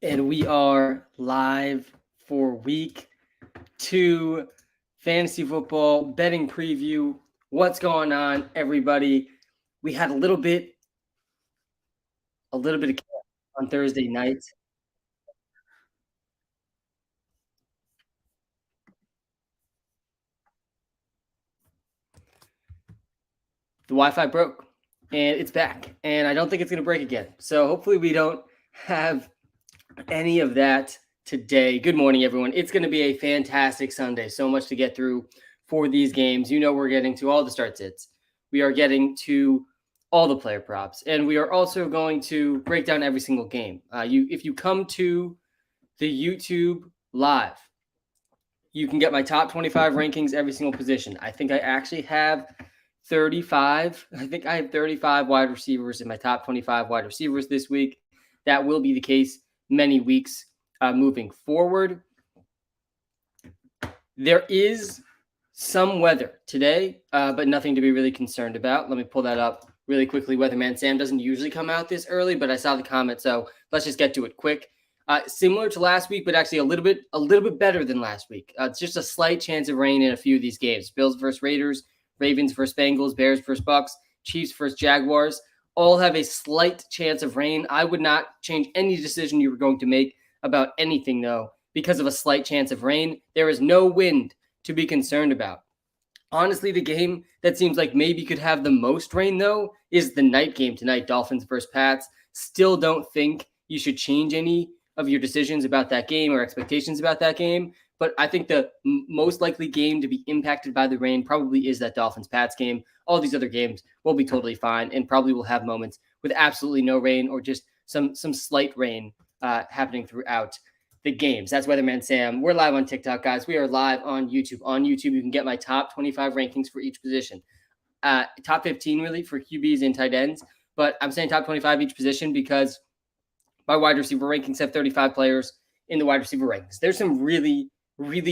And we are live for week 2 fantasy football betting preview. What's going on, everybody? We had a little bit of chaos on Thursday night. The Wi-Fi broke and it's back, and I don't think it's going to break again. So hopefully we don't have any of that today. Good morning, everyone. It's going to be a fantastic Sunday. So much to get through for these games. You know, we're getting to all the start sits. We are getting to all the player props, and we are also going to break down every single game. If you come to the YouTube live, you can get my top 25 rankings, every single position. I think I actually have 35. I think I have 35 wide receivers in my top 25 wide receivers this week. That will be the case many weeks moving forward. There is some weather today, but nothing to be really concerned about. Let me pull that up really quickly. Weatherman Sam doesn't usually come out this early, but I saw the comment, so let's just get to it quick. Similar to last week, but actually a little bit better than last week. It's just a slight chance of rain in a few of these games. Bills versus Raiders, Ravens versus Bengals, Bears versus Bucks, Chiefs versus Jaguars. All have a slight chance of rain. I would not change any decision you were going to make about anything, though, because of a slight chance of rain. There is no wind to be concerned about. Honestly, the game that seems like maybe could have the most rain, though, is the night game tonight, Dolphins versus Pats. Still don't think you should change any of your decisions about that game or expectations about that game. But I think the most likely game to be impacted by the rain probably is that Dolphins-Pats game. All these other games will be totally fine and probably will have moments with absolutely no rain or just some slight rain happening throughout the games. That's Weatherman Sam. We're live on TikTok, guys. We are live on YouTube. On YouTube, you can get my top 25 rankings for each position. Top 15, really, for QBs and tight ends. But I'm saying top 25 each position because my wide receiver rankings have 35 players in the wide receiver rankings. There's some really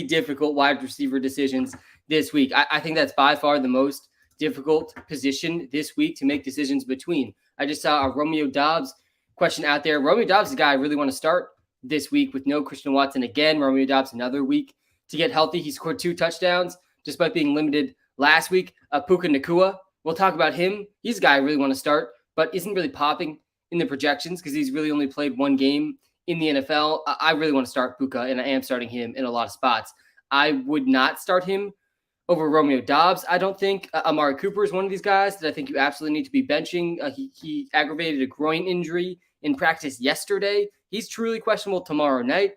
difficult wide receiver decisions this week. I think that's by far the most difficult position this week to make decisions between. I just saw a Romeo Doubs question out there. Romeo Doubs is a guy I really want to start this week with no Christian Watson again. Romeo Doubs another week to get healthy. He scored 2 touchdowns despite being limited last week. Puka Nacua, we'll talk about him. He's a guy I really want to start, but isn't really popping in the projections because he's really only played one game in the NFL. I really want to start Puka, and I am starting him in a lot of spots. I would not start him over Romeo Doubs. I don't think Amari Cooper is one of these guys that I think you absolutely need to be benching. He aggravated a groin injury in practice yesterday. He's truly questionable tomorrow night,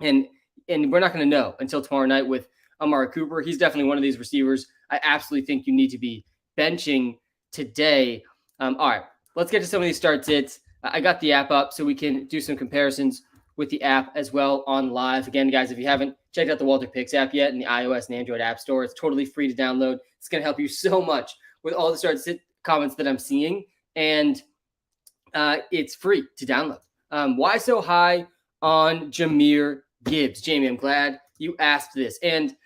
and we're not going to know until tomorrow night with Amari Cooper. He's definitely one of these receivers I absolutely think you need to be benching today. All right, let's get to some of these start sits. I got the app up so we can do some comparisons with the app as well on live. Again, guys, if you haven't checked out the WalterPicks app yet in the iOS and Android app store, it's totally free to download. It's going to help you so much with all the start sit comments that I'm seeing, and it's free to download. Why so high on Jamir Gibbs? Jamie, I'm glad you asked this. And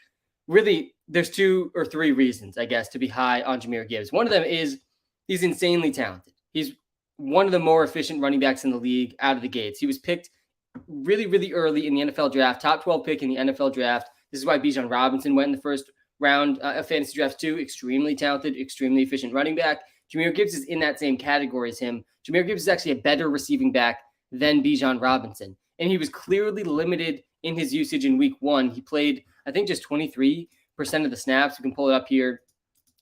really, there's 2 or 3 reasons, I guess, to be high on Jamir Gibbs. One of them is he's insanely talented. He's one of the more efficient running backs in the league out of the gates. He was picked really early in the NFL draft, top 12 pick in the NFL draft. This is why Bijan Robinson went in the first round of fantasy drafts too. Extremely talented, extremely efficient running back. Jamir Gibbs is in that same category as him. Jamir Gibbs is actually a better receiving back than Bijan Robinson. And he was clearly limited in his usage in week 1. He played, I think, just 23% of the snaps. We can pull it up here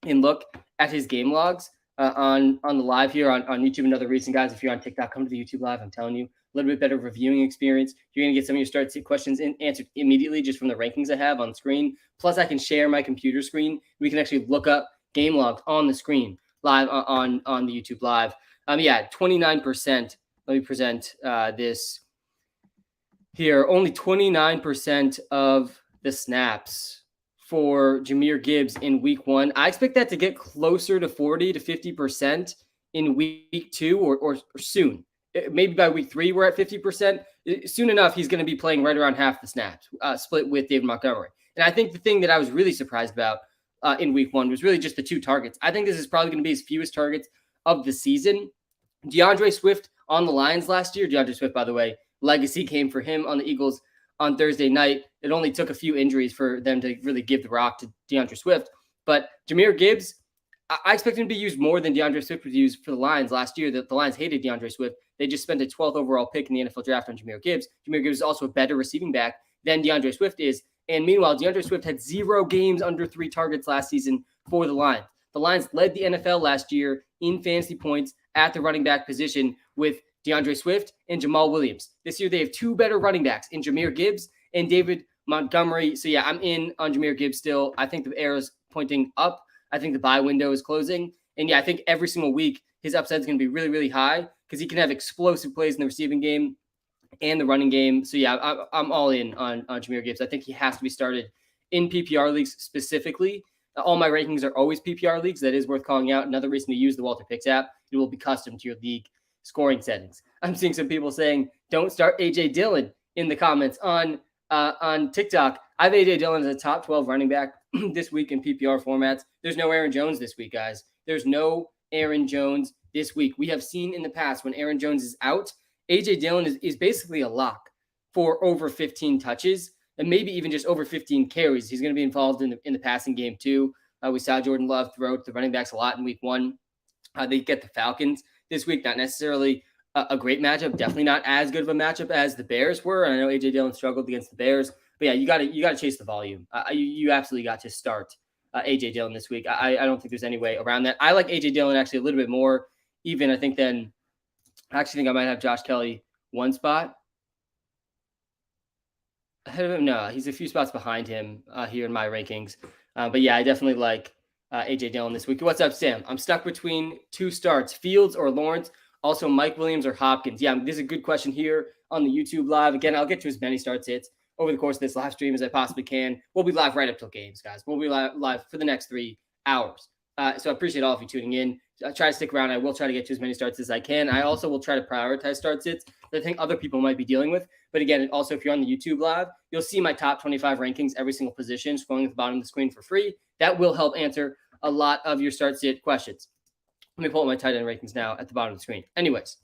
and look at his game logs on the live here on YouTube. Another reason, guys, if you're on TikTok, come to the YouTube live. I'm telling you, a little bit better reviewing experience. You're going to get some of your start sit questions answered immediately just from the rankings I have on the screen. Plus, I can share my computer screen. We can actually look up game logs on the screen live on the YouTube live. 29%. Let me present this here. Only 29% of the snaps for Jamir Gibbs in week 1. I expect that to get closer to 40 to 50% in week 2 or soon. Maybe by week 3, we're at 50%. Soon enough, he's going to be playing right around half the snaps, split with David Montgomery. And I think the thing that I was really surprised about in week 1 was really just the 2 targets. I think this is probably going to be his fewest targets of the season. DeAndre Swift on the Lions last year. DeAndre Swift, by the way, legacy game for him on the Eagles on Thursday night. It only took a few injuries for them to really give the rock to DeAndre Swift. But Jamir Gibbs, I expect him to be used more than DeAndre Swift was used for the Lions last year. The Lions hated DeAndre Swift. They just spent a 12th overall pick in the NFL draft on Jamir Gibbs. Jamir Gibbs is also a better receiving back than DeAndre Swift is. And meanwhile, DeAndre Swift had 0 games under 3 targets last season for the Lions. The Lions led the NFL last year in fantasy points at the running back position with DeAndre Swift and Jamal Williams. This year, they have 2 better running backs in Jamir Gibbs and David Montgomery. So, yeah, I'm in on Jamir Gibbs still. I think the arrow's pointing up. I think the buy window is closing. And, yeah, I think every single week his upside is going to be really, really high because he can have explosive plays in the receiving game and the running game. So, yeah, I'm all in on Jamir Gibbs. I think he has to be started in PPR leagues specifically. All my rankings are always PPR leagues. That is worth calling out. Another reason to use the WalterPicks app, it will be custom to your league scoring settings. I'm seeing some people saying, don't start A.J. Dillon in the comments on TikTok. I have A.J. Dillon as a top 12 running back this week in PPR formats. There's no Aaron Jones this week, guys. There's no Aaron Jones this week. We have seen in the past when Aaron Jones is out, A.J. Dillon is basically a lock for over 15 touches and maybe even just over 15 carries. He's going to be involved in the passing game too. We saw Jordan Love throw to the running backs a lot in week 1. They get the Falcons this week. Not necessarily a great matchup. Definitely not as good of a matchup as the Bears were. And I know A.J. Dillon struggled against the Bears. But yeah, you got to chase the volume. You absolutely got to start A.J. Dillon this week. I don't think there's any way around that. I like A.J. Dillon actually a little bit more even, I think, than I actually think I might have Josh Kelly one spot ahead of him. No, he's a few spots behind him here in my rankings. But yeah, I definitely like A.J. Dillon this week. What's up, Sam? I'm stuck between 2 starts, Fields or Lawrence. Also, Mike Williams or Hopkins. Yeah, this is a good question here on the YouTube live. Again, I'll get to as many starts hits over the course of this live stream as I possibly can. We'll be live right up till games, guys. We'll be live for the next 3 hours. So I appreciate all of you tuning in. I try to stick around. I will try to get to as many starts as I can. I also will try to prioritize start sits that I think other people might be dealing with. But again, also, if you're on the YouTube live, you'll see my top 25 rankings, every single position, scrolling at the bottom of the screen for free. That will help answer a lot of your start sit questions. Let me pull up my tight end rankings now at the bottom of the screen. Anyways,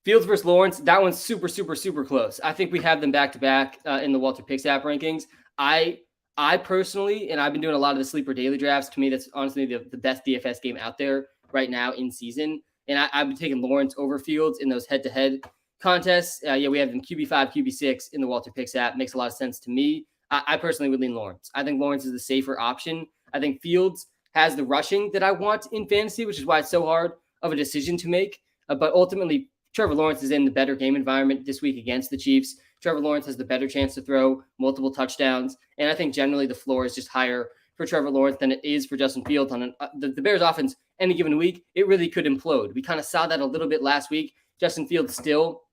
Fields versus Lawrence, that one's super, super, super close. I think we have them back-to-back in the WalterPicks app rankings. I personally, and I've been doing a lot of the sleeper daily drafts. To me, that's honestly the best DFS game out there right now in season. And I've been taking Lawrence over Fields in those head-to-head contests. Yeah, we have them QB5, QB6 in the WalterPicks app. Makes a lot of sense to me. I personally would lean Lawrence. I think Lawrence is the safer option. I think Fields has the rushing that I want in fantasy, which is why it's so hard of a decision to make. But ultimately, Trevor Lawrence is in the better game environment this week against the Chiefs. Trevor Lawrence has the better chance to throw multiple touchdowns. And I think generally the floor is just higher for Trevor Lawrence than it is for Justin Fields. On the Bears offense any given week, it really could implode. We kind of saw that a little bit last week. Justin Fields still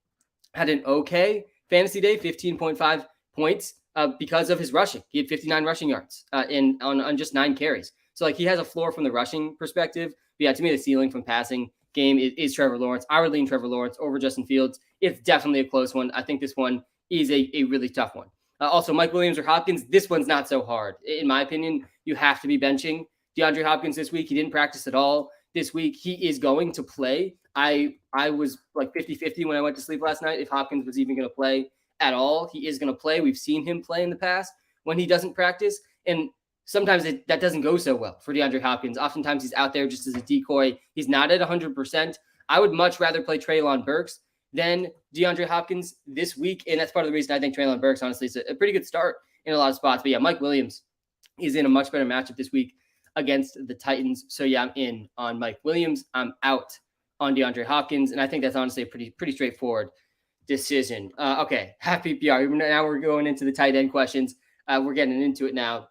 had an okay fantasy day, 15.5 points because of his rushing. He had 59 rushing yards on just 9 carries. So like he has a floor from the rushing perspective. But yeah, to me, the ceiling from passing game is Trevor Lawrence. I would lean Trevor Lawrence over Justin Fields. It's definitely a close one. I think this one is a really tough one. Also, Mike Williams or Hopkins, this one's not so hard. In my opinion, you have to be benching DeAndre Hopkins this week. He didn't practice at all this week. He is going to play. I was like 50-50 when I went to sleep last night if Hopkins was even going to play at all. He is going to play. We've seen him play in the past when he doesn't practice. And sometimes that doesn't go so well for DeAndre Hopkins. Oftentimes he's out there just as a decoy. He's not at 100%. I would much rather play Treylon Burks than DeAndre Hopkins this week. And that's part of the reason I think Treylon Burks, honestly, is a pretty good start in a lot of spots. But yeah, Mike Williams is in a much better matchup this week against the Titans. So yeah, I'm in on Mike Williams. I'm out on DeAndre Hopkins. And I think that's honestly a pretty straightforward decision. Okay, half PPR. Now we're going into the tight end questions. We're getting into it now.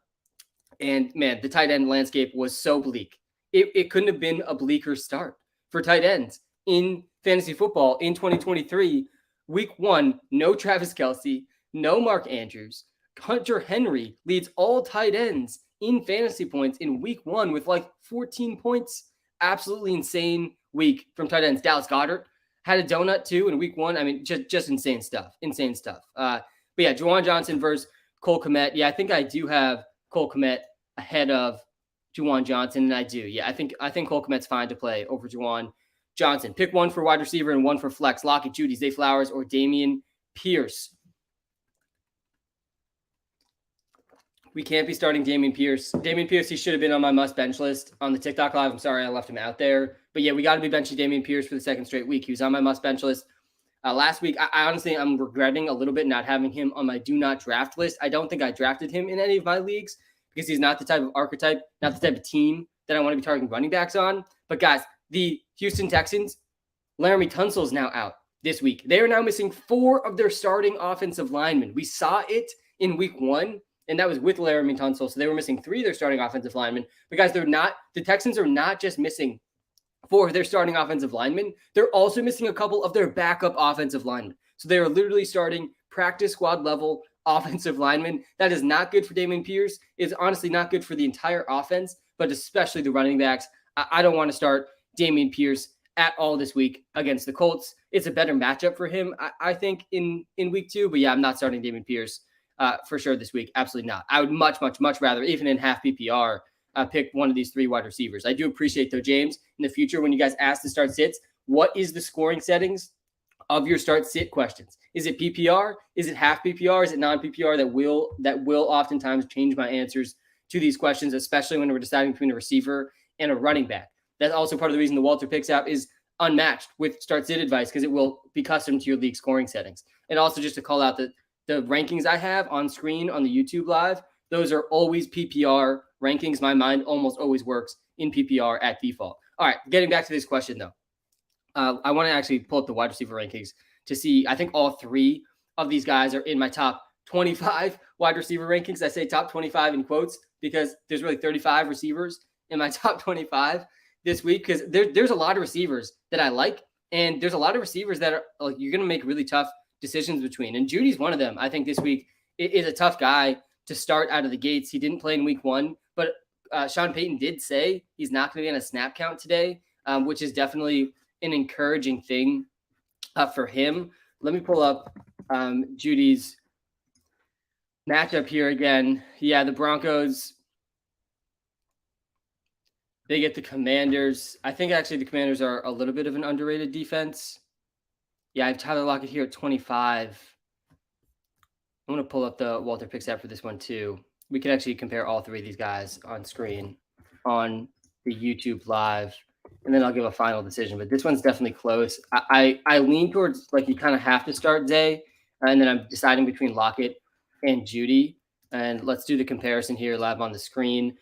And man, the tight end landscape was so bleak. It couldn't have been a bleaker start for tight ends in fantasy football in 2023. Week 1, no Travis Kelce, no Mark Andrews. Hunter Henry leads all tight ends in fantasy points in week 1 with like 14 points. Absolutely insane week from tight ends. Dallas Goedert had a donut too in week 1. I mean, just insane stuff. But yeah, Juwan Johnson versus Cole Kmet. Yeah, I think I do have Cole Kmet ahead of Juwan Johnson, and I do. Yeah, I think Cole Kmet's fine to play over Juwan Johnson. Pick one for wide receiver and one for flex. Lockett, Judy, Zay Flowers, or Damian Pierce. We can't be starting Dameon Pierce. Dameon Pierce, he should have been on my must bench list on the TikTok live. I'm sorry I left him out there. But yeah, we got to be benching Dameon Pierce for the second straight week. He was on my must bench list last week. I honestly, I'm regretting a little bit not having him on my do not draft list. I don't think I drafted him in any of my leagues because he's not the type of archetype, not the type of team that I want to be targeting running backs on. But guys, the Houston Texans, Laramie Tunsil's now out this week. They are now missing 4 of their starting offensive linemen. We saw it in week 1. And that was with Laramie Tunsil. So they were missing 3 of their starting offensive linemen. But guys, the Texans are not just missing 4 of their starting offensive linemen. They're also missing a couple of their backup offensive linemen. So they are literally starting practice squad level offensive linemen. That is not good for Dameon Pierce. It's honestly not good for the entire offense, but especially the running backs. I don't want to start Dameon Pierce at all this week against the Colts. It's a better matchup for him, I think, in week 2. But yeah, I'm not starting Dameon Pierce for sure this week. Absolutely not. I would much rather, even in half PPR, pick one of these 3 wide receivers. I do appreciate, though, James, in the future when you guys ask to start sits, what is the scoring settings of your start sit questions? Is it PPR? Is it half PPR? Is it non-PPR? That will oftentimes change my answers to these questions, especially when we're deciding between a receiver and a running back. That's also part of the reason the WalterPicks app is unmatched with start sit advice, because it will be custom to your league scoring settings. And also just to call out that the rankings I have on screen on the YouTube live, those are always PPR rankings. My mind almost always works in PPR at default. All right, getting back to this question, though. I want to actually pull up the wide receiver rankings to see. I think all 3 of these guys are in my top 25 wide receiver rankings. I say top 25 in quotes because there's really 35 receivers in my top 25 this week, because there's a lot of receivers that I like, and there's a lot of receivers that are like you're going to make really tough decisions between. And Judy's one of them. I think this week is a tough guy to start out of the gates. He didn't play in week 1, but Sean Payton did say he's not going to be on a snap count today, which is definitely an encouraging thing for him. Let me pull up Judy's matchup here again. Yeah, the Broncos, they get the Commanders. I think actually the Commanders are a little bit of an underrated defense. Yeah, I have Tyler Lockett here at 25. I'm going to pull up the WalterPicks app for this one too. We can actually compare all 3 of these guys on screen on the YouTube live, and then I'll give a final decision. But this one's definitely close. I lean towards like you kind of have to start Zay, and then I'm deciding between Lockett and Judy. And let's do the comparison here live on the screen.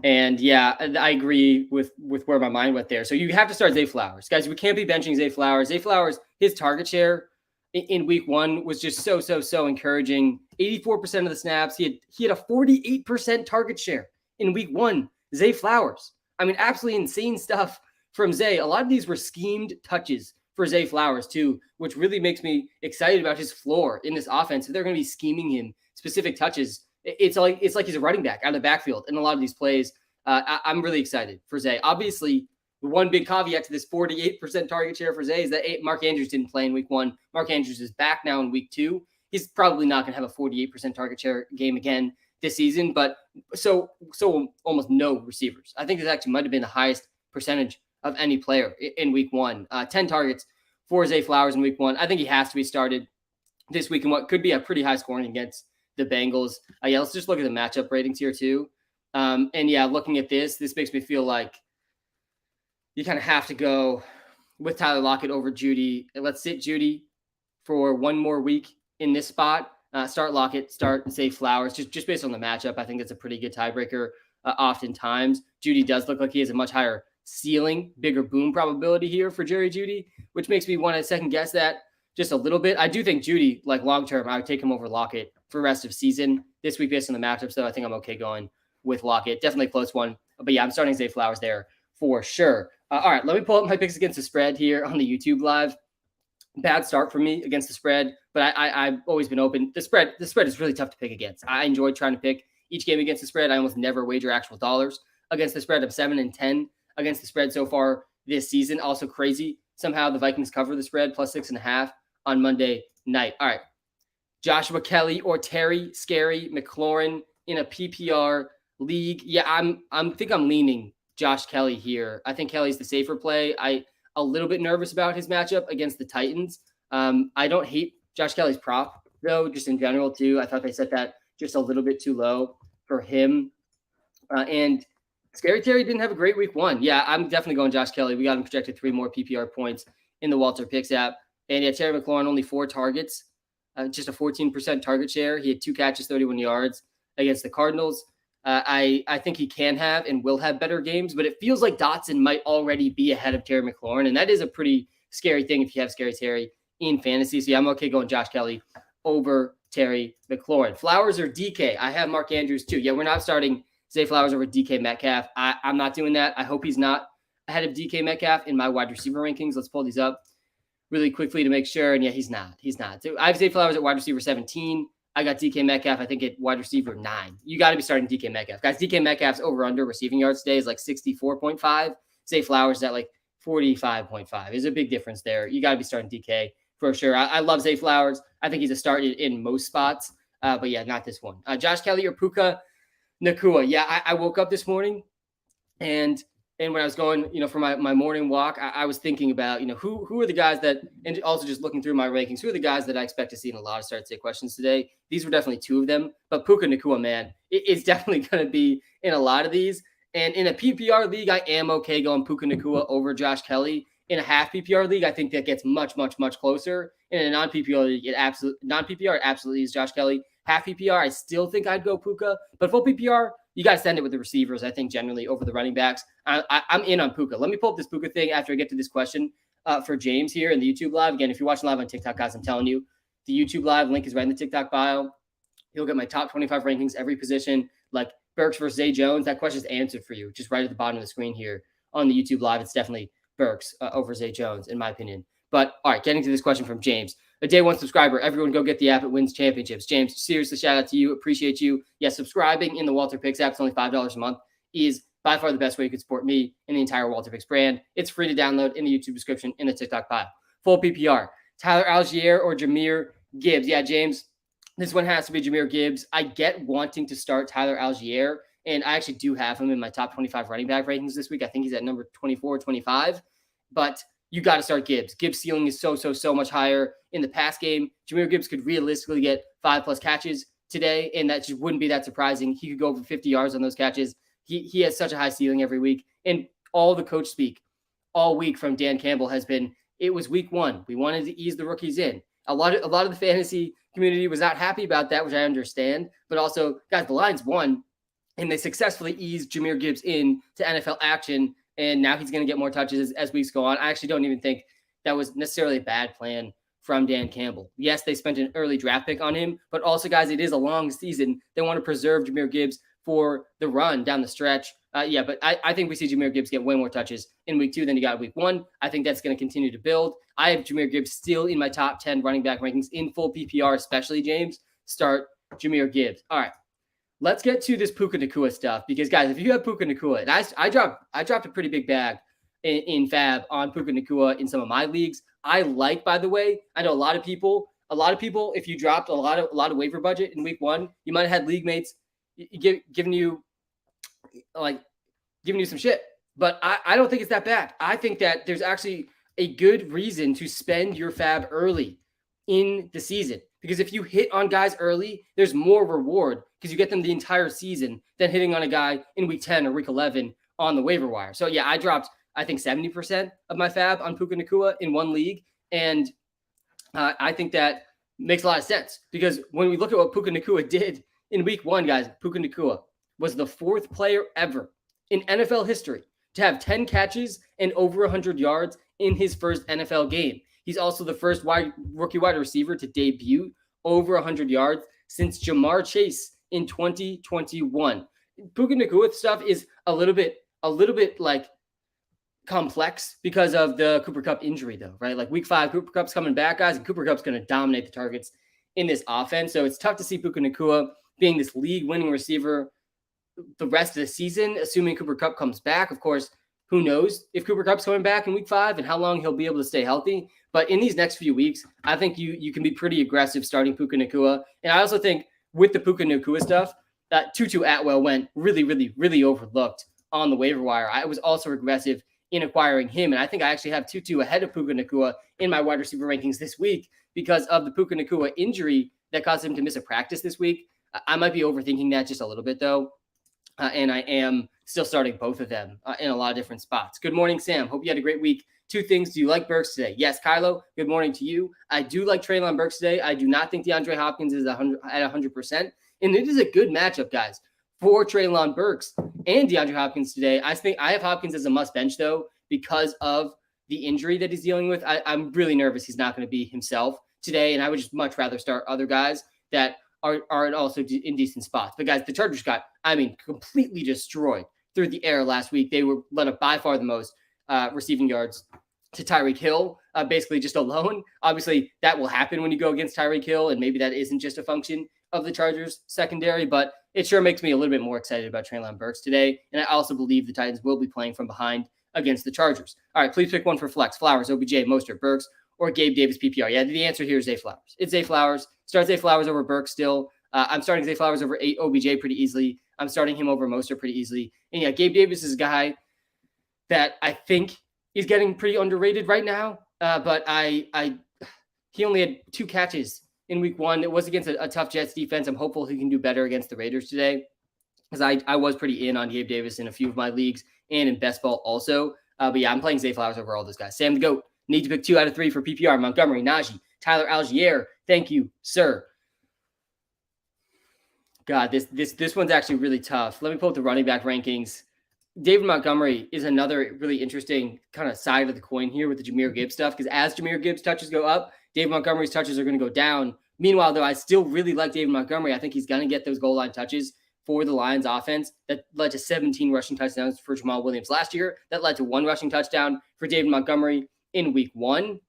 And yeah, I agree with where my mind went there. So you have to start Zay Flowers. Guys, we can't be benching Zay Flowers. Zay Flowers, his target share in week 1 was just so encouraging. 84% of the snaps. He had a 48% target share in week 1. Zay Flowers. I mean, absolutely insane stuff from Zay. A lot of these were schemed touches for Zay Flowers too, which really makes me excited about his floor in this offense. If they're going to be scheming him specific touches, it's like he's a running back out of the backfield in a lot of these plays. I'm really excited for Zay. Obviously, the one big caveat to this 48% target share for Zay is that Mark Andrews didn't play in week 1. Mark Andrews is back now in week 2. He's probably not going to have a 48% target share game again this season, but so almost no receivers. I think this actually might have been the highest percentage of any player in week 1. 10 targets for Zay Flowers in week 1. I think he has to be started this week in what could be a pretty high scoring against the Bengals. Yeah, let's just look at the matchup ratings here too. And yeah, looking at this makes me feel like you kind of have to go with Tyler Lockett over Judy. Let's sit Judy for one more week in this spot. Start Lockett, start Zay Flowers, just based on the matchup. I think it's a pretty good tiebreaker. Oftentimes, Judy does look like he has a much higher ceiling, bigger boom probability here for Jerry Judy, which makes me want to second guess that just a little bit. I do think Judy, like long term, I would take him over Lockett for the rest of season. This week, based on the matchups, though, I think I'm okay going with Lockett. Definitely a close one. But yeah, I'm starting Zay Flowers there for sure. All right, let me pull up my picks against the spread here on the YouTube live. Bad start for me against the spread, but I've always been open. The spread is really tough to pick against. I enjoy trying to pick each game against the spread. I almost never wager actual dollars against the spread. I'm 7-10 against the spread so far this season. Also crazy. Somehow the Vikings cover the spread plus 6.5 on Monday night. All right. Joshua Kelly or Terry Scary McLaurin in a PPR league. Yeah, I think I'm leaning Josh Kelly here. I think Kelly's the safer play. A little bit nervous about his matchup against the Titans. I don't hate Josh Kelly's prop, though, just in general, too. I thought they set that just a little bit too low for him. And Scary Terry didn't have a great week 1. Yeah, I'm definitely going Josh Kelly. We got him projected 3 more PPR points in the WalterPicks app. And yeah, Terry McLaurin, only 4 targets, just a 14% target share. He had 2 catches, 31 yards against the Cardinals. I think he can have and will have better games, but it feels like Dotson might already be ahead of Terry McLaurin. And that is a pretty scary thing if you have Scary Terry in fantasy. So yeah, I'm okay going Josh Kelly over Terry McLaurin. Flowers or DK? I have Mark Andrews too. Yeah, we're not starting Zay Flowers over DK Metcalf. I'm not doing that. I hope he's not ahead of DK Metcalf in my wide receiver rankings. Let's pull these up really quickly to make sure. And yeah, he's not. So I have Zay Flowers at wide receiver 17. I got DK Metcalf, I think, at wide receiver 9. You got to be starting DK Metcalf. Guys, DK Metcalf's over-under receiving yards today is like 64.5. Zay Flowers is at like 45.5. There's a big difference there. You got to be starting DK for sure. I love Zay Flowers. I think he's a start in most spots. But yeah, not this one. Josh Kelly or Puka Nacua. Yeah, I woke up this morning and when I was going, for my morning walk, I was thinking about, who are the guys that, and also just looking through my rankings, who are the guys that I expect to see in a lot of start sit questions today. These were definitely 2 of them, but Puka Nacua, man, it's definitely going to be in a lot of these. And in a PPR league, I am okay going Puka Nacua over Josh Kelly. In a half PPR league, I think that gets much, much, much closer. In a non-PPR league, it absolutely is Josh Kelly. Half PPR, I still think I'd go Puka, but full PPR, you got to send it with the receivers, I think, generally over the running backs. I'm in on Puka. Let me pull up this Puka thing after I get to this question for James here in the YouTube live. Again, if you're watching live on TikTok, guys, I'm telling you, the YouTube live link is right in the TikTok bio. You'll get my top 25 rankings, every position, like Burks versus Zay Jones. That question is answered for you, just right at the bottom of the screen here on the YouTube live. It's definitely Burks over Zay Jones, in my opinion. But all right, getting to this question from James. A day 1 subscriber. Everyone go get the app. It wins championships. James, seriously, shout out to you. Appreciate you. Yeah, subscribing in the WalterPicks app, it's only $5 a month, is by far the best way you could support me and the entire WalterPicks brand. It's free to download in the YouTube description in the TikTok bio. Full PPR. Tyler Allgeier or Jamir Gibbs? Yeah, James, this one has to be Jamir Gibbs. I get wanting to start Tyler Allgeier, and I actually do have him in my top 25 running back rankings this week. I think he's at number 24 or 25, but you got to start Gibbs. Gibbs' ceiling is so much higher in the pass game. Jamir Gibbs could realistically get 5+ catches today, and that just wouldn't be that surprising. He could go over 50 yards on those catches. He has such a high ceiling every week. And all the coach speak all week from Dan Campbell has been, it was week 1. We wanted to ease the rookies in. A lot of the fantasy community was not happy about that, which I understand. But also, guys, the Lions won, and they successfully eased Jamir Gibbs in to NFL action. And now he's going to get more touches as weeks go on. I actually don't even think that was necessarily a bad plan from Dan Campbell. Yes, they spent an early draft pick on him, but also, guys, it is a long season. They want to preserve Jamir Gibbs for the run down the stretch. But I think we see Jamir Gibbs get way more touches in week 2 than he got week 1. I think that's going to continue to build. I have Jamir Gibbs still in my top 10 running back rankings in full PPR, especially, James. Start Jamir Gibbs. All right. Let's get to this Puka Nacua stuff because, guys, if you have Puka Nacua, and I dropped a pretty big bag in Fab on Puka Nacua in some of my leagues. I like, by the way, I know a lot of people, if you dropped a lot of waiver budget in week 1, you might have had league mates giving you some shit. But I don't think it's that bad. I think that there's actually a good reason to spend your Fab early in the season. Because if you hit on guys early, there's more reward because you get them the entire season than hitting on a guy in week 10 or week 11 on the waiver wire. So yeah, I dropped, I think 70% of my Fab on Puka Nacua in one league. And I think that makes a lot of sense because when we look at what Puka Nacua did in week 1, guys, Puka Nacua was the 4th player ever in NFL history to have 10 catches and over 100 yards in his first NFL game. He's also the first rookie wide receiver to debut over 100 yards since Jamar Chase in 2021. Puka Nacua stuff is a little bit like complex because of the Cooper Kupp injury, though, right? Like week 5, Cooper Kupp's coming back, guys, and Cooper Kupp's going to dominate the targets in this offense. So it's tough to see Puka Nacua being this league-winning receiver the rest of the season, assuming Cooper Kupp comes back. Of course, who knows if Cooper Kupp's coming back in week 5 and how long he'll be able to stay healthy. But in these next few weeks, I think you can be pretty aggressive starting Puka Nacua. And I also think with the Puka Nacua stuff, that Tutu Atwell went really, really, really overlooked on the waiver wire. I was also aggressive in acquiring him. And I think I actually have Tutu ahead of Puka Nacua in my wide receiver rankings this week because of the Puka Nacua injury that caused him to miss a practice this week. I might be overthinking that just a little bit, though. And I am still starting both of them in a lot of different spots. Good morning, Sam. Hope you had a great week. Two things. Do you like Burks today? Yes, Kylo, good morning to you. I do like Treylon Burks today. I do not think DeAndre Hopkins is at 100%. And it is a good matchup, guys, for Treylon Burks and DeAndre Hopkins today. I think I have Hopkins as a must bench, though, because of the injury that he's dealing with. I'm really nervous he's not going to be himself today, and I would just much rather start other guys that are also in decent spots. But, guys, the Chargers got, completely destroyed through the air last week. They were led up by far the most receiving yards to Tyreek Hill, basically just alone. Obviously, that will happen when you go against Tyreek Hill, and maybe that isn't just a function of the Chargers secondary, but it sure makes me a little bit more excited about Treylon Burks today. And I also believe the Titans will be playing from behind against the Chargers. All right, please pick one for flex. Flowers, OBJ, Mostert, Burks, or Gabe Davis PPR. Yeah, the answer here is Zay Flowers. It's Zay Flowers. Start Zay Flowers over Burks still. I'm starting Zay Flowers over OBJ pretty easily. I'm starting him over Mostert pretty easily. And yeah, Gabe Davis is a guy that I think is getting pretty underrated right now. But he only had 2 catches in week 1. It was against a tough Jets defense. I'm hopeful he can do better against the Raiders today, because I was pretty in on Gabe Davis in a few of my leagues and in best ball also. But yeah, I'm playing Zay Flowers over all those guys. Sam the GOAT, need to pick 2 out of 3 for PPR. Montgomery, Najee, Tyler Allgeier. Thank you, sir. God, this one's actually really tough. Let me pull up the running back rankings. David Montgomery is another really interesting kind of side of the coin here with the Jamir Gibbs stuff, because as Jamir Gibbs touches go up, David Montgomery's touches are going to go down. Meanwhile, though, I still really like David Montgomery. I think he's going to get those goal line touches for the Lions offense that led to 17 rushing touchdowns for Jamal Williams last year. That led to 1 rushing touchdown for David Montgomery in week 1.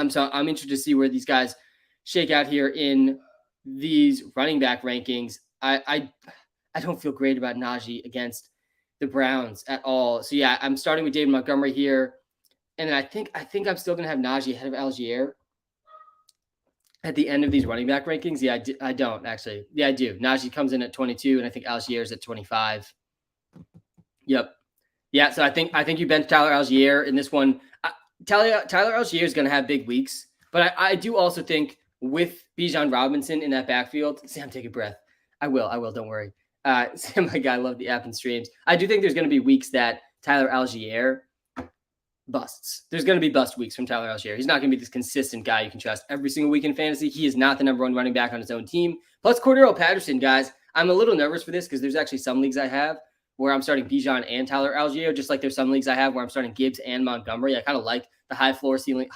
So I'm interested to see where these guys shake out here in these running back rankings. I don't feel great about Najee against the Browns at all. So yeah, I'm starting with David Montgomery here. And then I think I'm still going to have Najee ahead of Allgeier at the end of these running back rankings. Yeah, I don't actually. Yeah, I do. Najee comes in at 22, and I think Allgeier is at 25. Yep. Yeah, so I think you bench Tyler Allgeier in this one. Tyler Allgeier is going to have big weeks, but I do also think with Bijan Robinson in that backfield, Sam, take a breath. I will. Don't worry. Sam, my guy, love the app and streams. I do think there's going to be weeks that Tyler Allgeier busts. There's going to be bust weeks from Tyler Allgeier. He's not going to be this consistent guy you can trust every single week in fantasy. He is not the number 1 running back on his own team. Plus, Cordero Patterson, guys, I'm a little nervous for this because there's actually some leagues I have where I'm starting Bijan and Tyler Allgeier, just like there's some leagues I have where I'm starting Gibbs and Montgomery. I kind of like the high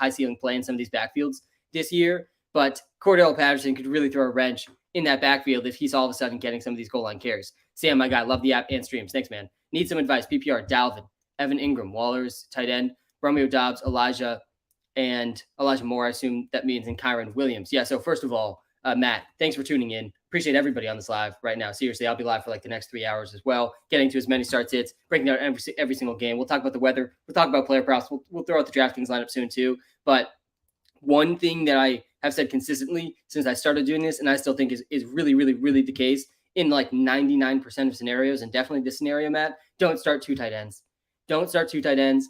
ceiling play in some of these backfields this year, but Cordero Patterson could really throw a wrench in that backfield if he's all of a sudden getting some of these goal line carries. Sam, my guy, love the app and streams. Thanks, man. Need some advice. PPR, Dalvin, Evan Ingram, Wallers, tight end, Romeo Doubs, Elijah Moore, I assume that means, and Kyron Williams. Yeah, so first of all, Matt, thanks for tuning in. Appreciate everybody on this live right now. Seriously, I'll be live for like the next 3 hours as well, getting to as many start sits, breaking down every single game. We'll talk about the weather. We'll talk about player props. We'll throw out the DraftKings lineup soon too. But one thing that I have said consistently since I started doing this, and I still think is really, really, really the case in like 99% of scenarios, and definitely this scenario, Matt, don't start 2 tight ends. Don't start 2 tight ends.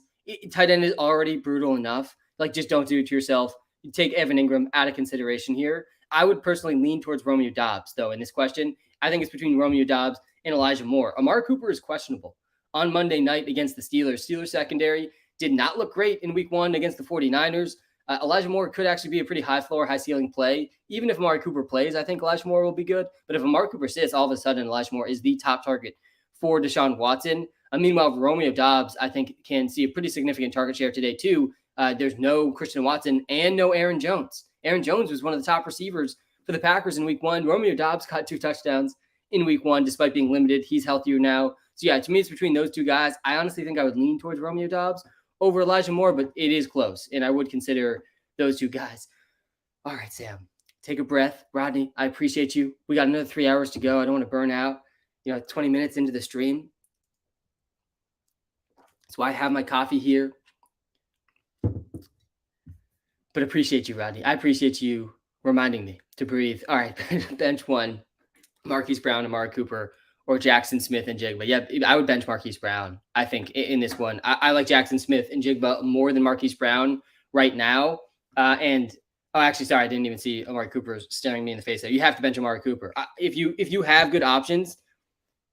Tight end is already brutal enough. Like, just don't do it to yourself. You take Evan Ingram out of consideration here. I would personally lean towards Romeo Doubs, though, in this question. I think it's between Romeo Doubs and Elijah Moore. Amari Cooper is questionable. On Monday night against the Steelers, Steelers secondary did not look great in week 1 against the 49ers. Elijah Moore could actually be a pretty high floor, high ceiling play. Even if Amari Cooper plays, I think Elijah Moore will be good. But if Amari Cooper sits, all of a sudden Elijah Moore is the top target for Deshaun Watson. Meanwhile, Romeo Doubs, I think, can see a pretty significant target share today, too. There's no Christian Watson and no Aaron Jones. Aaron Jones was one of the top receivers for the Packers in week 1. Romeo Doubs caught 2 touchdowns in week 1, despite being limited. He's healthier now. So, yeah, to me, it's between those 2 guys. I honestly think I would lean towards Romeo Doubs over Elijah Moore, but it is close, and I would consider those 2 guys. All right, Sam, take a breath. Rodney, I appreciate you. We got another 3 hours to go. I don't want to burn out, 20 minutes into the stream. That's why I have my coffee here. But appreciate you, Rodney. I appreciate you reminding me to breathe. All right, bench 1, Marquise Brown, Amari Cooper, or Jackson Smith and Jigba. Yeah, I would bench Marquise Brown, I think, in this one. I like Jackson Smith and Jigba more than Marquise Brown right now. Actually, sorry, I didn't even see Amari Cooper staring me in the face there. You have to bench Amari Cooper. If you have good options,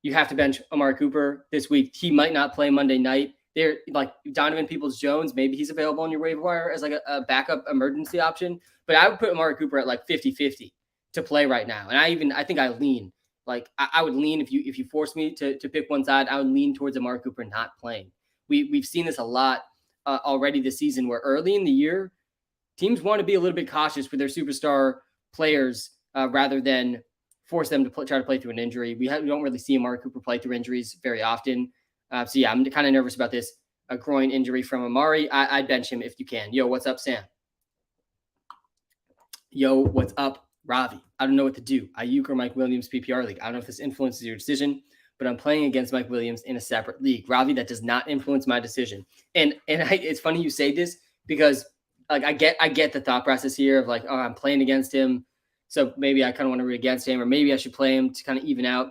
you have to bench Amari Cooper this week. He might not play Monday night. They're like Donovan Peoples-Jones. Maybe he's available on your waiver wire as like a backup emergency option. But I would put Amari Cooper at like 50-50 to play right now. And I think I lean. Like I would lean if you force me to pick one side, I would lean towards Amari Cooper not playing. We've seen this a lot already this season, where early in the year, teams want to be a little bit cautious with their superstar players rather than force them to try to play through an injury. We don't really see Amari Cooper play through injuries very often. So yeah, I'm kind of nervous about this groin injury from Amari. I'd bench him if you can. Yo, what's up, Sam? Yo, what's up, Ravi? I don't know what to do. Ayuk or Mike Williams PPR league. I don't know if this influences your decision, but I'm playing against Mike Williams in a separate league. Ravi, that does not influence my decision. And it's funny you say this because like I get the thought process here of like, oh, I'm playing against him, so maybe I kind of want to root against him, or maybe I should play him to kind of even out.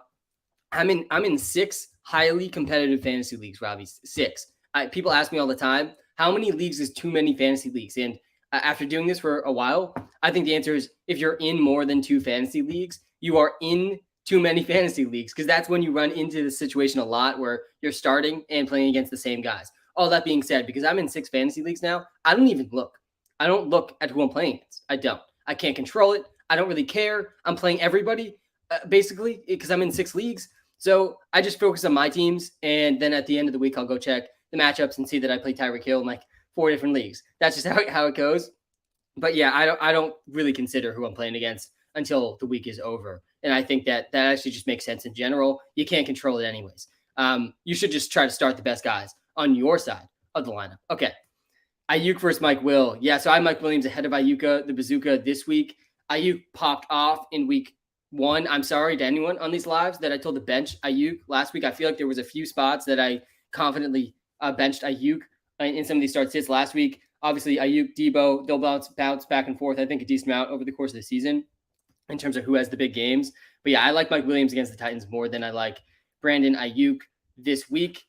I'm in 6 highly competitive fantasy leagues, Robbie. 6. People ask me all the time, how many leagues is too many fantasy leagues? And after doing this for a while, I think the answer is if you're in more than 2 fantasy leagues, you are in too many fantasy leagues, because that's when you run into the situation a lot where you're starting and playing against the same guys. All that being said, because I'm in 6 fantasy leagues now, I don't even look. I don't look at who I'm playing against. I don't. I can't control it. I don't really care. I'm playing everybody, basically, because I'm in 6 leagues. So I just focus on my teams, and then at the end of the week, I'll go check the matchups and see that I play Tyreek Hill in like 4 different leagues. That's just how it goes. But yeah, I don't really consider who I'm playing against until the week is over. And I think that actually just makes sense in general. You can't control it anyways. You should just try to start the best guys on your side of the lineup. Okay. Ayuk versus Mike Will. Yeah, so I have Mike Williams ahead of Ayuka, the bazooka, this week. Ayuk popped off in week 1. I'm sorry to anyone on these lives that I told to bench Ayuk last week. I feel like there was a few spots that I confidently benched Ayuk in some of these start sits last week. Obviously, Ayuk, Debo, they'll bounce back and forth, I think, a decent amount over the course of the season in terms of who has the big games. But yeah, I like Mike Williams against the Titans more than I like Brandon Ayuk this week.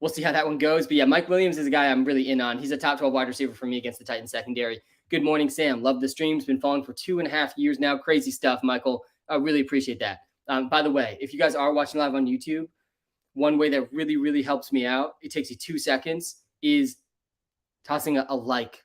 We'll see how that one goes. But yeah, Mike Williams is a guy I'm really in on. He's a top 12 wide receiver for me against the Titans secondary. Good morning, Sam. Love the streams. Been following for 2.5 years now. Crazy stuff, Michael. I really appreciate that. By the way, if you guys are watching live on YouTube, one way that really, really helps me out, it takes you 2 seconds, is tossing a like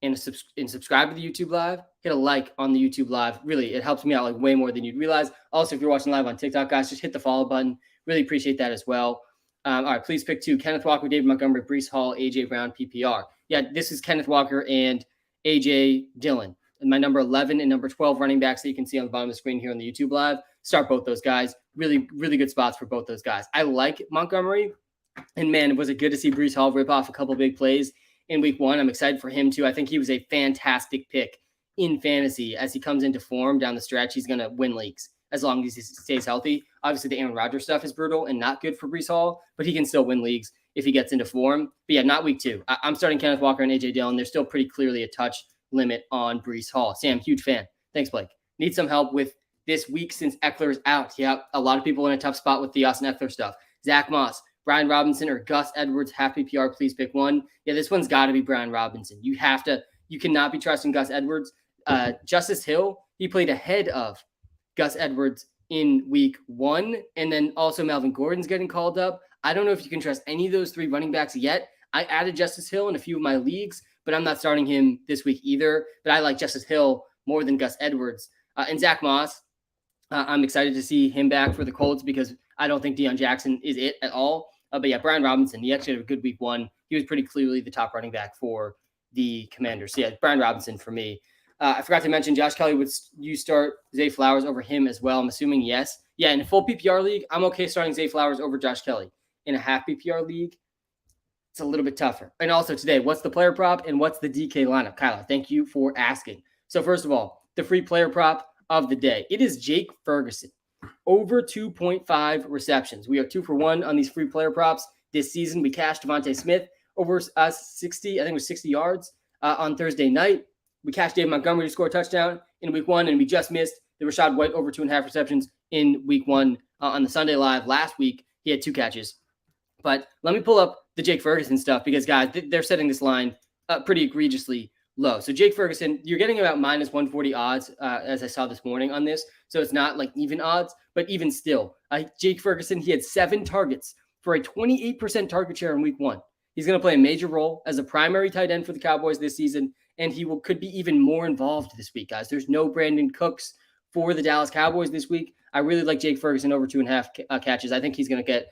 and subscribe to the YouTube live. Hit a like on the YouTube live. Really, it helps me out like way more than you'd realize. Also, if you're watching live on TikTok, guys, just hit the follow button. Really appreciate that as well. All right, please pick 2. Kenneth Walker, David Montgomery, Breece Hall, A.J. Brown, PPR. Yeah, this is Kenneth Walker and A.J. Dillon. And my number 11 and number 12 running backs that you can see on the bottom of the screen here on the YouTube live. Start both those guys. Really, really good spots for both those guys. I like Montgomery. And man, was it good to see Breece Hall rip off a couple big plays in week 1. I'm excited for him too. I think he was a fantastic pick in fantasy. As he comes into form down the stretch, he's going to win leagues as long as he stays healthy. Obviously, the Aaron Rodgers stuff is brutal and not good for Breece Hall, but he can still win leagues if he gets into form. But yeah, not week 2. I'm starting Kenneth Walker and A.J. Dillon. There's still pretty clearly a touch limit on Breece Hall. Sam, huge fan. Thanks, Blake. Need some help with this week since Eckler's out. Yeah, a lot of people in a tough spot with the Austin Eckler stuff. Zach Moss, Brian Robinson, or Gus Edwards, half PPR. Please pick one. Yeah, this one's got to be Brian Robinson. You cannot be trusting Gus Edwards. Justice Hill, he played ahead of Gus Edwards in week 1. And then also Melvin Gordon's getting called up. I don't know if you can trust any of those 3 running backs yet. I added Justice Hill in a few of my leagues, but I'm not starting him this week either. But I like Justice Hill more than Gus Edwards. And Zach Moss, I'm excited to see him back for the Colts because I don't think Deion Jackson is it at all. But yeah, Brian Robinson, he actually had a good week 1. He was pretty clearly the top running back for the Commanders. So yeah, Brian Robinson for me. I forgot to mention Josh Kelly. Would you start Zay Flowers over him as well? I'm assuming yes. Yeah, in a full PPR league, I'm okay starting Zay Flowers over Josh Kelly. In a half PPR league, it's a little bit tougher. And also today, what's the player prop and what's the DK lineup? Kyler, thank you for asking. So first of all, the free player prop of the day. It is Jake Ferguson. Over 2.5 receptions. We are 2 for 1 on these free player props this season. We cashed Devontae Smith over 60, I think it was 60 yards on Thursday night. We cashed David Montgomery to score a touchdown in week 1, and we just missed the Rachaad White over 2.5 receptions in week 1 on the Sunday Live last week. He had 2 catches. But let me pull up the Jake Ferguson stuff because, guys, they're setting this line pretty egregiously low. So Jake Ferguson, you're getting about minus 140 odds, as I saw this morning on this. So it's not like even odds, but even still, Jake Ferguson, he had 7 targets for a 28% target share in week 1. He's going to play a major role as a primary tight end for the Cowboys this season, and he could be even more involved this week, guys. There's no Brandon Cooks for the Dallas Cowboys this week. I really like Jake Ferguson over 2.5 catches. I think he's going to get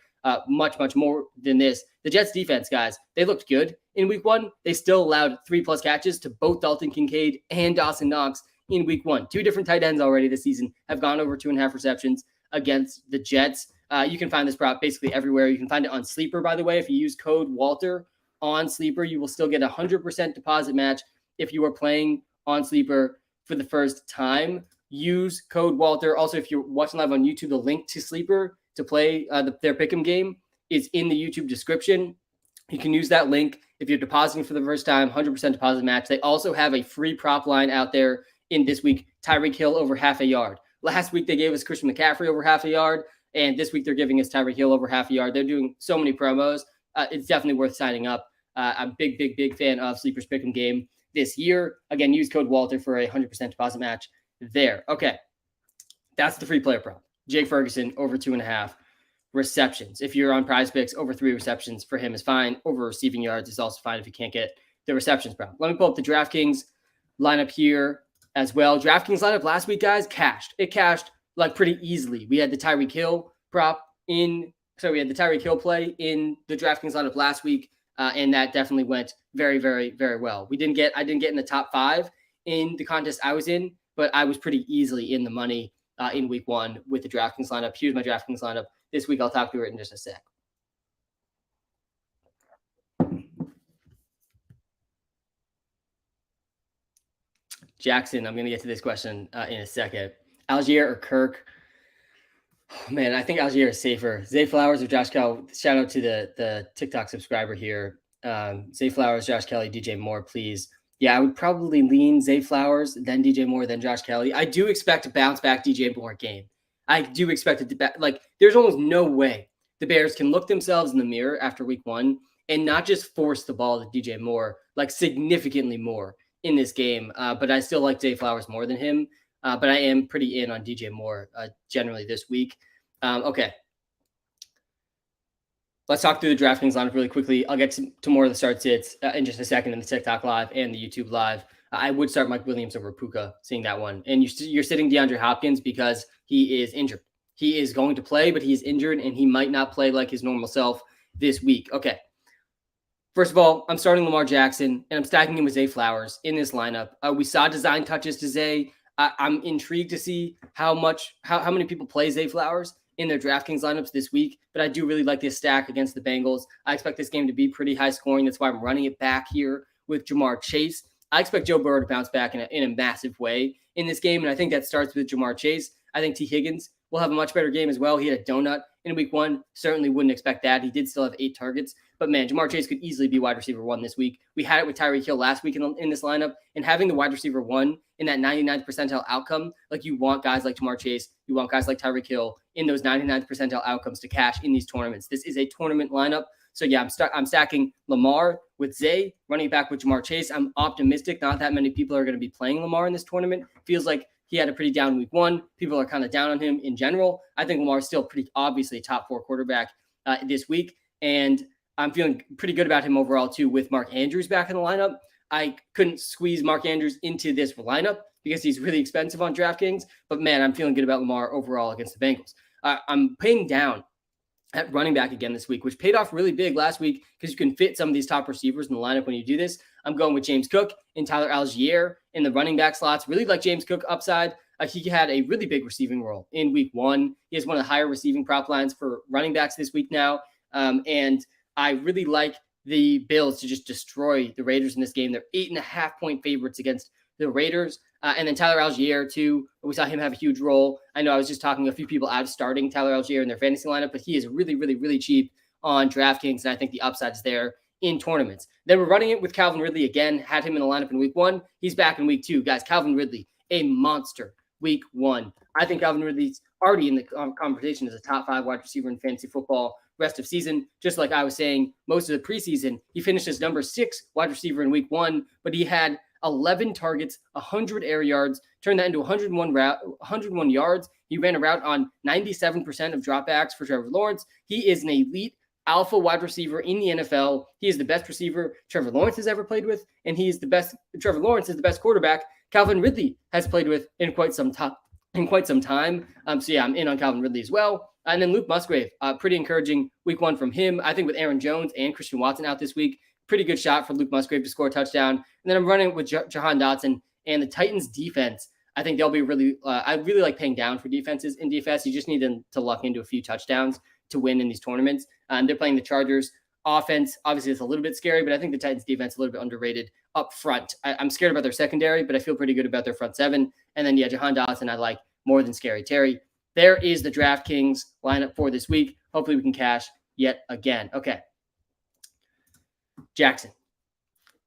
much more than this. The Jets defense, guys, they looked good in week 1. They still allowed 3+ catches to both Dalton Kincaid and Dawson Knox in week 1. 2 different tight ends already this season have gone over 2.5 receptions against the Jets. You can find this prop basically everywhere. You can find it on Sleeper, by the way. If you use code Walter on Sleeper, you will still get a 100% deposit match if you are playing on Sleeper for the first time. Use code Walter. Also, if you're watching live on YouTube, the link to Sleeper to play their Pick'em game is in the YouTube description. You can use that link if you're depositing for the first time, 100% deposit match. They also have a free prop line out there in this week, Tyreek Hill over half a yard. Last week, they gave us Christian McCaffrey over half a yard, and this week they're giving us Tyreek Hill over half a yard. They're doing so many promos. It's definitely worth signing up. I'm a big fan of Sleeper's Pick'em game this year. Again, use code Walter for a 100% deposit match there. Okay, that's the free player prop. Jake Ferguson over 2.5 receptions. If you're on Prize Picks, over 3 receptions for him is fine. Over receiving yards is also fine if you can't get the receptions prop. Let me pull up the DraftKings lineup here as well. DraftKings lineup last week, guys, cashed. It cashed like pretty easily. We had the Tyreek Hill prop in. So we had the Tyreek Hill play in the DraftKings lineup last week, and that definitely went very well. I didn't get in the top 5 in the contest I was in, but I was pretty easily in the money in week 1 with the DraftKings lineup. Here's my DraftKings lineup this week. I'll talk through it in just a sec. Jackson, I'm going to get to this question in a second. Allgeier or Kirk? Oh, man, I think Allgeier is safer. Zay Flowers or Josh Kelly? Shout out to the TikTok subscriber here. Zay Flowers, Josh Kelly, DJ Moore, please. Yeah, I would probably lean Zay Flowers, then DJ Moore, then Josh Kelly. I do expect a bounce back DJ Moore game. I do expect it to there's almost no way the Bears can look themselves in the mirror after week 1 and not just force the ball to DJ Moore, like significantly more in this game. But I still like Zay Flowers more than him. But I am pretty in on DJ Moore generally this week. Okay. Let's talk through the DraftKings lineup really quickly. I'll get to more of the start sits in just a second in the TikTok live and the YouTube live. I would start Mike Williams over Puka, seeing that one. And you're sitting DeAndre Hopkins because he is injured. He is going to play, but he's injured, and he might not play like his normal self this week. Okay. First of all, I'm starting Lamar Jackson, and I'm stacking him with Zay Flowers in this lineup. We saw design touches to Zay. I'm intrigued to see how many people play Zay Flowers in their DraftKings lineups this week, but I do really like this stack against the Bengals. I expect this game to be pretty high scoring. That's why I'm running it back here with Jamar Chase. I expect Joe Burrow to bounce back in a massive way in this game, and I think that starts with Jamar Chase. I think T. Higgins will have a much better game as well. He had a donut in week 1. Certainly wouldn't expect that. He did still have 8 targets. But, man, Jamar Chase could easily be wide receiver 1 this week. We had it with Tyreek Hill last week in this lineup. And having the wide receiver 1 in that 99th percentile outcome, like you want guys like Jamar Chase, you want guys like Tyreek Hill in those 99th percentile outcomes to cash in these tournaments. This is a tournament lineup. So, yeah, I'm stacking Lamar with Zay, running it back with Jamar Chase. I'm optimistic. Not that many people are going to be playing Lamar in this tournament. Feels like he had a pretty down week 1. People are kind of down on him in general. I think Lamar's still pretty obviously a top 4 quarterback this week. And I'm feeling pretty good about him overall, too, with Mark Andrews back in the lineup. I couldn't squeeze Mark Andrews into this lineup because he's really expensive on DraftKings. But, man, I'm feeling good about Lamar overall against the Bengals. I'm paying down at running back again this week, which paid off really big last week because you can fit some of these top receivers in the lineup when you do this. I'm going with James Cook and Tyler Allgeier in the running back slots. Really like James Cook upside. He had a really big receiving role in week 1. He has one of the higher receiving prop lines for running backs this week now. And I really like the Bills to just destroy the Raiders in this game. They're 8.5-point favorites against the Raiders. And then Tyler Allgeier, too. We saw him have a huge role. I know I was just talking to a few people out of starting Tyler Allgeier in their fantasy lineup, but he is really cheap on DraftKings, and I think the upside is there in tournaments. Then we're running it with Calvin Ridley again. Had him in the lineup in week 1. He's back in week 2. Guys, Calvin Ridley, a monster week 1. I think Calvin Ridley's already in the conversation as a top 5 wide receiver in fantasy football rest of season. Just like I was saying, most of the preseason, he finished as number 6 wide receiver in week 1, but he had 11 targets, 100 air yards, turned that into 101 yards. He ran a route on 97% of dropbacks for Trevor Lawrence. He is an elite alpha wide receiver in the NFL. He is the best receiver Trevor Lawrence has ever played with, and Trevor Lawrence is the best quarterback Calvin Ridley has played with in quite some time. So yeah, I'm in on Calvin Ridley as well. And then Luke Musgrave, pretty encouraging week 1 from him. I think with Aaron Jones and Christian Watson out this week, pretty good shot for Luke Musgrave to score a touchdown. And then I'm running with Jahan Dotson and the Titans defense. I think they'll be really, I really like paying down for defenses in DFS. You just need them to luck into a few touchdowns to win in these tournaments. They're playing the Chargers offense. Obviously, it's a little bit scary, but I think the Titans defense is a little bit underrated up front. I'm scared about their secondary, but I feel pretty good about their front 7. And then, yeah, Jahan Dotson, I like more than scary Terry. There is the DraftKings lineup for this week. Hopefully we can cash yet again. Okay. Jackson,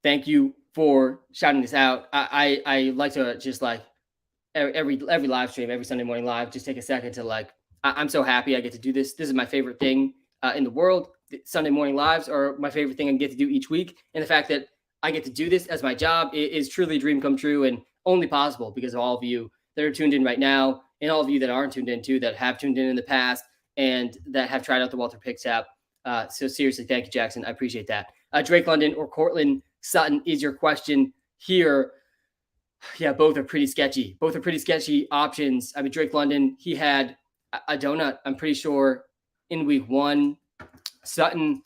thank you for shouting this out. I like to just like every live stream, every Sunday morning live, just take a second to like, I'm so happy I get to do this. This is my favorite thing in the world. Sunday morning lives are my favorite thing I get to do each week. And the fact that I get to do this as my job is truly a dream come true, and only possible because of all of you that are tuned in right now, and all of you that aren't tuned in too, that have tuned in the past and that have tried out the WalterPicks app. So seriously, thank you, Jackson. I appreciate that. Drake London or Cortland Sutton is your question here. Yeah, both are pretty sketchy. Both are pretty sketchy options. I mean, Drake London, he had a donut, I'm pretty sure, in week 1. Sutton,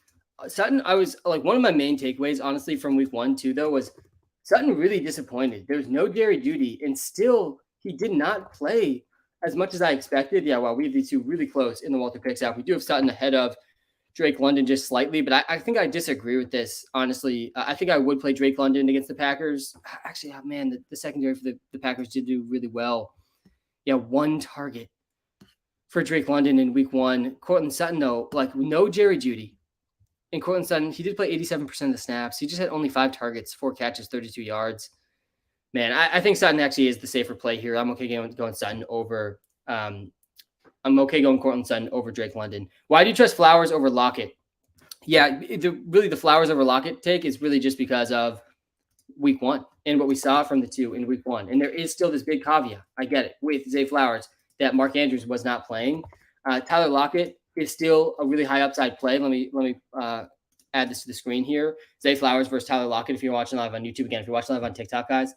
I was like, one of my main takeaways, honestly, from week 1 too, though, was Sutton really disappointed. There was no Jerry Jeudy, and still he did not play as much as I expected. Yeah, well, we have these two really close in the WalterPicks app. We do have Sutton ahead of Drake London just slightly, but I think I disagree with this, honestly. I think I would play Drake London against the Packers. Actually, oh, man, the secondary for the Packers did do really well. Yeah, 1 target for Drake London in week 1. Cortland Sutton, though, like no Jerry Jeudy. And Cortland Sutton, he did play 87% of the snaps. He just had only 5 targets, 4 catches, 32 yards. Man, I think Sutton actually is the safer play here. I'm okay going Sutton over I'm okay going Cortland Sutton over Drake London. Why do you trust Flowers over Lockett? Yeah, the Flowers over Lockett take is really just because of week 1 and what we saw from the two in week 1. And there is still this big caveat, I get it, with Zay Flowers, that Mark Andrews was not playing. Tyler Lockett is still a really high upside play. Let me add this to the screen here. Zay Flowers versus Tyler Lockett. If you're watching live on YouTube, again, if you're watching live on TikTok, guys,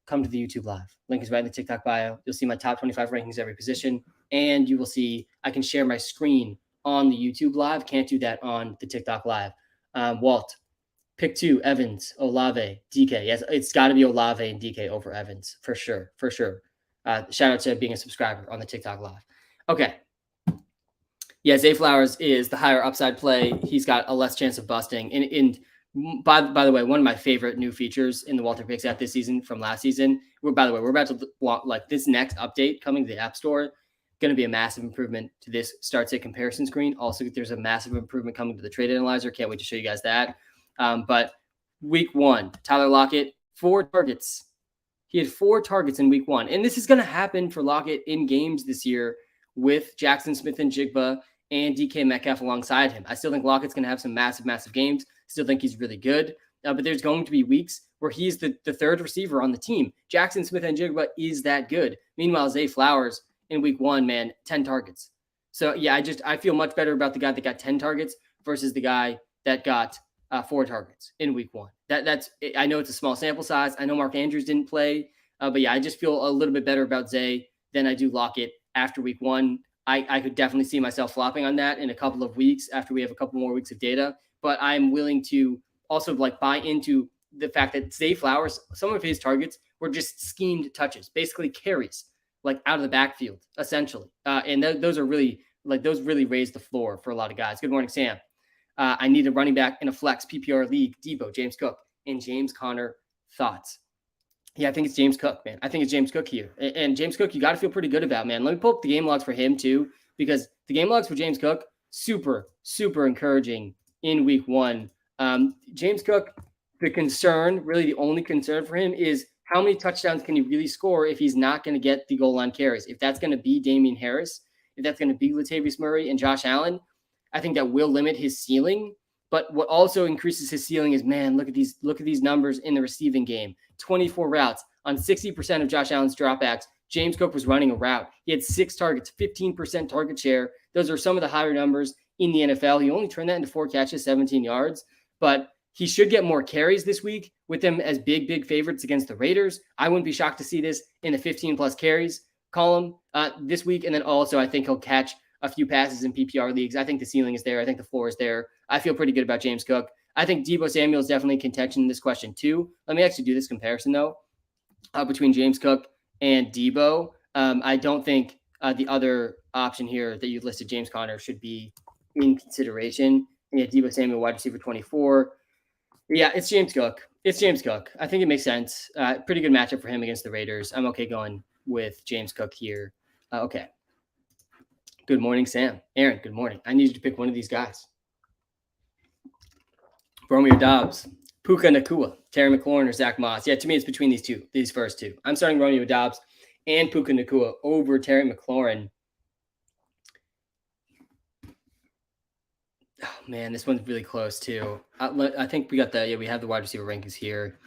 come to the YouTube live. Link is right in the TikTok bio. You'll see my top 25 rankings every position, and you will see I can share my screen on the YouTube live. Can't do that on the TikTok live. Walt, pick 2, Evans, Olave, DK. Yes, it's got to be Olave and DK over Evans for sure. Shout out to being a subscriber on the TikTok live. Okay. Yeah, Zay Flowers is the higher upside play. He's got a less chance of busting. And by the way, one of my favorite new features in the WalterPicks app this season from last season, we're about to like this next update coming to the App Store, going to be a massive improvement to this start sit comparison screen. Also, there's a massive improvement coming to the trade analyzer. Can't wait to show you guys that. But week 1, Tyler Lockett, 4 targets. He had 4 targets in week 1. And this is going to happen for Lockett in games this year with Jackson Smith-Njigba and DK Metcalf alongside him. I still think Lockett's going to have some massive games. Still think he's really good. But there's going to be weeks where he's the 3rd receiver on the team. Jackson Smith-Njigba is that good. Meanwhile, Zay Flowers in week 1, man, 10 targets. So, yeah, I feel much better about the guy that got 10 targets versus the guy that got 4 targets in week 1. That's I know it's a small sample size. I know Mark Andrews didn't play. But, yeah, I just feel a little bit better about Zay than I do Lockett after week 1. I could definitely see myself flopping on that in a couple of weeks after we have a couple more weeks of data. But I'm willing to also like buy into the fact that Zay Flowers, some of his targets were just schemed touches, basically carries, like out of the backfield, essentially. And those are really those really raise the floor for a lot of guys. Good morning, Sam. I need a running back in a flex PPR league. Debo, James Cook, and James Conner. Thoughts? Yeah, I think it's James Cook, man. I think it's James Cook here. And James Cook, you got to feel pretty good about, man. Let me pull up the game logs for him too, because the game logs for James Cook, super encouraging in week 1. James Cook, really the only concern for him is how many touchdowns can he really score if he's not going to get the goal line carries? If that's going to be Damian Harris, if that's going to be Latavius Murray and Josh Allen, I think that will limit his ceiling. But what also increases his ceiling is, man, look at these numbers in the receiving game. 24 routes on 60% of Josh Allen's dropbacks. James Cook was running a route. He had 6 targets, 15% target share. Those are some of the higher numbers in the NFL. He only turned that into 4 catches, 17 yards. But he should get more carries this week with them as big favorites against the Raiders. I wouldn't be shocked to see this in the 15-plus carries column this week. And then also I think he'll catch a few passes in PPR leagues. I think the ceiling is there. I think the floor is there. I feel pretty good about James Cook. I think Deebo Samuel is definitely in contention in this question too. Let me actually do this comparison though between James Cook and Deebo. I don't think the other option here that you listed, James Conner, should be in consideration. And yet Deebo Samuel, wide receiver 24. Yeah, it's James Cook. It's James Cook. I think it makes sense. Pretty good matchup for him against the Raiders. I'm okay going with James Cook here. Okay. Good morning, Sam. Aaron, good morning. I need you to pick one of these guys. Romeo Dobbs, Puka Nacua, Terry McLaurin, or Zach Moss. Yeah, to me, it's between these first two. I'm starting Romeo Dobbs and Puka Nacua over Terry McLaurin. Oh, man, this one's really close, too. I think we have the wide receiver rankings here.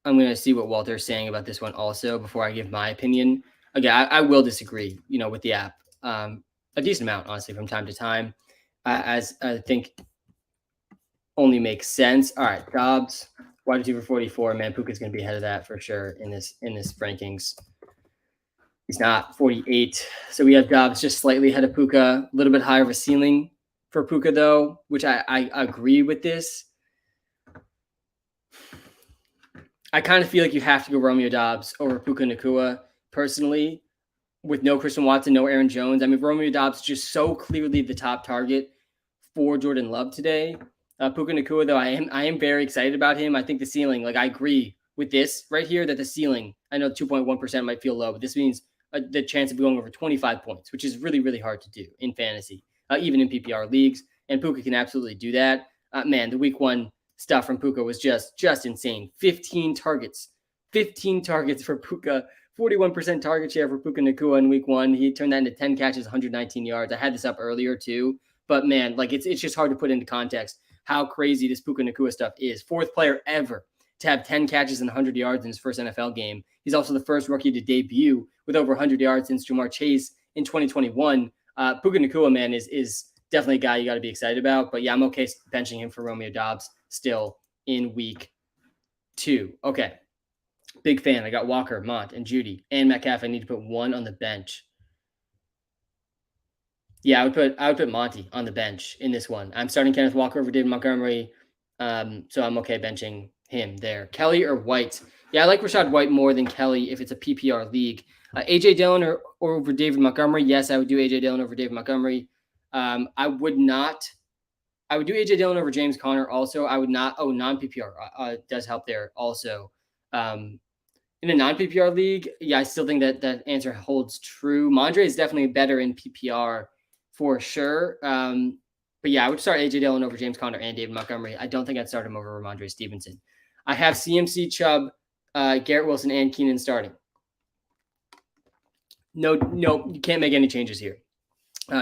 I'm going to see what Walter's saying about this one also before I give my opinion. Again, I will disagree, with the app. A decent amount, honestly, from time to time, as I think only makes sense. All right, Dobbs, wide receiver 44. Man, Puka's going to be ahead of that for sure in this rankings. He's not 48, so we have Dobbs just slightly ahead of Puka, a little bit higher of a ceiling for Puka though, which I agree with this. I kind of feel like you have to go Romeo Dobbs over Puka Nacua personally. With no Christian Watson, no Aaron Jones. I mean, Romeo Dobbs is just so clearly the top target for Jordan Love today. Puka Nacua, though, I am very excited about him. I think the ceiling, I agree with this right here, that the ceiling, I know 2.1% might feel low, but this means the chance of going over 25 points, which is really, really hard to do in fantasy, even in PPR leagues. And Puka can absolutely do that. Man, the week 1 stuff from Puka was just insane. 15 targets for Puka. 41% target share for Puka Nacua in week 1. He turned that into 10 catches, 119 yards. I had this up earlier too, but man, it's just hard to put into context how crazy this Puka Nacua stuff is. 4th player ever to have 10 catches and 100 yards in his first NFL game. He's also the first rookie to debut with over 100 yards since Jamar Chase in 2021. Puka Nacua, man, is definitely a guy you got to be excited about. But yeah, I'm okay benching him for Romeo Dobbs still in week 2. Okay. Big fan. I got Walker, Mont, and Judy, and Metcalf. I need to put one on the bench. Yeah, I would put Monty on the bench in this one. I'm starting Kenneth Walker over David Montgomery, so I'm okay benching him there. Kelly or White? Yeah, I like Rashad White more than Kelly if it's a PPR league. AJ Dillon or over David Montgomery? Yes, I would do AJ Dillon over David Montgomery. I would do AJ Dillon over James Conner also. I would not. Oh, non-PPR does help there also. In a non-PPR league, yeah, I still think that answer holds true. Mondre is definitely better in PPR for sure. But yeah, I would start AJ Dillon over James Conner and David Montgomery. I don't think I'd start him over Ramondre Stevenson. I have CMC, Chubb, Garrett Wilson, and Keenan starting. No, you can't make any changes here.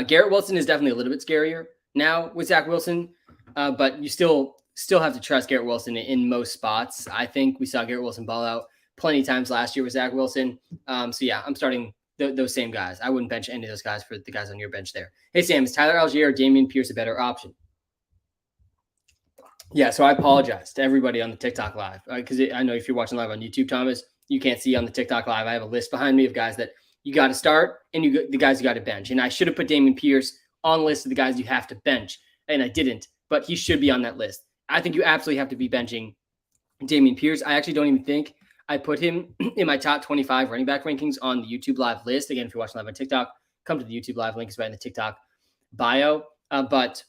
Garrett Wilson is definitely a little bit scarier now with Zach Wilson, but you still have to trust Garrett Wilson in most spots. I think we saw Garrett Wilson ball out plenty of times last year with Zach Wilson. So yeah, I'm starting those same guys. I wouldn't bench any of those guys for the guys on your bench there. Hey Sam, is Tyler Allgeier or Dameon Pierce a better option? Yeah, so I apologize to everybody on the TikTok live because I know if you're watching live on YouTube, Thomas, you can't see on the TikTok live. I have a list behind me of guys that you got to start and the guys you got to bench. And I should have put Dameon Pierce on the list of the guys you have to bench, and I didn't, but he should be on that list. I think you absolutely have to be benching Dameon Pierce. I actually don't even think I put him in my top 25 running back rankings on the YouTube live list. Again, if you're watching live on TikTok, come to the YouTube live link is right in the TikTok bio. But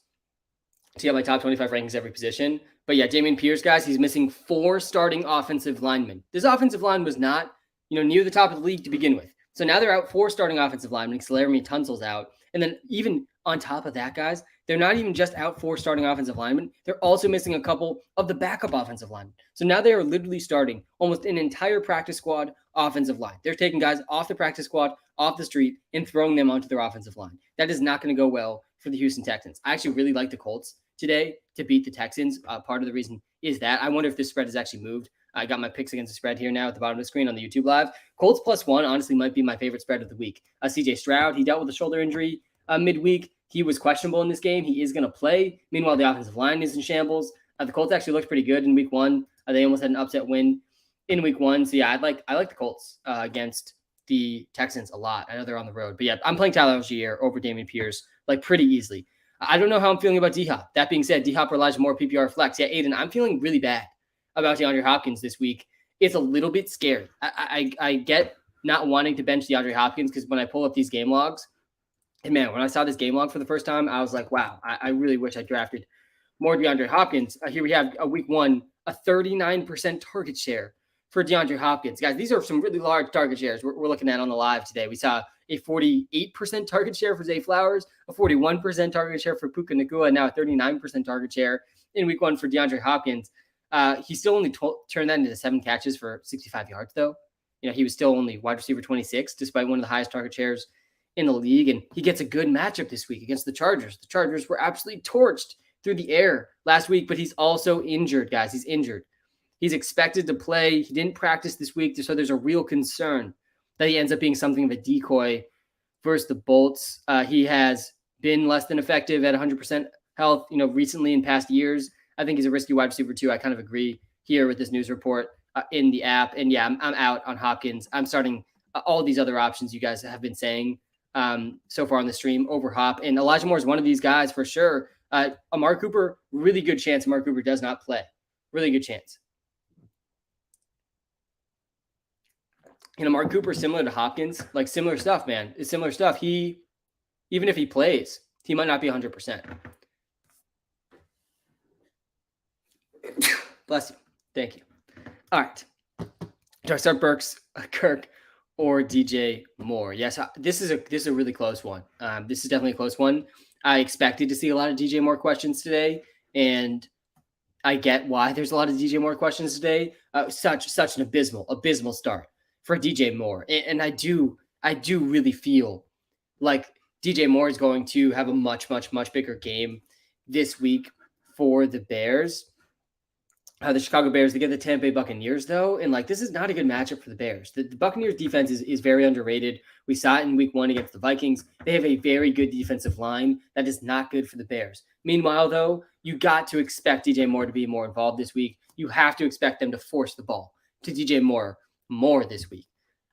to get my top 25 rankings every position. But yeah, Dameon Pierce, guys, he's missing 4 starting offensive linemen. This offensive line was not, near the top of the league to begin with. So now they're out 4 starting offensive linemen. Laramie Tunsil's out. And then even on top of that, guys, they're not even just out 4 starting offensive linemen. They're also missing a couple of the backup offensive linemen. So now they are literally starting almost an entire practice squad offensive line. They're taking guys off the practice squad, off the street, and throwing them onto their offensive line. That is not going to go well for the Houston Texans. I actually really like the Colts today to beat the Texans. Part of the reason is that I wonder if this spread has actually moved. I got my picks against the spread here now at the bottom of the screen on the YouTube Live. Colts +1 honestly might be my favorite spread of the week. CJ Stroud, he dealt with a shoulder injury midweek. He was questionable in this game. He is going to play. Meanwhile, the offensive line is in shambles. The Colts actually looked pretty good in week 1. They almost had an upset win in week 1. So yeah, I like the Colts against the Texans a lot. I know they're on the road, but yeah, I'm playing Tyler Allgeier over Dameon Pierce like pretty easily. I don't know how I'm feeling about D-Hop. That being said, D-Hop relies more PPR flex. Yeah, Aiden, I'm feeling really bad about DeAndre Hopkins this week. It's a little bit scary. I get not wanting to bench DeAndre Hopkins because when I pull up these game logs, and man, when I saw this game log for the first time, I was like, wow, I really wish I drafted more DeAndre Hopkins. Here we have a week 1, a 39% target share for DeAndre Hopkins. Guys, these are some really large target shares we're looking at on the live today. We saw a 48% target share for Zay Flowers, a 41% target share for Puka Nacua, and now a 39% target share in week 1 for DeAndre Hopkins. He still only turned that into 7 catches for 65 yards, though. He was still only wide receiver 26, despite one of the highest target shares in the league. And he gets a good matchup this week against the Chargers. The Chargers were absolutely torched through the air last week, but he's also injured, guys. He's injured. He's expected to play. He didn't practice this week, so there's a real concern that he ends up being something of a decoy versus the Bolts. He has been less than effective at 100% health, recently in past years. I think he's a risky wide receiver too. I kind of agree here with this news report in the app. And yeah, I'm out on Hopkins. I'm starting all these other options you guys have been saying so far on the stream over Hop. And Elijah Moore is one of these guys for sure. Amari Cooper, really good chance Amari Cooper does not play. Really good chance. Amari Cooper, similar to Hopkins, like similar stuff, man. It's similar stuff. Even if he plays, he might not be 100%. Bless you. Thank you. All right. Do I start Burks, Kirk, or DJ Moore? Yes, this is a really close one. This is definitely a close one. I expected to see a lot of DJ Moore questions today, and I get why there's a lot of DJ Moore questions today. Such an abysmal start for DJ Moore, and I do really feel like DJ Moore is going to have a much bigger game this week for the Bears. The Chicago Bears, they get the Tampa Bay Buccaneers, though, and this is not a good matchup for the Bears. The Buccaneers defense is very underrated. We saw it in week 1 against the Vikings. They have a very good defensive line that is not good for the Bears. Meanwhile, though, you got to expect DJ Moore to be more involved this week. You have to expect them to force the ball to DJ Moore more this week.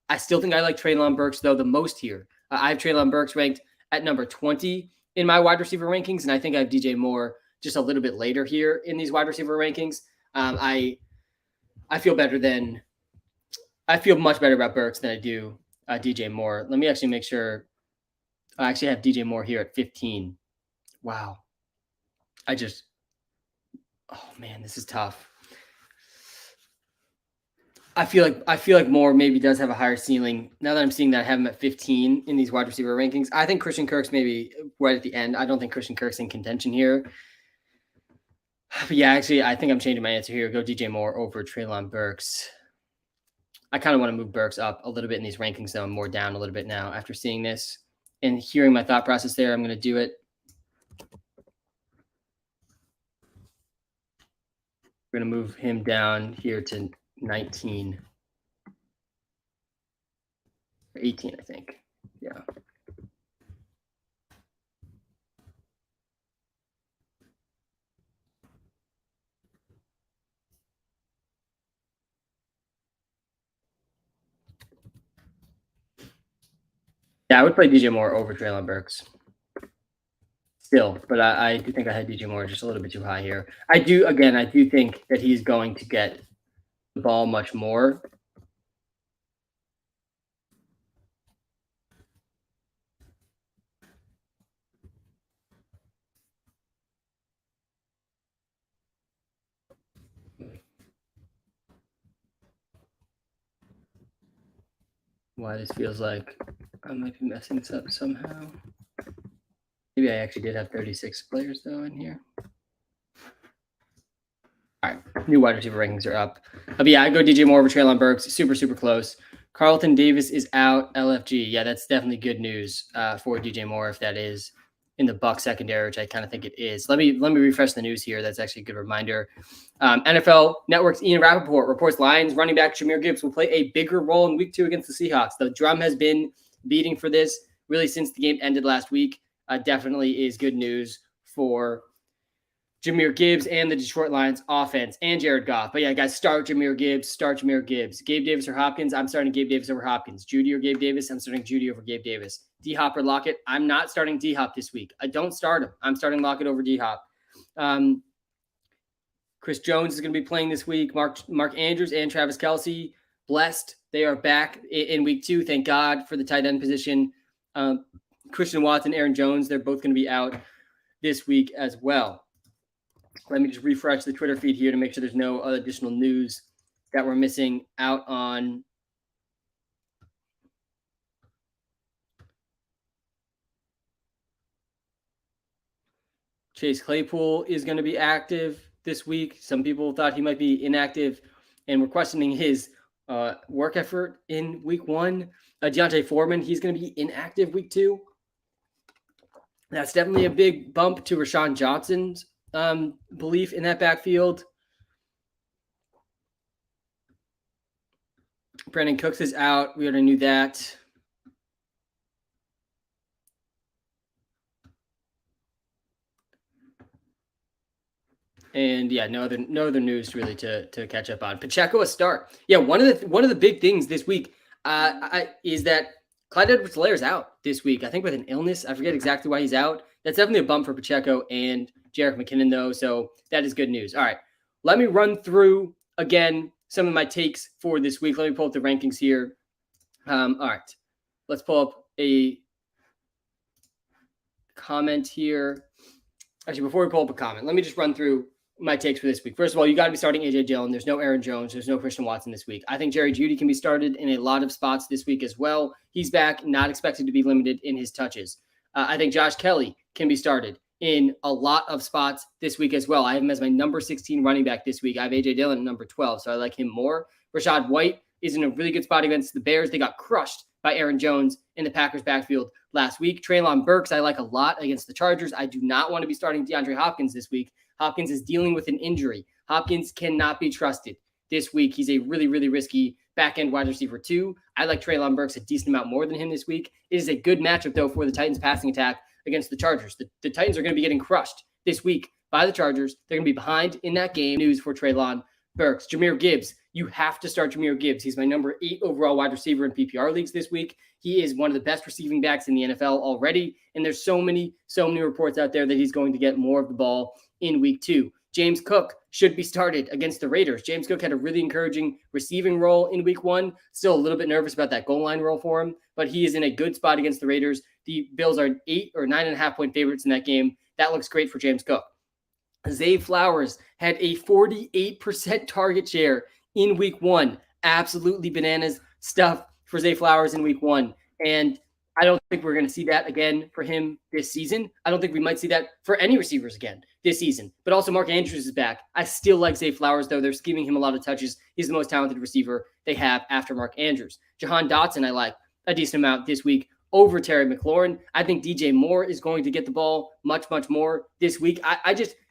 I still think I like Treylon Burks, though, the most here. I have Treylon Burks ranked at number 20 in my wide receiver rankings, and I think I have DJ Moore just a little bit later here in these wide receiver rankings. I feel much better about Burks than I do DJ Moore. Let me actually make sure. I actually have DJ Moore here at 15. Wow. Oh man, this is tough. I feel like Moore maybe does have a higher ceiling. Now that I'm seeing that I have him at 15 in these wide receiver rankings, I think Christian Kirk's maybe right at the end. I don't think Christian Kirk's in contention here. But yeah, actually, I think I'm changing my answer here. Go DJ Moore over Treylon Burks. I kind of want to move Burks up a little bit in these rankings, though. I'm more down a little bit now after seeing this and hearing my thought process there. I'm going to do it. We're going to move him down here to 19 or 18, I think. Yeah. Yeah, I would play DJ Moore over Treylon Burks still, but I do think I had DJ Moore just a little bit too high here. I do think that he's going to get the ball much more. Why this feels like I might be messing this up somehow. Maybe maybe I actually did have 36 players, though, in here. All right, new wide receiver rankings are up. But yeah, I go DJ Moore over Treylon Burks. Super, super close. Carlton Davis is out. LFG. Yeah, that's definitely good news for DJ Moore if that is in the Bucs secondary, which I kind of think it is. Let me refresh the news here. That's actually a good reminder. NFL Network's Ian Rappaport reports Lions running back Jamir Gibbs will play a bigger role in Week 2 against the Seahawks. The drum has been beating for this really since the game ended last week. Definitely is good news for Jamir Gibbs and the Detroit Lions offense and Jared Goff. But yeah, guys, start Jamir Gibbs. Gabe Davis or Hopkins? I'm starting Gabe Davis over Hopkins. Judy or Gabe Davis? I'm starting Judy over Gabe Davis. D-Hop or Lockett? I'm not starting D-Hop this week. I don't start him. I'm starting Lockett over D-Hop. Chris Jones is going to be playing this week. Mark Andrews and Travis Kelce, blessed. They are back in Week 2. Thank God for the tight end position. Christian Watson, Aaron Jones, they're both going to be out this week as well. Let me just refresh the Twitter feed here to make sure there's no other additional news that we're missing out on. Chase Claypool is going to be active this week. Some people thought he might be inactive and were questioning his work effort in Week 1. Deontay Foreman, he's going to be inactive Week 2. That's definitely a big bump to Rashawn Johnson's belief in that backfield. Brandon Cooks is out. We already knew that. And yeah, no other news really to catch up on. Pacheco a start. Yeah, one of the big things this week is that Clyde Edwards-Helaire is out this week. I think with an illness. I forget exactly why he's out. That's definitely a bump for Pacheco and Jerick McKinnon, though. So that is good news. All right, let me run through again some of my takes for this week. Let me pull up the rankings here. All right, let's pull up a comment here. Actually, before we pull up a comment, let me just run through my takes for this week. First of all, you got to be starting A.J. Dillon. There's no Aaron Jones. There's no Christian Watson this week. I think Jerry Jeudy can be started in a lot of spots this week as well. He's back, not expected to be limited in his touches. I think Josh Kelly can be started in a lot of spots this week as well. I have him as my number 16 running back this week. I have A.J. Dillon at number 12, so I like him more. Rashad White is in a really good spot against the Bears. They got crushed by Aaron Jones in the Packers backfield last week. Treylon Burks, I like a lot against the Chargers. I do not want to be starting DeAndre Hopkins this week. Hopkins is dealing with an injury. Hopkins cannot be trusted this week. He's a really, really risky back-end wide receiver too. I like Treylon Burks a decent amount more than him this week. It is a good matchup, though, for the Titans passing attack against the Chargers. The Titans are going to be getting crushed this week by the Chargers. They're going to be behind in that game. News for Treylon Burks. Jamir Gibbs. You have to start Jamir Gibbs. He's my number 8 overall wide receiver in PPR leagues this week. He is one of the best receiving backs in the NFL already. And there's so many reports out there that he's going to get more of the ball in Week 2. James Cook should be started against the Raiders. James Cook had a really encouraging receiving role in Week 1. Still a little bit nervous about that goal line role for him, but he is in a good spot against the Raiders. The Bills are 8 or 9.5 point favorites in that game. That looks great for James Cook. Zay Flowers had a 48% target share in Week 1. Absolutely bananas stuff for Zay Flowers in Week 1. And I don't think we're going to see that again for him this season. I don't think we might see that for any receivers again this season. But also Mark Andrews is back. I still like Zay Flowers, though. They're giving him a lot of touches. He's the most talented receiver they have after Mark Andrews. Jahan Dotson, I like a decent amount this week over Terry McLaurin. I think DJ Moore is going to get the ball much, much more this week.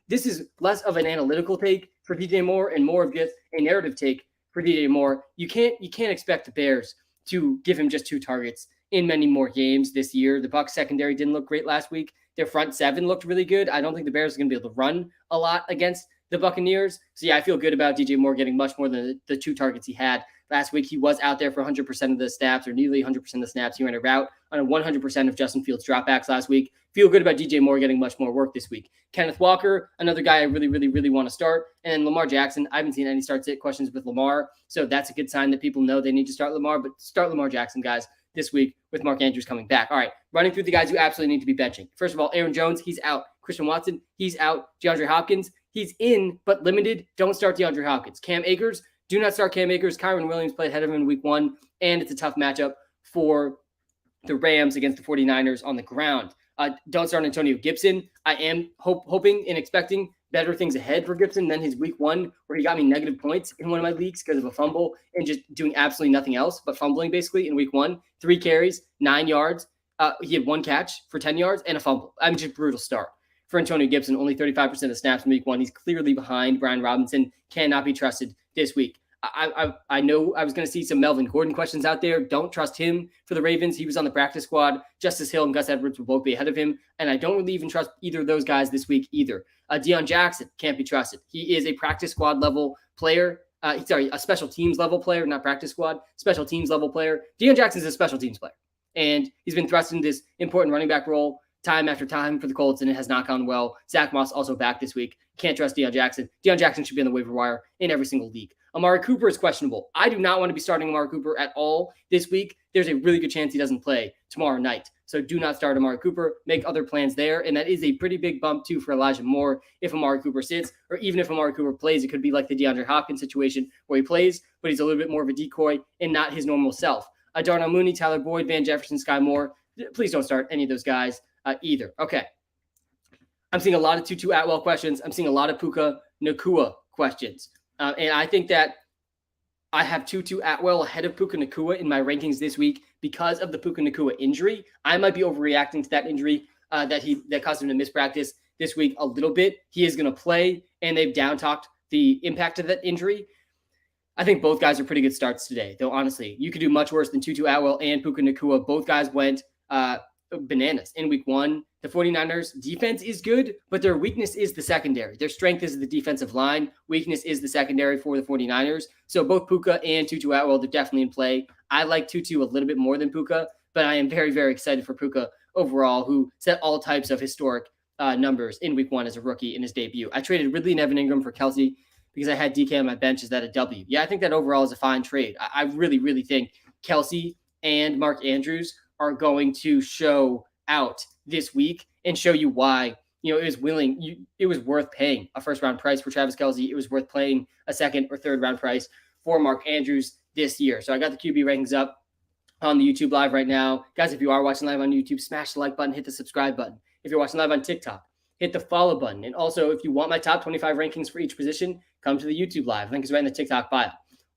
This is less of an analytical take for DJ Moore and more of just a narrative take for DJ Moore. You can't expect the Bears to give him just 2 targets in many more games this year. The Bucs secondary didn't look great last week. Their front 7 looked really good. I don't think the Bears are going to be able to run a lot against the Buccaneers. So yeah, I feel good about DJ Moore getting much more than the 2 targets he had last week. He was out there for 100% of the snaps, or nearly 100% of the snaps. He ran a route on a 100% of Justin Fields dropbacks last week. Feel good about DJ Moore getting much more work this week. Kenneth Walker, another guy I really, really, really want to start. And Lamar Jackson, I haven't seen any start-sit questions with Lamar. So that's a good sign that people know they need to start Lamar. But start Lamar Jackson, guys, this week with Mark Andrews coming back. All right, running through the guys you absolutely need to be benching. First of all, Aaron Jones, he's out. Christian Watson, he's out. DeAndre Hopkins, he's in, but limited. Don't start DeAndre Hopkins. Cam Akers, do not start Cam Akers. Kyron Williams played ahead of him in Week 1, and it's a tough matchup for the Rams against the 49ers on the ground. Don't start Antonio Gibson. I am hoping and expecting better things ahead for Gibson than his week one, where he got me negative points in one of my leagues because of a fumble and just doing absolutely nothing else but fumbling basically in week one. 3 carries, 9 yards. He had 1 catch for 10 yards and a fumble. I mean, just brutal start for Antonio Gibson. Only 35% of the snaps in week one. He's clearly behind Brian Robinson. Cannot be trusted this week. I know I was going to see some Melvin Gordon questions out there. Don't trust him for the Ravens. He was on the practice squad. Justice Hill and Gus Edwards will both be ahead of him. And I don't really even trust either of those guys this week either. Deion Jackson can't be trusted. He is a practice squad level player. A special teams level player, not practice squad, special teams level player. Deion Jackson is a special teams player. And he's been thrust into this important running back role time after time for the Colts, and it has not gone well. Zach Moss also back this week. Can't trust Deion Jackson. Deion Jackson should be on the waiver wire in every single league. Amari Cooper is questionable. I do not want to be starting Amari Cooper at all this week. There's a really good chance he doesn't play tomorrow night. So do not start Amari Cooper. Make other plans there. And that is a pretty big bump, too, for Elijah Moore if Amari Cooper sits. Or even if Amari Cooper plays, it could be like the DeAndre Hopkins situation where he plays, but he's a little bit more of a decoy and not his normal self. Darnell Mooney, Tyler Boyd, Van Jefferson, Sky Moore. Please don't start any of those guys either. Okay. I'm seeing a lot of Tutu Atwell questions. I'm seeing a lot of Puka Nacua questions. And I think that I have Tutu Atwell ahead of Puka Nacua in my rankings this week because of the Puka Nacua injury. I might be overreacting to that injury that caused him to miss practice this week a little bit. He is going to play, and they've down-talked the impact of that injury. I think both guys are pretty good starts today, though, honestly. You could do much worse than Tutu Atwell and Puka Nacua. Both guys went bananas in week one. The 49ers defense is good, but their weakness is the secondary. Their strength is the defensive line. Weakness is the secondary for the 49ers. So both Puka and Tutu Atwell, they're definitely in play. I like Tutu a little bit more than Puka, but I am very, very excited for Puka overall, who set all types of historic numbers in week one as a rookie in his debut. I traded Ridley and Evan Ingram for Kelsey because I had DK on my bench. Is that a W? Yeah, I think that overall is a fine trade. I really, really think Kelsey and Mark Andrews are going to show out this week and show you why, it was worth paying a first round price for Travis Kelsey. It was worth paying a second or third round price for Mark Andrews this year. So I got the QB rankings up on the YouTube live right now. Guys, if you are watching live on YouTube, smash the like button, hit the subscribe button. If you're watching live on TikTok, hit the follow button. And also, if you want my top 25 rankings for each position, come to the YouTube live. Link is right in the TikTok bio.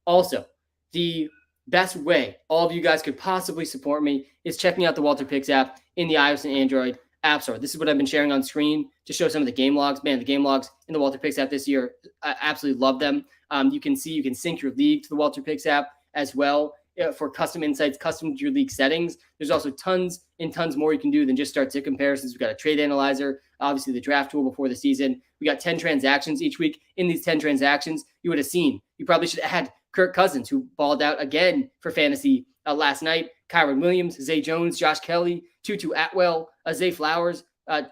Also, the best way all of you guys could possibly support me is checking out the WalterPicks app in the iOS and Android app store. This is what I've been sharing on screen to show some of the game logs. Man, the game logs in the WalterPicks app this year, I absolutely love them. You can sync your league to the WalterPicks app as well for custom insights, custom to your league settings. There's also tons and tons more you can do than just start sit comparisons. We've got a trade analyzer, obviously the draft tool before the season. We got 10 transactions each week. In these 10 transactions, you would have seen, you probably should have had Kirk Cousins, who balled out again for fantasy last night. Kyron Williams, Zay Jones, Josh Kelly, Tutu Atwell, Zay Flowers.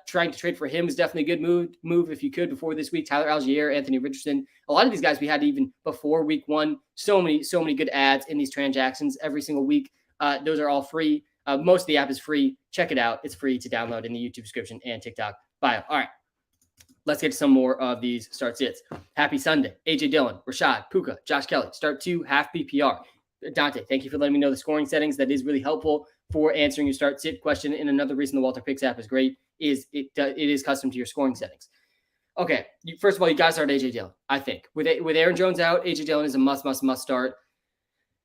Trying to trade for him is definitely a good move if you could before this week. Tyler Allgeier, Anthony Richardson. A lot of these guys we had even before week one. So many good ads in these transactions every single week. Those are all free. Most of the app is free. Check it out. It's free to download in the YouTube description and TikTok bio. All right. Let's get to some more of these start sits. Happy Sunday. AJ Dillon, Rashad, Puka, Josh Kelly. Start 2, half PPR. Dante, thank you for letting me know the scoring settings. That is really helpful for answering your start sit question. And another reason the WalterPicks app is great is it is custom to your scoring settings. Okay, first of all, you guys start AJ Dillon, I think. With Aaron Jones out, AJ Dillon is a must start.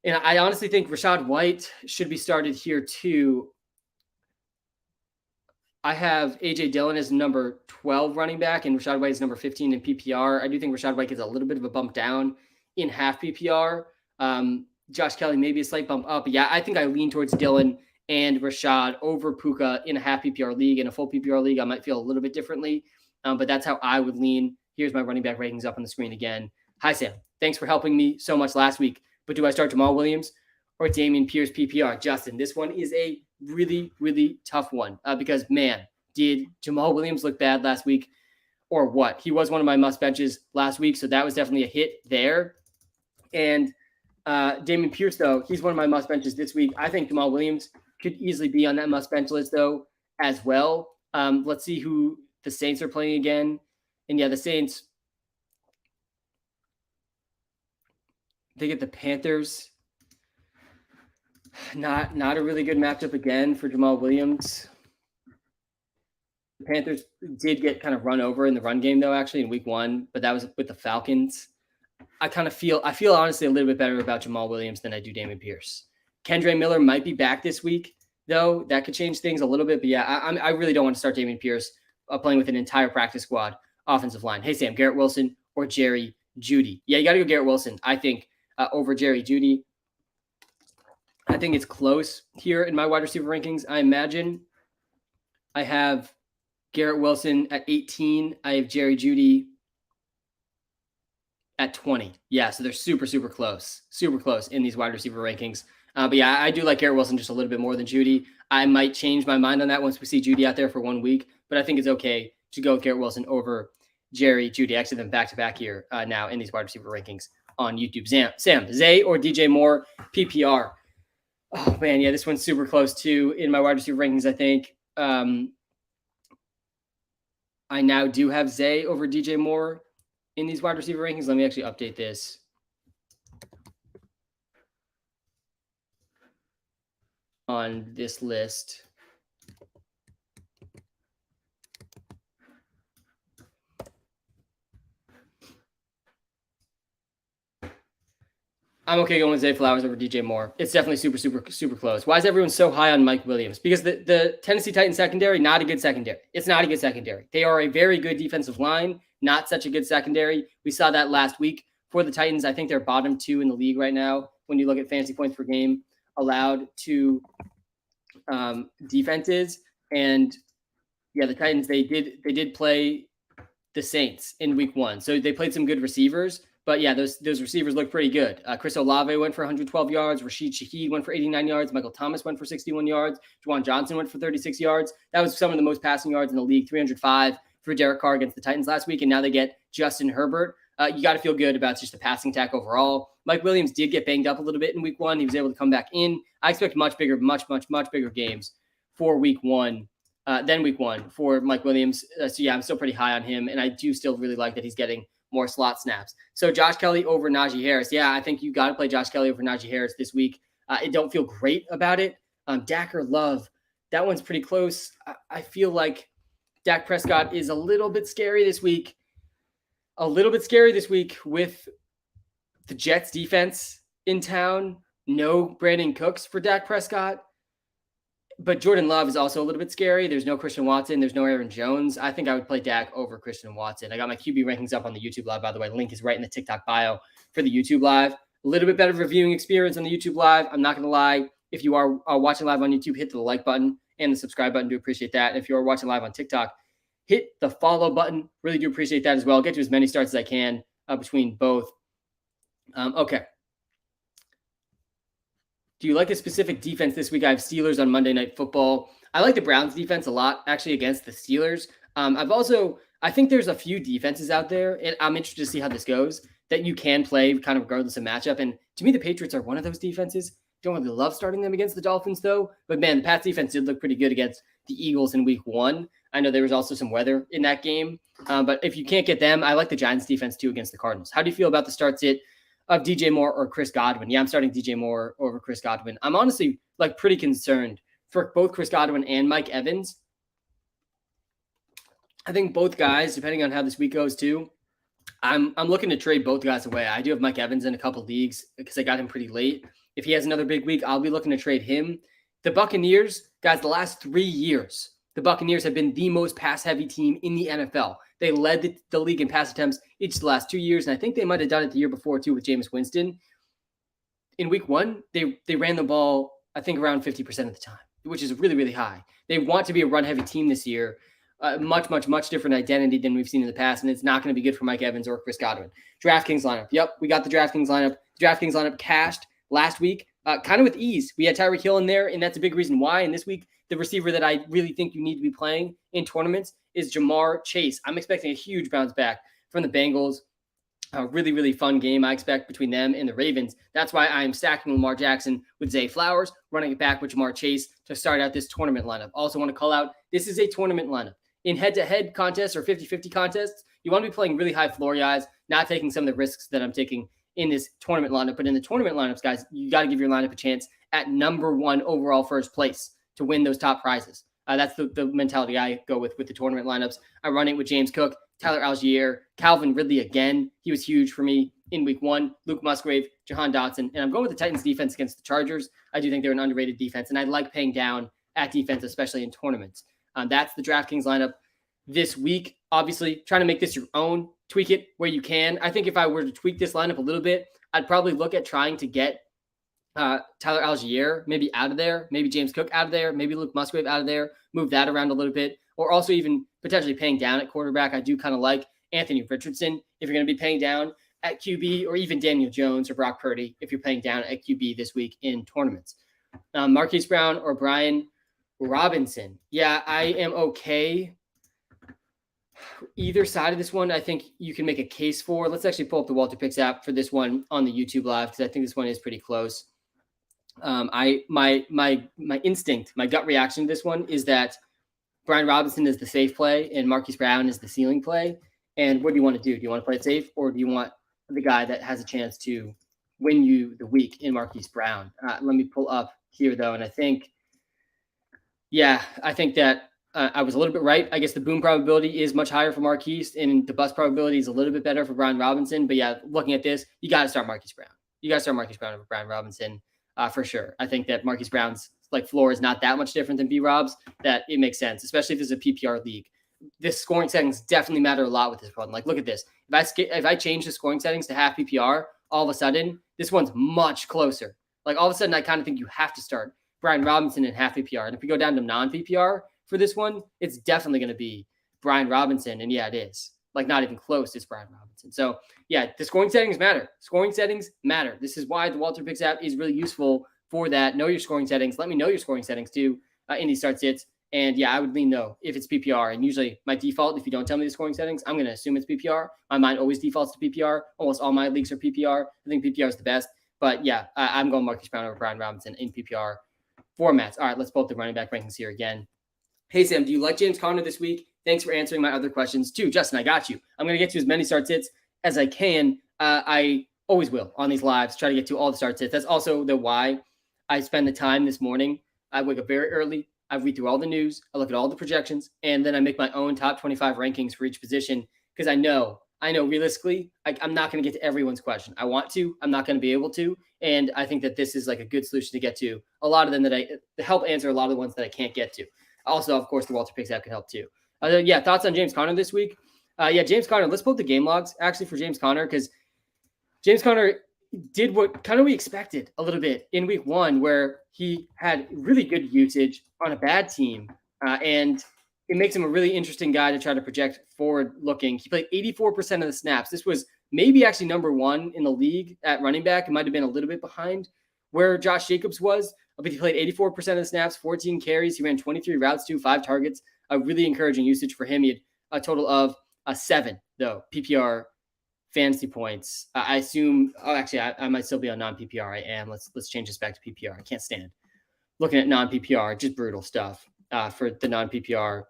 And I honestly think Rachaad White should be started here too. I have A.J. Dillon as number 12 running back and Rachaad White is number 15 in PPR. I do think Rachaad White gets a little bit of a bump down in half PPR. Josh Kelly, maybe a slight bump up. But yeah, I think I lean towards Dillon and Rashad over Puka in a half PPR league. In a full PPR league, I might feel a little bit differently. But that's how I would lean. Here's my running back ratings up on the screen again. Hi, Sam. Thanks for helping me so much last week. But do I start Jamal Williams or Dameon Pierce PPR? Justin, this one is a really, really tough one because, man, did Jamal Williams look bad last week or what? He was one of my must benches last week, so that was definitely a hit there. And Dameon Pierce, though, he's one of my must benches this week. I think Jamal Williams could easily be on that must bench list, though, as well. Let's see who the Saints are playing again. And, yeah, the Saints, they get the Panthers. Not a really good matchup again for Jamal Williams. Panthers did get kind of run over in the run game, though, actually, in week 1, but that was with the Falcons. I feel honestly a little bit better about Jamal Williams than I do Dameon Pierce. Kendre Miller might be back this week, though. That could change things a little bit. But yeah, I really don't want to start Dameon Pierce playing with an entire practice squad offensive line. Hey, Sam, Garrett Wilson or Jerry Jeudy? Yeah, you got to go Garrett Wilson, I think, over Jerry Jeudy. I think it's close here in my wide receiver rankings. I imagine I have Garrett Wilson at 18. I have Jerry Jeudy at 20. Yeah, so they're super, super close in these wide receiver rankings. But yeah, I do like Garrett Wilson just a little bit more than Jeudy. I might change my mind on that once we see Jeudy out there for 1 week, but I think it's okay to go with Garrett Wilson over Jerry Jeudy. Actually, them back-to-back here now in these wide receiver rankings on YouTube. Sam, Zay or DJ Moore, PPR. Oh, man, yeah, this one's super close, too, in my wide receiver rankings, I think. I now do have Zay over DJ Moore in these wide receiver rankings. Let me actually update this. On this list. I'm okay going with Zay Flowers over DJ Moore. It's definitely super, super, super close. Why is everyone so high on Mike Williams? Because the Tennessee Titans secondary, not a good secondary. It's not a good secondary. They are a very good defensive line, not such a good secondary. We saw that last week for the Titans. I think they're bottom 2 in the league right now when you look at fantasy points per game allowed to defenses. And yeah, the Titans, they did play the Saints in week 1. So they played some good receivers. But yeah, those receivers look pretty good. Chris Olave went for 112 yards. Rashid Shaheed went for 89 yards. Michael Thomas went for 61 yards. Juwan Johnson went for 36 yards. That was some of the most passing yards in the league. 305 for Derek Carr against the Titans last week. And now they get Justin Herbert. You got to feel good about just the passing attack overall. Mike Williams did get banged up a little bit in week 1. He was able to come back in. I expect much bigger games for week 1 than week 1 for Mike Williams. So yeah, I'm still pretty high on him. And I do still really like that he's getting more slot snaps. So Josh Kelly over Najee Harris. Yeah, I think you got to play Josh Kelly over Najee Harris this week. I don't feel great about it. Dak or Love, that one's pretty close. I feel like Dak Prescott is a little bit scary this week. With the Jets defense in town. No Brandon Cooks for Dak Prescott. But Jordan Love is also a little bit scary. There's no Christian Watson. There's no Aaron Jones. I think I would play Dak over Christian Watson. I got my QB rankings up on the YouTube Live, by the way. Link is right in the TikTok bio for the YouTube Live. A little bit better reviewing experience on the YouTube Live. I'm not going to lie. If you are watching live on YouTube, hit the like button and the subscribe button. Do appreciate that. If you are watching live on TikTok, hit the follow button. Really do appreciate that as well. I'll get to as many starts as I can between both. Okay. Do you like a specific defense this week? I have Steelers on Monday Night Football. I like the Browns defense a lot, actually, against the Steelers. I think there's a few defenses out there, and I'm interested to see how this goes, that you can play kind of regardless of matchup. And to me, the Patriots are one of those defenses. Don't really love starting them against the Dolphins, though. But man, the Pats defense did look pretty good against the Eagles in week 1. I know there was also some weather in that game. But if you can't get them, I like the Giants defense, too, against the Cardinals. How do you feel about the start sit of DJ Moore or Chris Godwin? Yeah, I'm starting DJ Moore over Chris Godwin. I'm honestly pretty concerned for both Chris Godwin and Mike Evans. I think both guys, depending on how this week goes too, I'm looking to trade both guys away. I do have Mike Evans in a couple leagues because I got him pretty late. If he has another big week, I'll be looking to trade him. The Buccaneers, guys, the last 3 years, the Buccaneers have been the most pass-heavy team in the NFL. They led the league in pass attempts each of the last 2 years, and I think they might have done it the year before, too, with Jameis Winston. In week 1, they ran the ball, I think, around 50% of the time, which is really, really high. They want to be a run-heavy team this year. Much different identity than we've seen in the past, and it's not going to be good for Mike Evans or Chris Godwin. DraftKings lineup. Yep, we got the DraftKings lineup. DraftKings lineup cashed last week, kind of with ease. We had Tyreek Hill in there, and that's a big reason why. And this week, the receiver that I really think you need to be playing in tournaments is Jamar Chase. I'm expecting a huge bounce back from the Bengals. A really, really fun game I expect between them and the Ravens. That's why I'm stacking Lamar Jackson with Zay Flowers, running it back with Jamar Chase to start out this tournament lineup. Also want to call out, this is a tournament lineup. In head-to-head contests or 50-50 contests, you want to be playing really high floor guys, not taking some of the risks that I'm taking in this tournament lineup. But in the tournament lineups, guys, you got to give your lineup a chance at number 1 overall first place to win those top prizes. That's the mentality I go with the tournament lineups. I run it with James Cook, Tyler Allgeier, Calvin Ridley again. He was huge for me in week 1. Luke Musgrave, Jahan Dotson. And I'm going with the Titans defense against the Chargers. I do think they're an underrated defense, and I like paying down at defense, especially in tournaments. That's the DraftKings lineup this week. Obviously, trying to make this your own. Tweak it where you can. I think if I were to tweak this lineup a little bit, I'd probably look at trying to get Tyler Allgeier maybe out of there, maybe James Cook out of there, maybe Luke Musgrave out of there, move that around a little bit, or also even potentially paying down at quarterback. I do kind of like Anthony Richardson if you're going to be paying down at QB, or even Daniel Jones or Brock Purdy if you're paying down at QB this week in tournaments. Marquise Brown or Brian Robinson. Yeah, I am okay. Either side of this one, I think you can make a case for. Let's actually pull up the WalterPicks app for this one on the YouTube Live, because I think this one is pretty close. My instinct, my gut reaction to this one is that Brian Robinson is the safe play and Marquise Brown is the ceiling play. And what do you want to do? Do you want to play it safe, or do you want the guy that has a chance to win you the week in Marquise Brown? Let me pull up here though, and I think that I was a little bit right. I guess the boom probability is much higher for Marquise, and the bust probability is a little bit better for Brian Robinson. But yeah, looking at this, you got to start Marquise Brown. You got to start Marquise Brown over Brian Robinson for sure. I think that Marquise Brown's floor is not that much different than B-Rob's, that it makes sense, especially if there's a PPR league. This scoring settings definitely matter a lot with this one. Look at this. If I change the scoring settings to half PPR, all of a sudden, this one's much closer. All of a sudden, I kind of think you have to start Brian Robinson in half PPR. And if we go down to non-PPR for this one, it's definitely going to be Brian Robinson. And yeah, it is. Not even close, it's Brian Robinson. So yeah, the scoring settings matter. Scoring settings matter. This is why the WalterPicks app is really useful for that. Know your scoring settings. Let me know your scoring settings too in these start sits. And yeah, I would lean no if it's PPR. And usually my default, if you don't tell me the scoring settings, I'm going to assume it's PPR. My mind always defaults to PPR. Almost all my leagues are PPR. I think PPR is the best. But yeah, I'm going Marquise Brown over Brian Robinson in PPR formats. All right, let's pull up the running back rankings here again. Hey, Sam, do you like James Conner this week? Thanks for answering my other questions too. Justin, I got you. I'm going to get to as many start sits as I can. I always will on these lives, try to get to all the start sits. That's also why I spend the time this morning. I wake up very early. I read through all the news. I look at all the projections, and then I make my own top 25 rankings for each position, because I know realistically, I'm not going to get to everyone's question. I want to. I'm not going to be able to. And I think that this is a good solution to get to a lot of them to help answer a lot of the ones that I can't get to. Also, of course, the WalterPicks app can help too. Thoughts on James Conner this week? James Conner. Let's pull up the game logs actually for James Conner, because James Conner did what kind of we expected a little bit in week 1, where he had really good usage on a bad team. And it makes him a really interesting guy to try to project forward looking. He played 84% of the snaps. This was maybe actually number 1 in the league at running back. It might've been a little bit behind where Josh Jacobs was, but he played 84% of the snaps, 14 carries. He ran 23 routes to 5 targets. A really encouraging usage for him. He had a total of 7 though PPR fantasy points. I assume. Oh, actually, I might still be on non-PPR. I am. Let's change this back to PPR. I can't stand looking at non-PPR. Just brutal stuff for the non-PPR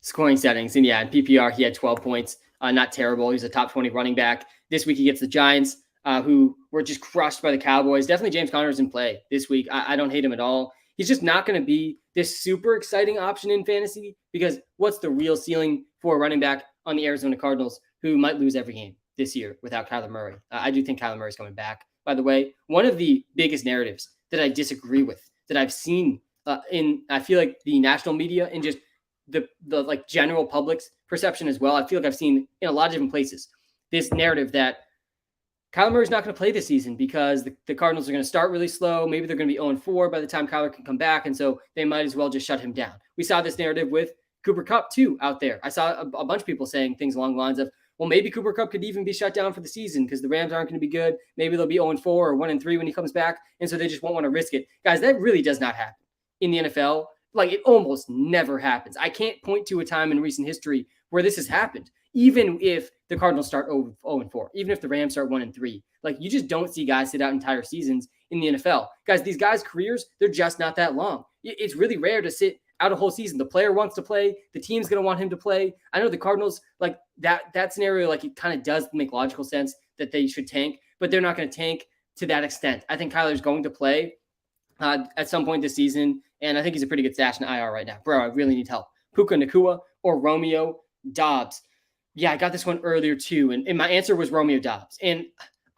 scoring settings. And yeah, in PPR he had 12 points. Not terrible. He's a top 20 running back. This week he gets the Giants, who were just crushed by the Cowboys. Definitely James Conner is in play this week. I don't hate him at all. He's just not going to be this super exciting option in fantasy, because what's the real ceiling for a running back on the Arizona Cardinals, who might lose every game this year without Kyler Murray? I do think Kyler Murray is coming back, by the way. One of the biggest narratives that I disagree with, that I've seen I feel like the national media and just the general public's perception as well. I feel like I've seen in a lot of different places this narrative that Kyler Murray's not going to play this season because the Cardinals are going to start really slow. Maybe they're going to be 0-4 by the time Kyler can come back, and so they might as well just shut him down. We saw this narrative with Cooper Kupp too out there. I saw a bunch of people saying things along the lines of, well, maybe Cooper Kupp could even be shut down for the season because the Rams aren't going to be good. Maybe they'll be 0-4 or 1-3 when he comes back, and so they just won't want to risk it. Guys, that really does not happen in the NFL. It almost never happens. I can't point to a time in recent history where this has happened, even if the Cardinals start 0-4, even if the Rams start 1-3. You just don't see guys sit out entire seasons in the NFL. Guys, these guys' careers, they're just not that long. It's really rare to sit out a whole season. The player wants to play. The team's going to want him to play. I know the Cardinals, that scenario, it kind of does make logical sense that they should tank, but they're not going to tank to that extent. I think Kyler's going to play at some point this season, and I think he's a pretty good stash in IR right now. Bro, I really need help. Puka Nacua or Romeo Doubs. Yeah, I got this one earlier too, and my answer was Romeo Doubs. And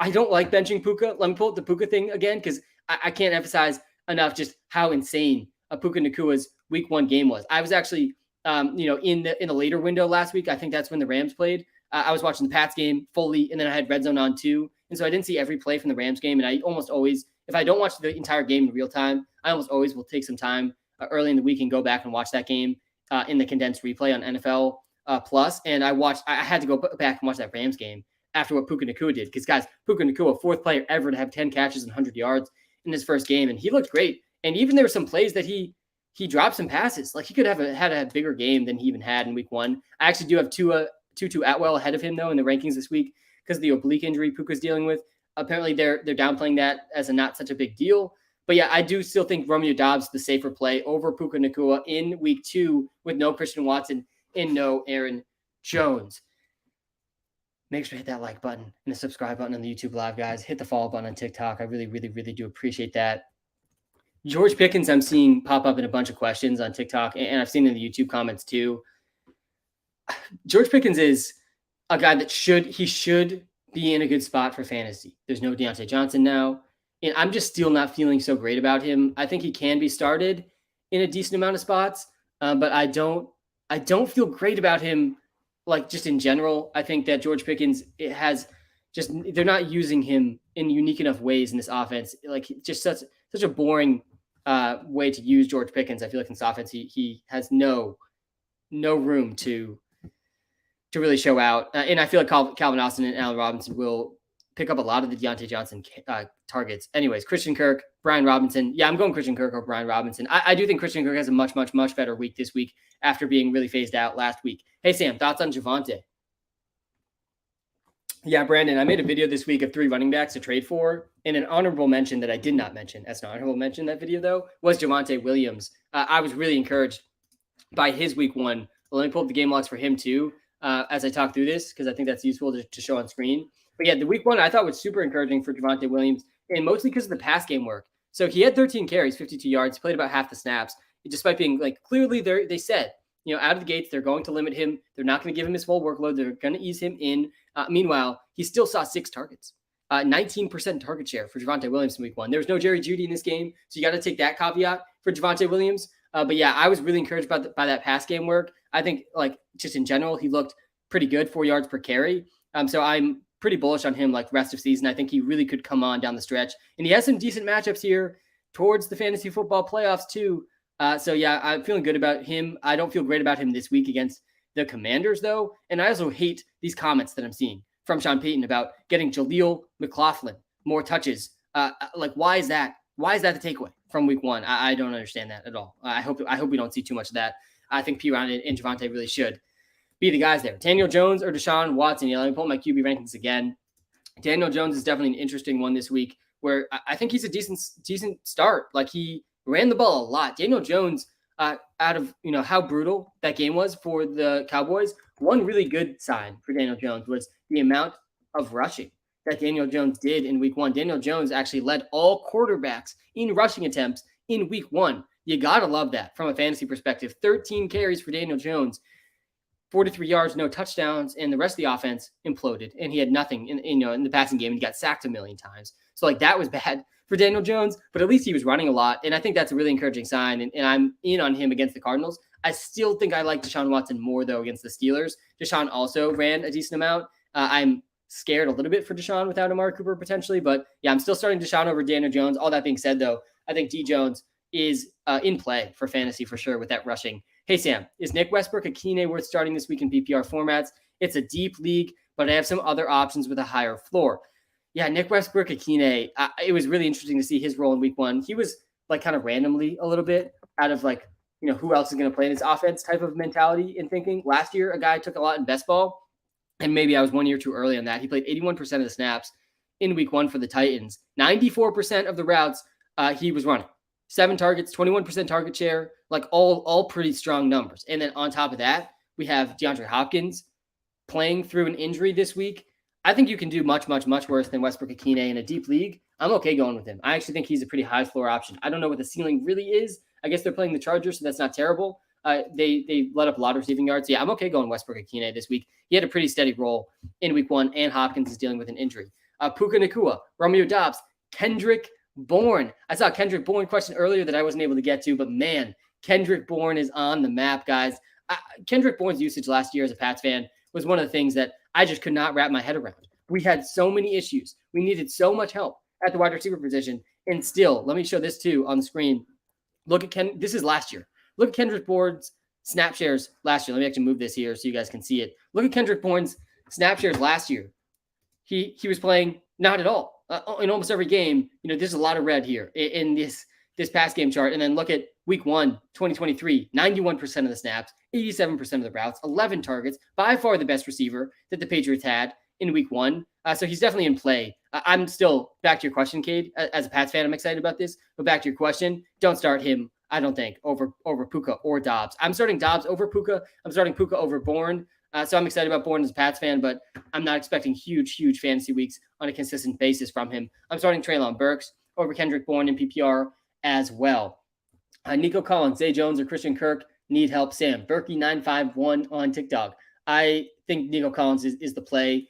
I don't like benching Puka. Let me pull up the Puka thing again because I can't emphasize enough just how insane a Puka Nacua's week 1 game was. I was actually, in the later window last week. I think that's when the Rams played. I was watching the Pats game fully, and then I had Red Zone on too. And so I didn't see every play from the Rams game. And I almost always, if I don't watch the entire game in real time, I almost always will take some time early in the week and go back and watch that game in the condensed replay on NFL Plus. And I had to go back and watch that Rams game after what Puka Nacua did. Because, guys, Puka Nacua, 4th player ever to have 10 catches and 100 yards in his first game. And he looked great. And even there were some plays that he dropped some passes. Like, he could have had a bigger game than he even had in week 1. I actually do have Tutu Atwell ahead of him, though, in the rankings this week because of the oblique injury Puka's dealing with. Apparently, they're downplaying that as a not such a big deal. But, yeah, I do still think Romeo Doubs the safer play over Puka Nacua in week 2 with no Christian Watson and no Aaron Jones. Make sure to hit that like button and the subscribe button on the YouTube Live, guys. Hit the follow button on TikTok. I really, really, really do appreciate that. George Pickens, I'm seeing pop up in a bunch of questions on TikTok, and I've seen in the YouTube comments too. George Pickens is a guy that should be in a good spot for fantasy. There's no Deontay Johnson now, and I'm just still not feeling so great about him. I think he can be started in a decent amount of spots, but I don't feel great about him. Like, just in general, I think that George Pickens, they're not using him in unique enough ways in this offense. Like, just such a boring way to use George Pickens. I feel like in this offense, he has no room to really show out. And I feel like Calvin Austin and Allen Robinson will pick up a lot of the Deontay Johnson targets. Anyways, Christian Kirk, Brian Robinson. Yeah, I'm going Christian Kirk or Brian Robinson. I do think Christian Kirk has a much, much, much better week this week after being really phased out last week. Hey, Sam, thoughts on Javonte? Yeah, Brandon, I made a video this week of 3 running backs to trade for, and an honorable mention that I did not mention as an honorable mention that video, though, was Javonte Williams. I was really encouraged by his week 1. Let me pull up the game logs for him, too, as I talk through this, because I think that's useful to show on screen. But, yeah, the week 1 I thought was super encouraging for Javonte Williams, and mostly because of the pass game work. So he had 13 carries, 52 yards, played about half the snaps, despite being, like, clearly they said, out of the gates, they're going to limit him. They're not going to give him his full workload. They're going to ease him in. Meanwhile, he still saw 6 targets, 19% target share for Javonte Williams in week 1. There was no Jerry Jeudy in this game, so you got to take that caveat for Javonte Williams. But yeah, I was really encouraged by that pass game work. I think, like, just in general, he looked pretty good, 4 yards per carry. So I'm pretty bullish on him, like, rest of season. I think he really could come on down the stretch. And he has some decent matchups here towards the fantasy football playoffs too. So yeah, I'm feeling good about him. I don't feel great about him this week against the Commanders, though. And I also hate these comments that I'm seeing from Sean Payton about getting Jaleel McLaughlin more touches. Like, why is that? Why is that the takeaway from week 1? I don't understand that at all. I hope we don't see too much of that. I think P-Ron and Javonte really should be the guys there. Daniel Jones or Deshaun Watson? Yeah, let me pull my QB rankings again. Daniel Jones is definitely an interesting one this week, where I think he's a decent start. Like, he ran the ball a lot. Daniel Jones, out of how brutal that game was for the Cowboys, one really good sign for Daniel Jones was the amount of rushing that Daniel Jones did in week 1. Daniel Jones actually led all quarterbacks in rushing attempts in week 1. You got to love that from a fantasy perspective. 13 carries for Daniel Jones, 43 yards, no touchdowns, and the rest of the offense imploded. And he had nothing in the passing game, and he got sacked a million times. So, like, that was bad for Daniel Jones, but at least he was running a lot. And I think that's a really encouraging sign. And I'm in on him against the Cardinals. I still think I like Deshaun Watson more, though, against the Steelers. Deshaun also ran a decent amount. I'm scared a little bit for Deshaun without Amari Cooper potentially. But, yeah, I'm still starting Deshaun over Daniel Jones. All that being said, though, I think D. Jones is in play for fantasy for sure with that rushing. Hey, Sam, is Nick Westbrook-Akine worth starting this week in PPR formats? It's a deep league, but I have some other options with a higher floor. Yeah, Nick Westbrook-Akine, it was really interesting to see his role in week 1. He was, like, kind of randomly a little bit out of, like, who else is going to play in his offense type of mentality and thinking. Last year, a guy took a lot in best ball, and maybe I was 1 year too early on that. He played 81% of the snaps in week 1 for the Titans. 94% of the routes he was running. 7 targets, 21% target share, like all pretty strong numbers. And then on top of that, we have DeAndre Hopkins playing through an injury this week. I think you can do much, much, much worse than Westbrook-Akine in a deep league. I'm okay going with him. I actually think he's a pretty high floor option. I don't know what the ceiling really is. I guess they're playing the Chargers, so that's not terrible. They let up a lot of receiving yards. Yeah, I'm okay going Westbrook-Ikine this week. He had a pretty steady role in week 1, and Hopkins is dealing with an injury. Puka Nacua, Romeo Doubs, Kendrick Bourne. I saw a Kendrick Bourne question earlier that I wasn't able to get to, but man, Kendrick Bourne is on the map, guys. Kendrick Bourne's usage last year as a Pats fan was one of the things that I just could not wrap my head around. We had so many issues. We needed so much help at the wide receiver position. And still, let me show this too on the screen. Look at this is last year. Look at Kendrick Bourne's snap shares last year. Let me actually move this here so you guys can see it. Look at Kendrick Bourne's snap shares last year. He was playing not at all in almost every game. There's a lot of red here in this pass game chart. And then look at week 1, 2023, 91% of the snaps, 87% of the routes, 11 targets, by far the best receiver that the Patriots had in week 1. So he's definitely in play. I'm still, back to your question, Cade, as a Pats fan, I'm excited about this. But back to your question, don't start him, I don't think, over Puka or Dobbs. I'm starting Dobbs over Puka. I'm starting Puka over Bourne. So I'm excited about Bourne as a Pats fan, but I'm not expecting huge fantasy weeks on a consistent basis from him. I'm starting Treylon Burks over Kendrick Bourne in PPR as well. Nico Collins, Zay Jones, or Christian Kirk need help. Sam Berkey951 on TikTok. I think Nico Collins is the play.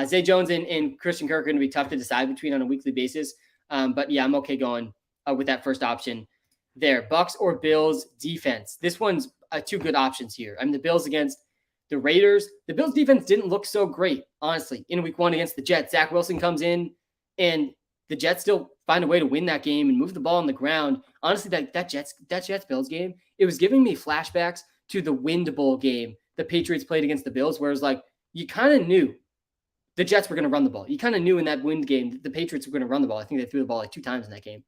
Zay Jones and Christian Kirk are going to be tough to decide between on a weekly basis. But yeah, I'm okay going with that first option there. Bucks or Bills defense. This one's 2 good options here. I mean, the Bills against the Raiders. The Bills defense didn't look so great, honestly, in week 1 against the Jets. Zach Wilson comes in and the Jets still find a way to win that game and move the ball on the ground. Honestly, that Jets Bills game, it was giving me flashbacks to the Wind Bowl game the Patriots played against the Bills, where it was like, you kind of knew the Jets were going to run the ball. You kind of knew in that Wind game the Patriots were going to run the ball. I think they threw the ball like 2 times in that game.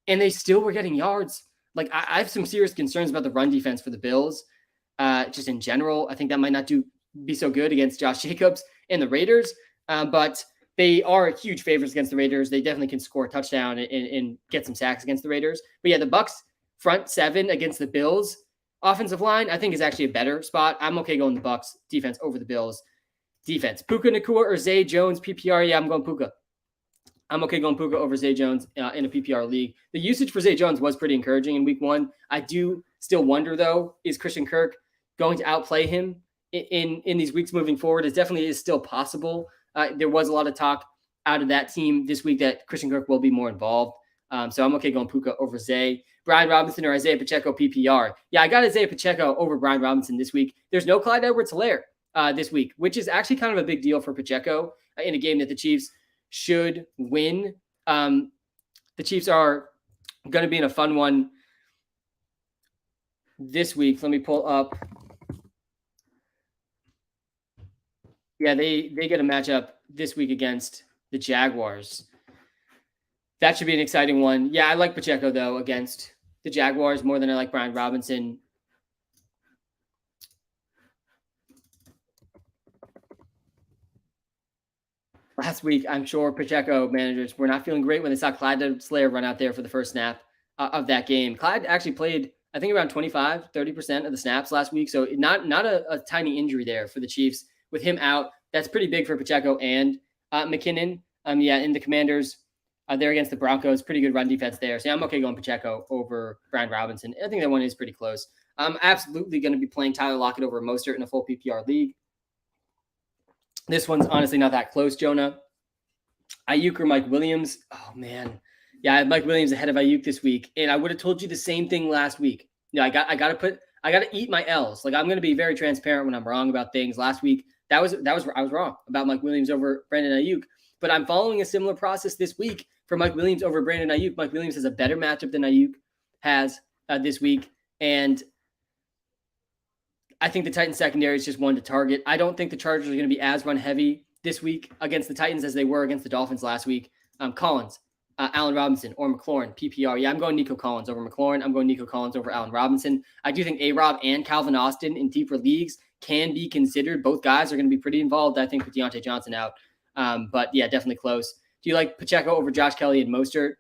And they still were getting yards. Like, I have some serious concerns about the run defense for the Bills. Just in general, I think that might not be so good against Josh Jacobs and the Raiders. But they are huge favorites against the Raiders. They definitely can score a touchdown and get some sacks against the Raiders. But yeah, the Bucks front 7 against the Bills offensive line, I think, is actually a better spot. I'm okay going the Bucks defense over the Bills defense. Puka Nacua or Zay Jones PPR? Yeah, I'm going Puka. I'm okay going Puka over Zay Jones in a PPR league. The usage for Zay Jones was pretty encouraging in week 1. I do still wonder, though, is Christian Kirk going to outplay him in these weeks moving forward? It definitely is still possible. There was a lot of talk out of that team this week that Christian Kirk will be more involved. So I'm okay going Puka over Zay. Brian Robinson or Isaiah Pacheco PPR? Yeah, I got Isaiah Pacheco over Brian Robinson this week. There's no Clyde Edwards-Helaire this week, which is actually kind of a big deal for Pacheco in a game that the Chiefs should win. The Chiefs are going to be in a fun one this week. Let me pull up. Yeah, they get a matchup this week against the Jaguars. That should be an exciting one. Yeah, I like Pacheco, though, against the Jaguars more than I like Brian Robinson. Last week, I'm sure Pacheco managers were not feeling great when they saw Clyde Edwards-Helaire run out there for the first snap of that game. Clyde actually played, I think, around 25-30% of the snaps last week, so not a tiny injury there for the Chiefs. With him out, that's pretty big for Pacheco and McKinnon. In the Commanders, they're against the Broncos. Pretty good run defense there. So I'm okay going Pacheco over Brian Robinson. I think that one is pretty close. I'm absolutely going to be playing Tyler Lockett over Mostert in a full PPR league. This one's honestly not that close, Jonah. Ayuk or Mike Williams? Oh, man. Yeah, I have Mike Williams ahead of Ayuk this week. And I would have told you the same thing last week. I got to eat my L's. Like, I'm going to be very transparent when I'm wrong about things. Last week, I was wrong about Mike Williams over Brandon Ayuk. But I'm following a similar process this week for Mike Williams over Brandon Ayuk. Mike Williams has a better matchup than Ayuk has this week. And I think the Titans secondary is just one to target. I don't think the Chargers are going to be as run heavy this week against the Titans as they were against the Dolphins last week. Collins, Allen Robinson, or McLaurin, PPR. Yeah, I'm going Nico Collins over McLaurin. I'm going Nico Collins over Allen Robinson. I do think A-Rob and Calvin Austin in deeper leagues can be considered. Both guys are going to be pretty involved, I think, with Deontay Johnson out. But yeah, definitely close. Do you like Pacheco over Josh Kelly and Mostert?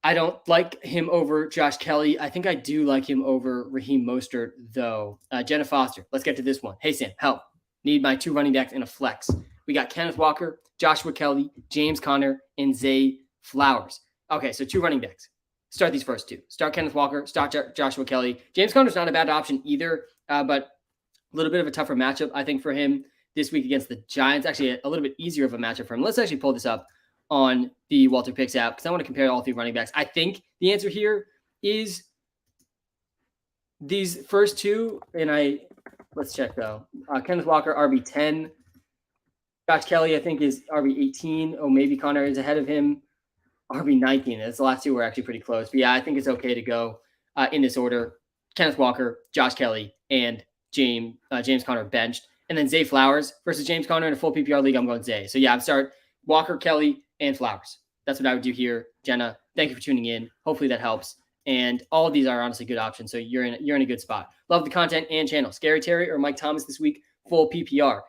I don't like him over Josh Kelly. I think I do like him over Raheem Mostert, though. Jenna Foster, let's get to this one. Hey, Sam, help. Need my 2 running backs in a flex. We got Kenneth Walker, Joshua Kelly, James Conner, and Zay Flowers. Okay, so 2 running backs. start these first two. Start Kenneth Walker, start Joshua Kelly. James Conner's not a bad option either, but a little bit of a tougher matchup, I think, for him this week against the Giants. Actually, a little bit easier of a matchup for him. Let's actually pull this up on the WalterPicks app because I want to compare all three running backs. I think the answer here is these first two, and let's check though. Kenneth Walker, RB10. Josh Kelly, I think, is RB18. Oh, maybe Connor is ahead of him. RB19. That's the last two were actually pretty close. But yeah, I think it's okay to go in this order. Kenneth Walker, Josh Kelly, and James Conner benched. And then Zay Flowers versus James Conner in a full PPR league. I'm going Zay. So yeah, I'm start Walker, Kelly, and Flowers. That's what I would do here. Jenna, thank you for tuning in. Hopefully that helps. And all of these are honestly good options. So you're in a good spot. Love the content and channel. Scary Terry or Mike Thomas this week, full PPR.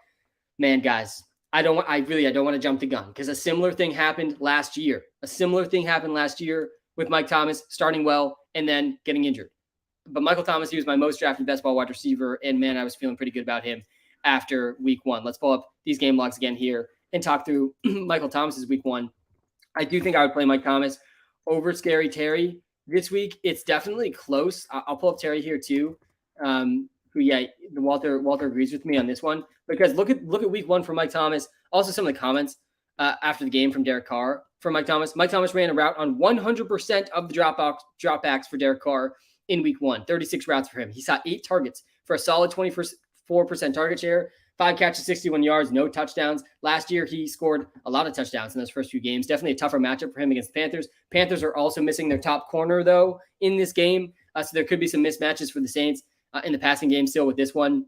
Man, guys, I don't want to jump the gun because a similar thing happened last year. With Mike Thomas starting well and then getting injured. But Michael Thomas, he was my most drafted best ball wide receiver. And man, I was feeling pretty good about him after week one. Let's pull up these game logs again here and talk through Michael Thomas's week one. I do think I would play Mike Thomas over Scary Terry this week. It's definitely close. I'll pull up Terry here too. Walter agrees with me on this one because look at week one for Mike Thomas. Also, some of the comments after the game from Derek Carr for Mike Thomas. Mike Thomas ran a route on 100% of the dropbacks for Derek Carr in week one. 36 routes for him. He saw 8 targets for a solid 24% target share. 5 catches, 61 yards, no touchdowns. Last year, he scored a lot of touchdowns in those first few games. Definitely a tougher matchup for him against the Panthers. Panthers are also missing their top corner, though, in this game. So there could be some mismatches for the Saints in the passing game still with this one.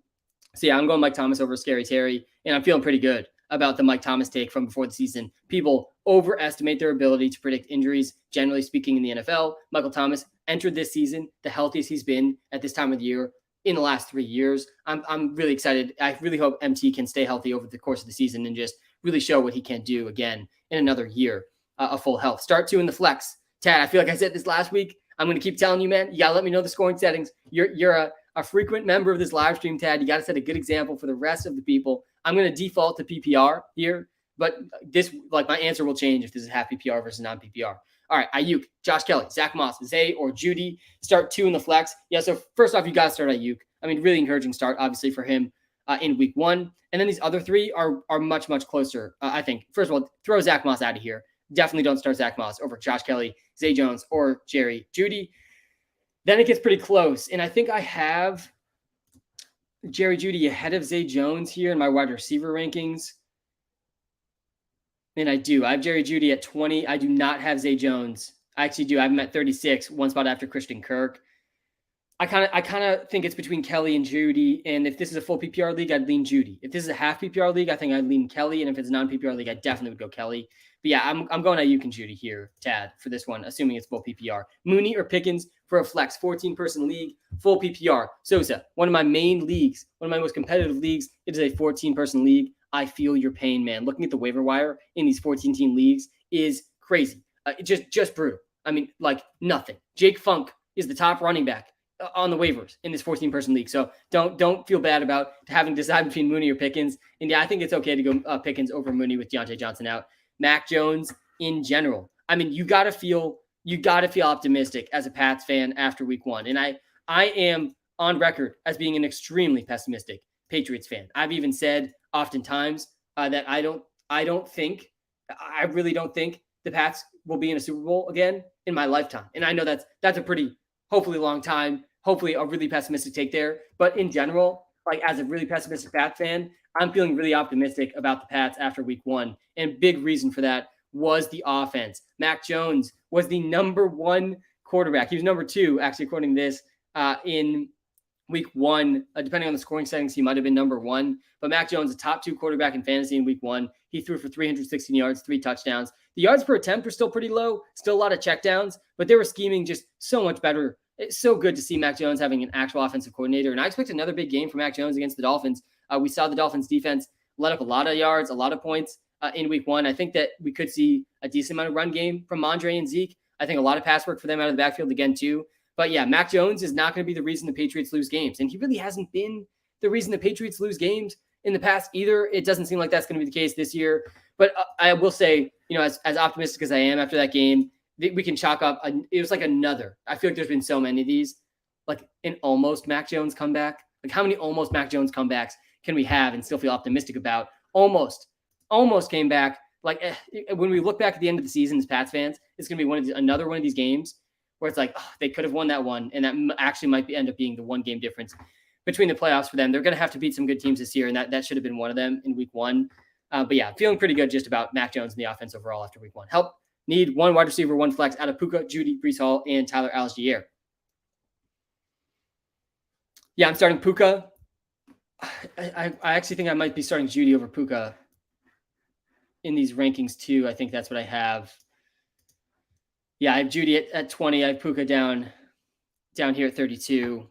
So, yeah, I'm going Mike Thomas over Scary Terry, and I'm feeling pretty good about the Mike Thomas take from before the season. People overestimate their ability to predict injuries, generally speaking, in the NFL. Michael Thomas entered this season the healthiest he's been at this time of the year in the last 3 years. I'm really excited. I really hope MT can stay healthy over the course of the season and just really show what he can do again in another year of full health. Start 2 in the flex. Tad, I feel like I said this last week. I'm going to keep telling you, man, you got to let me know the scoring settings. You're a frequent member of this live stream, Tad. You got to set a good example for the rest of the people. I'm going to default to PPR here, but my answer will change if this is half PPR versus non-PPR. All right, Ayuk, Josh Kelly, Zach Moss, Zay, or Judy. Start 2 in the flex. Yeah, so first off, you got to start Ayuk. I mean, really encouraging start, obviously, for him in week one. And then these other 3 are much, much closer, I think. First of all, throw Zach Moss out of here. Definitely don't start Zach Moss over Josh Kelly, Zay Jones, or Jerry Judy. Then it gets pretty close. And I think I have Jerry Judy ahead of Zay Jones here in my wide receiver rankings. And I do. I have Jerry Judy at 20. I do not have Zay Jones. I actually do. I have him at 36, one spot after Christian Kirk. I kind of think it's between Kelly and Judy. And if this is a full PPR league, I'd lean Judy. If this is a half PPR league, I think I'd lean Kelly. And if it's a non-PPR league, I definitely would go Kelly. But yeah, I'm going Ayuk and Judy here, Tad, for this one, assuming it's full PPR. Mooney or Pickens for a flex 14-person league, full PPR. Sosa, one of my main leagues, one of my most competitive leagues. It is a 14-person league. I feel your pain, man. Looking at the waiver wire in these 14-team leagues is crazy. Just brutal. I mean, like nothing. Jake Funk is the top running back on the waivers in this 14-person league. So don't feel bad about having to decide between Mooney or Pickens. And yeah, I think it's okay to go Pickens over Mooney with Deontay Johnson out. Mac Jones in general. I mean, you got to feel optimistic as a Pats fan after week one. And I am on record as being an extremely pessimistic Patriots fan. I've even said oftentimes that I really don't think the Pats will be in a Super Bowl again in my lifetime. And I know that's a pretty, hopefully long time, hopefully a really pessimistic take there. But in general, like as a really pessimistic Pats fan, I'm feeling really optimistic about the Pats after week one. And big reason for that was the offense. Mac Jones was the number 1 quarterback. He was number 2, actually, according to this, in week one. Depending on the scoring settings, he might have been number 1. But Mac Jones, the top 2 quarterback in fantasy in week one. He threw for 316 yards, 3 touchdowns. The yards per attempt are still pretty low, still a lot of checkdowns, but they were scheming just so much better. It's so good to see Mac Jones having an actual offensive coordinator. And I expect another big game for Mac Jones against the Dolphins. We saw the Dolphins defense let up a lot of yards, a lot of points in week one. I think that we could see a decent amount of run game from Mondre and Zeke. I think a lot of pass work for them out of the backfield again, too. But yeah, Mac Jones is not going to be the reason the Patriots lose games. And he really hasn't been the reason the Patriots lose games in the past either. It doesn't seem like that's going to be the case this year. But I will say, as optimistic as I am after that game, we can chalk up. It was like another. I feel like there's been so many of these, like an almost Mac Jones comeback. Like how many almost Mac Jones comebacks can we have and still feel optimistic about? Almost came back. Like when we look back at the end of the season as Pats fans, it's gonna be another one of these games where it's like they could have won that one, and that actually might end up being the one game difference between the playoffs for them. They're gonna have to beat some good teams this year, and that should have been one of them in week 1. But yeah, feeling pretty good just about Mac Jones and the offense overall after week 1. Need one wide receiver, one flex out of Puka, Judy, Breece Hall, and Tyler Allgeier. Yeah, I'm starting Puka. I actually think I might be starting Judy over Puka in these rankings too. I think that's what I have. Yeah, I have Judy at 20. I have Puka down here at 32.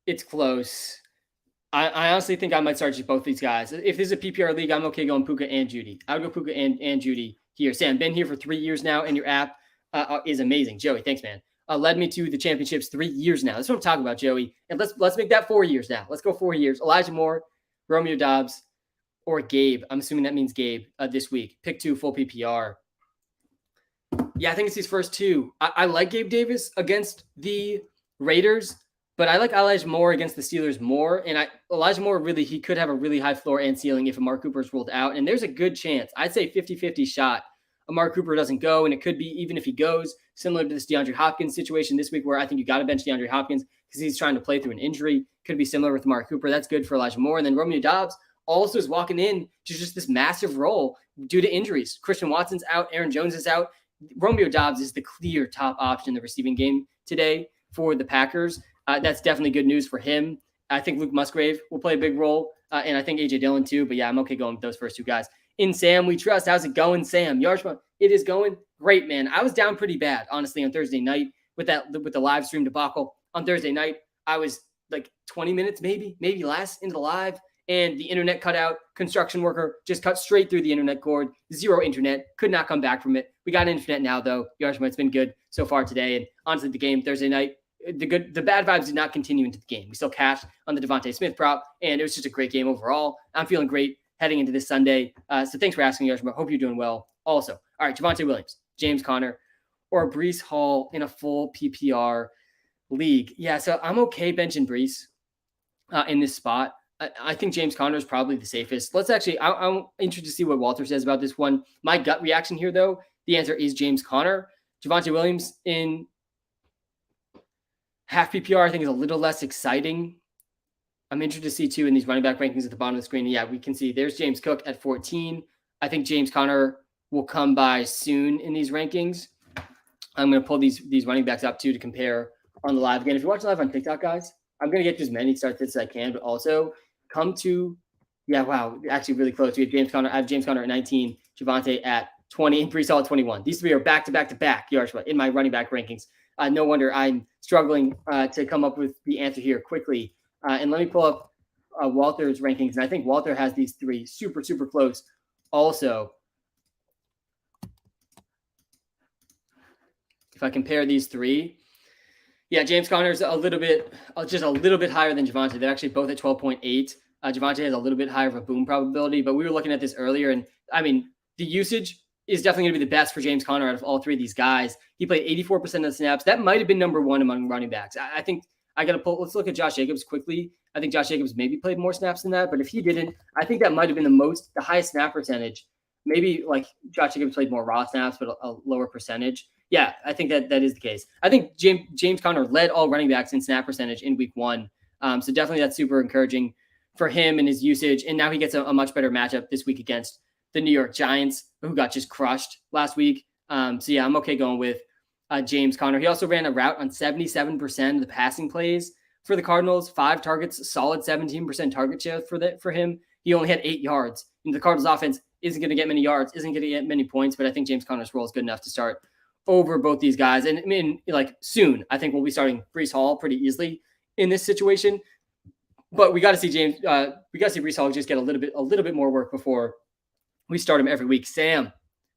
It's close. I honestly think I might start both these guys. If this is a PPR league, I'm okay going Puka and Judy. I would go Puka and Judy here. Sam, been here for 3 years now, and your app is amazing. Joey, thanks, man. Led me to the championships 3 years now. That's what I'm talking about, Joey. And let's make that 4 years now. Let's go 4 years. Elijah Moore, Romeo Doubs, or Gabe. I'm assuming that means Gabe this week. Pick 2, full PPR. Yeah, I think it's these first 2. I like Gabe Davis against the Raiders, but I like Elijah Moore against the Steelers more. And Elijah Moore, really, he could have a really high floor and ceiling if Amari Cooper is ruled out. And there's a good chance, I'd say 50-50 shot, Amari Cooper doesn't go. And it could be, even if he goes, similar to this DeAndre Hopkins situation this week, where I think you got to bench DeAndre Hopkins because he's trying to play through an injury. Could be similar with Amari Cooper. That's good for Elijah Moore. And then Romeo Doubs also is walking in to just this massive role due to injuries. Christian Watson's out. Aaron Jones is out. Romeo Doubs is the clear top option in the receiving game today for the Packers. That's definitely good news for him. I think Luke Musgrave will play a big role, and I think A.J. Dillon too. But yeah, I'm okay going with those first 2 guys. In Sam We Trust. How's it going, Sam? Yarshma, it is going great, man. I was down pretty bad, honestly, on Thursday night with the live stream debacle. On Thursday night, I was like 20 minutes, maybe less into the live, and the internet cut out. Construction worker just cut straight through the internet cord. Zero internet. Could not come back from it. We got internet now, though. Yarshma, it's been good so far today. And honestly, the game Thursday night, the bad vibes did not continue into the game. We still cashed on the Devontae Smith prop, and it was just a great game overall. I'm feeling great heading into this Sunday. So thanks for asking, Yarshma. Hope you're doing well also. All right, Javonte Williams, James Conner, or Breece Hall in a full PPR league. Yeah, so I'm okay benching Breece in this spot. I think James Conner is probably the safest. Let's actually, I'm interested to see what Walter says about this one. My gut reaction here, though, the answer is James Conner. Javonte Williams in half PPR, I think, is a little less exciting. I'm interested to see, too, in these running back rankings at the bottom of the screen. Yeah, we can see there's James Cook at 14. I think James Conner will come by soon in these rankings. I'm going to pull these running backs up, too, to compare on the live. Again, if you're watching live on TikTok, guys, I'm going to get to as many start fits as I can, but also come to, yeah, wow, actually really close. We have James Conner. I have James Conner at 19, Javonte at 20, and Breece Hall at 21. These 3 are back-to-back Yarshua in my running back rankings. No wonder I'm struggling to come up with the answer here quickly. And let me pull up Walter's rankings. And I think Walter has these 3 super, super close also. If I compare these 3, yeah, James Conner's just a little bit higher than Javonte. They're actually both at 12.8. Javonte has a little bit higher of a boom probability, but we were looking at this earlier. And I mean, the usage is definitely going to be the best for James Conner out of all 3 of these guys. He played 84% of the snaps. That might have been number 1 among running backs. I think I got to pull. Let's look at Josh Jacobs quickly. I think Josh Jacobs maybe played more snaps than that, but if he didn't, I think that might have been the highest snap percentage. Maybe like Josh Jacobs played more raw snaps, but a lower percentage. Yeah, I think that is the case. I think James Conner led all running backs in snap percentage in week 1. So definitely that's super encouraging for him and his usage. And now he gets a much better matchup this week against the New York Giants, who got just crushed last week. So yeah, I'm okay going with James Conner. He also ran a route on 77% of the passing plays for the Cardinals. 5 targets, solid 17% target share for him. He only had 8 yards. And the Cardinals offense isn't going to get many yards, isn't going to get many points, but I think James Conner's role is good enough to start over both these guys. And I mean, like soon, I think we'll be starting Breece Hall pretty easily in this situation. But we got to see Breece Hall just get a little bit more work before we start him every week. Sam,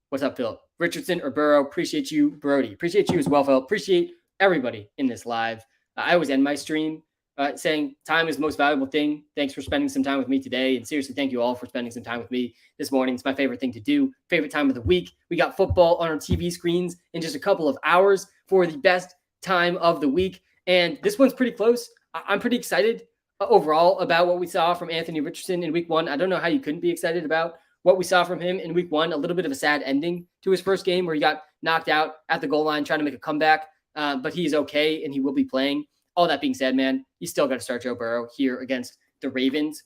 what's up, Phil? Richardson or Burrow? Appreciate you, Brody. Appreciate you as well, Phil. Appreciate everybody in this live. I always end my stream saying time is the most valuable thing. Thanks for spending some time with me today. And seriously, thank you all for spending some time with me this morning. It's my favorite thing to do. Favorite time of the week. We got football on our TV screens in just a couple of hours for the best time of the week. And this one's pretty close. I'm pretty excited overall about what we saw from Anthony Richardson in week 1. I don't know how you couldn't be excited about what we saw from him in week 1. A little bit of a sad ending to his first game where he got knocked out at the goal line trying to make a comeback. But he's okay and he will be playing. All that being said, man, you still got to start Joe Burrow here against the Ravens.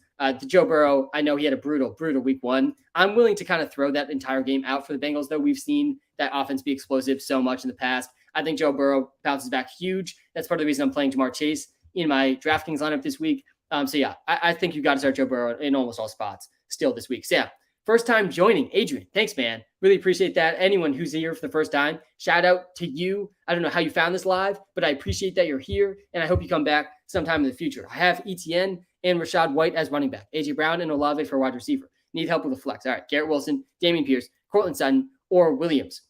Joe Burrow, I know he had a brutal week 1. I'm willing to kind of throw that entire game out for the Bengals, though. We've seen that offense be explosive so much in the past. I think Joe Burrow bounces back huge. That's part of the reason I'm playing Jamar Chase in my DraftKings lineup this week. I think you got to start Joe Burrow in almost all spots still this week. So yeah, first time joining, Adrian. Thanks, man. Really appreciate that. Anyone who's here for the first time, shout out to you. I don't know how you found this live, but I appreciate that you're here, and I hope you come back sometime in the future. I have ETN and Rashad White as running back, AJ Brown and Olave for wide receiver. Need help with a flex. All right, Garrett Wilson, Dameon Pierce, Cortland Sutton, or Williams.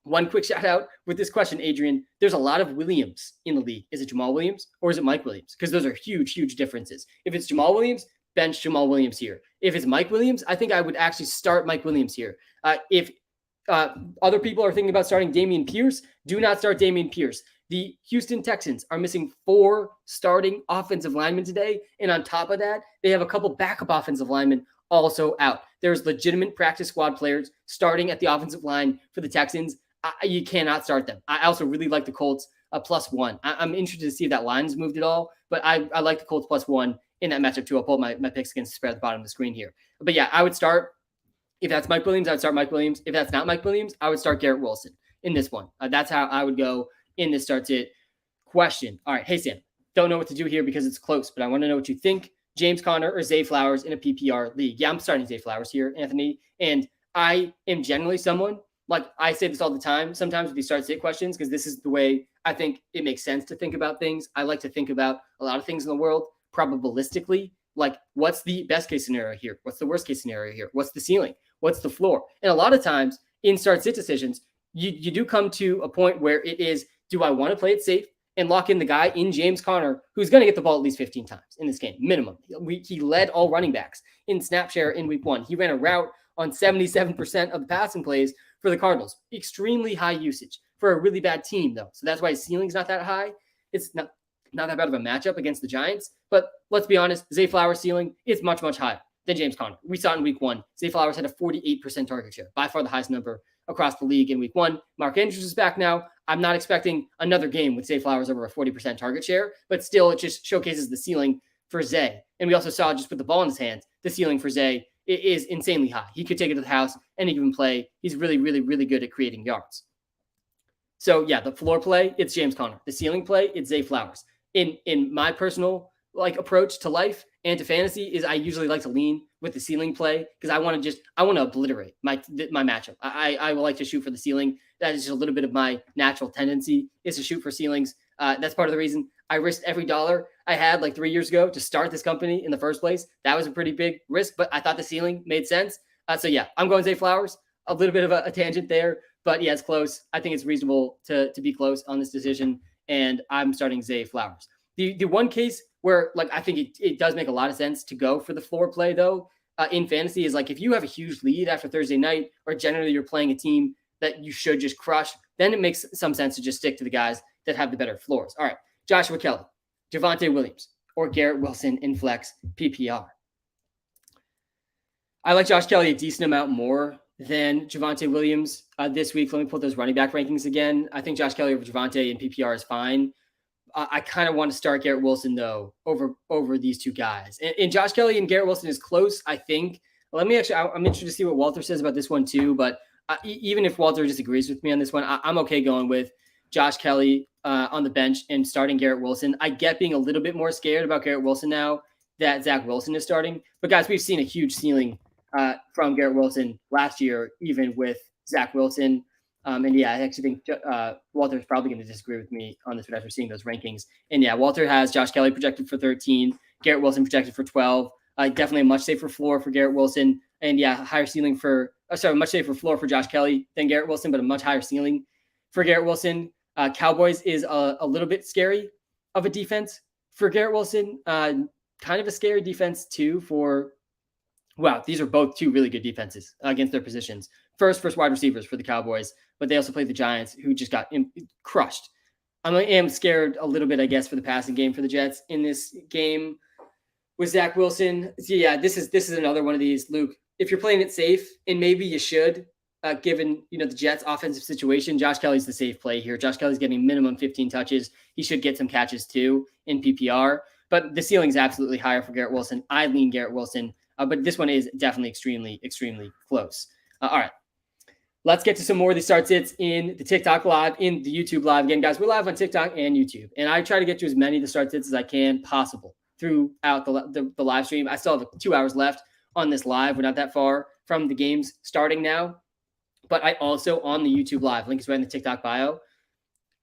One quick shout out with this question, Adrian. There's a lot of Williams in the league. Is it Jamal Williams or is it Mike Williams? Because those are huge differences. If it's Jamal Williams, bench Jamal Williams here. If it's Mike Williams, I think I would actually start Mike Williams here. If other people are thinking about starting Dameon Pierce, do not start Dameon Pierce. The Houston Texans are missing 4 starting offensive linemen today. And on top of that, they have a couple backup offensive linemen also out. There's legitimate practice squad players starting at the offensive line for the Texans. You cannot start them. I also really like the Colts +1. I'm interested to see if that line's moved at all, but I like the Colts +1 in that matchup too. I'll pull up my picks against the spread at the bottom of the screen here. But yeah, I would start, if that's Mike Williams, I would start Mike Williams. If that's not Mike Williams, I would start Garrett Wilson in this one. That's how I would go in this starts it question. All right. Hey, Sam, don't know what to do here because it's close, but I want to know what you think. James Conner or Zay Flowers in a PPR league. Yeah, I'm starting Zay Flowers here, Anthony. And I am generally someone, like I say this all the time, sometimes with these start sit questions, because this is the way I think it makes sense to think about things. I like to think about a lot of things in the world probabilistically, like what's the best case scenario here? What's the worst case scenario here? What's the ceiling? What's the floor? And a lot of times in start sit decisions, you do come to a point where it is, do I want to play it safe and lock in the guy in James Conner who's going to get the ball at least 15 times in this game, minimum? He led all running backs in snap share in week 1. He ran a route on 77% of the passing plays for the Cardinals. Extremely high usage for a really bad team, though. So that's why his ceiling's not that high. It's not that bad of a matchup against the Giants. But let's be honest, Zay Flowers' ceiling is much higher than James Conner. We saw it in week 1. Zay Flowers had a 48% target share, by far the highest number across the league in week 1. Mark Andrews is back now. I'm not expecting another game with Zay Flowers over a 40% target share, but still it just showcases the ceiling for Zay. And we also saw, just with the ball in his hands, the ceiling for Zay is insanely high. He could take it to the house any given play. He's really good at creating yards. So yeah, the floor play, it's James Conner. The ceiling play, it's Zay Flowers. In my personal approach to life and to fantasy is I usually like to lean with the ceiling play because I want to obliterate my matchup. I will like to shoot for the ceiling. That is just a little bit of my natural tendency is to shoot for ceilings. That's part of the reason I risked every dollar I had 3 years ago to start this company in the first place. That was a pretty big risk, but I thought the ceiling made sense. So yeah, I'm going Zay Flowers. A little bit of a tangent there, but yeah, it's close. I think it's reasonable to be close on this decision, and I'm starting Zay Flowers. The one case where I think it does make a lot of sense to go for the floor play though in fantasy is if you have a huge lead after Thursday night, or generally you're playing a team that you should just crush, then it makes some sense to just stick to the guys that have the better floors. All right, Joshua Kelly, Javonte Williams, or Garrett Wilson in flex PPR. I like Josh Kelly a decent amount more than Javonte Williams this week. Let me pull those running back rankings again. I think Josh Kelly over Javonte in PPR is fine. I kind of want to start Garrett Wilson, though, over these two guys. And Josh Kelly and Garrett Wilson is close, I think. I'm interested to see what Walter says about this one, too. But even if Walter disagrees with me on this one, I'm okay going with Josh Kelly on the bench and starting Garrett Wilson. I get being a little bit more scared about Garrett Wilson now that Zach Wilson is starting. But, guys, we've seen a huge ceiling from Garrett Wilson last year, even with Zach Wilson. And yeah, I actually think Walter's probably going to disagree with me on this one after seeing those rankings. And yeah, Walter has Josh Kelly projected for 13, Garrett Wilson projected for 12. Definitely a much safer floor for Garrett Wilson. And yeah, much safer floor for Josh Kelly than Garrett Wilson, but a much higher ceiling for Garrett Wilson. Cowboys is a little bit scary of a defense for Garrett Wilson. Kind of a scary defense too wow, these are both two really good defenses against their positions. First wide receivers for the Cowboys, but they also played the Giants, who just got crushed. I am scared a little bit, I guess, for the passing game for the Jets in this game with Zach Wilson. So yeah, this is another one of these, Luke. If you're playing it safe, and maybe you should, given the Jets' offensive situation, Josh Kelly's the safe play here. Josh Kelly's getting minimum 15 touches. He should get some catches too in PPR, but the ceiling is absolutely higher for Garrett Wilson. I lean Garrett Wilson, but this one is definitely extremely, extremely close. All right. Let's get to some more of the start sits in the TikTok live, in the YouTube live. Again, guys, we're live on TikTok and YouTube, and I try to get to as many of the start sits as I can possible throughout the live stream. I still have 2 hours left on this live. We're not that far from the games starting now, but I also, on the YouTube live, link is right in the TikTok bio,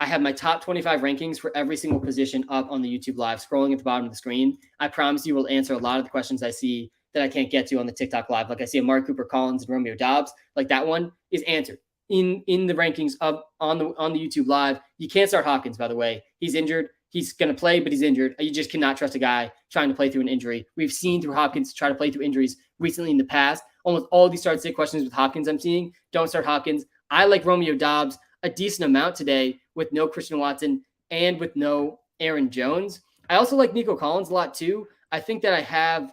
I have my top 25 rankings for every single position up on the YouTube live, scrolling at the bottom of the screen. I promise you will answer a lot of the questions I see that I can't get to on the TikTok live. Like I see a Mark Cooper Collins and Romeo Doubs, like that one is answered in the rankings up on the YouTube live. You can't start Hopkins, by the way. He's injured. He's going to play, but he's injured. You just cannot trust a guy trying to play through an injury. We've seen through Hopkins try to play through injuries recently in the past. Almost all these start sit questions with Hopkins I'm seeing, don't start Hopkins. I like Romeo Doubs a decent amount today with no Christian Watson and with no Aaron Jones. I also like Nico Collins a lot too. I think that I have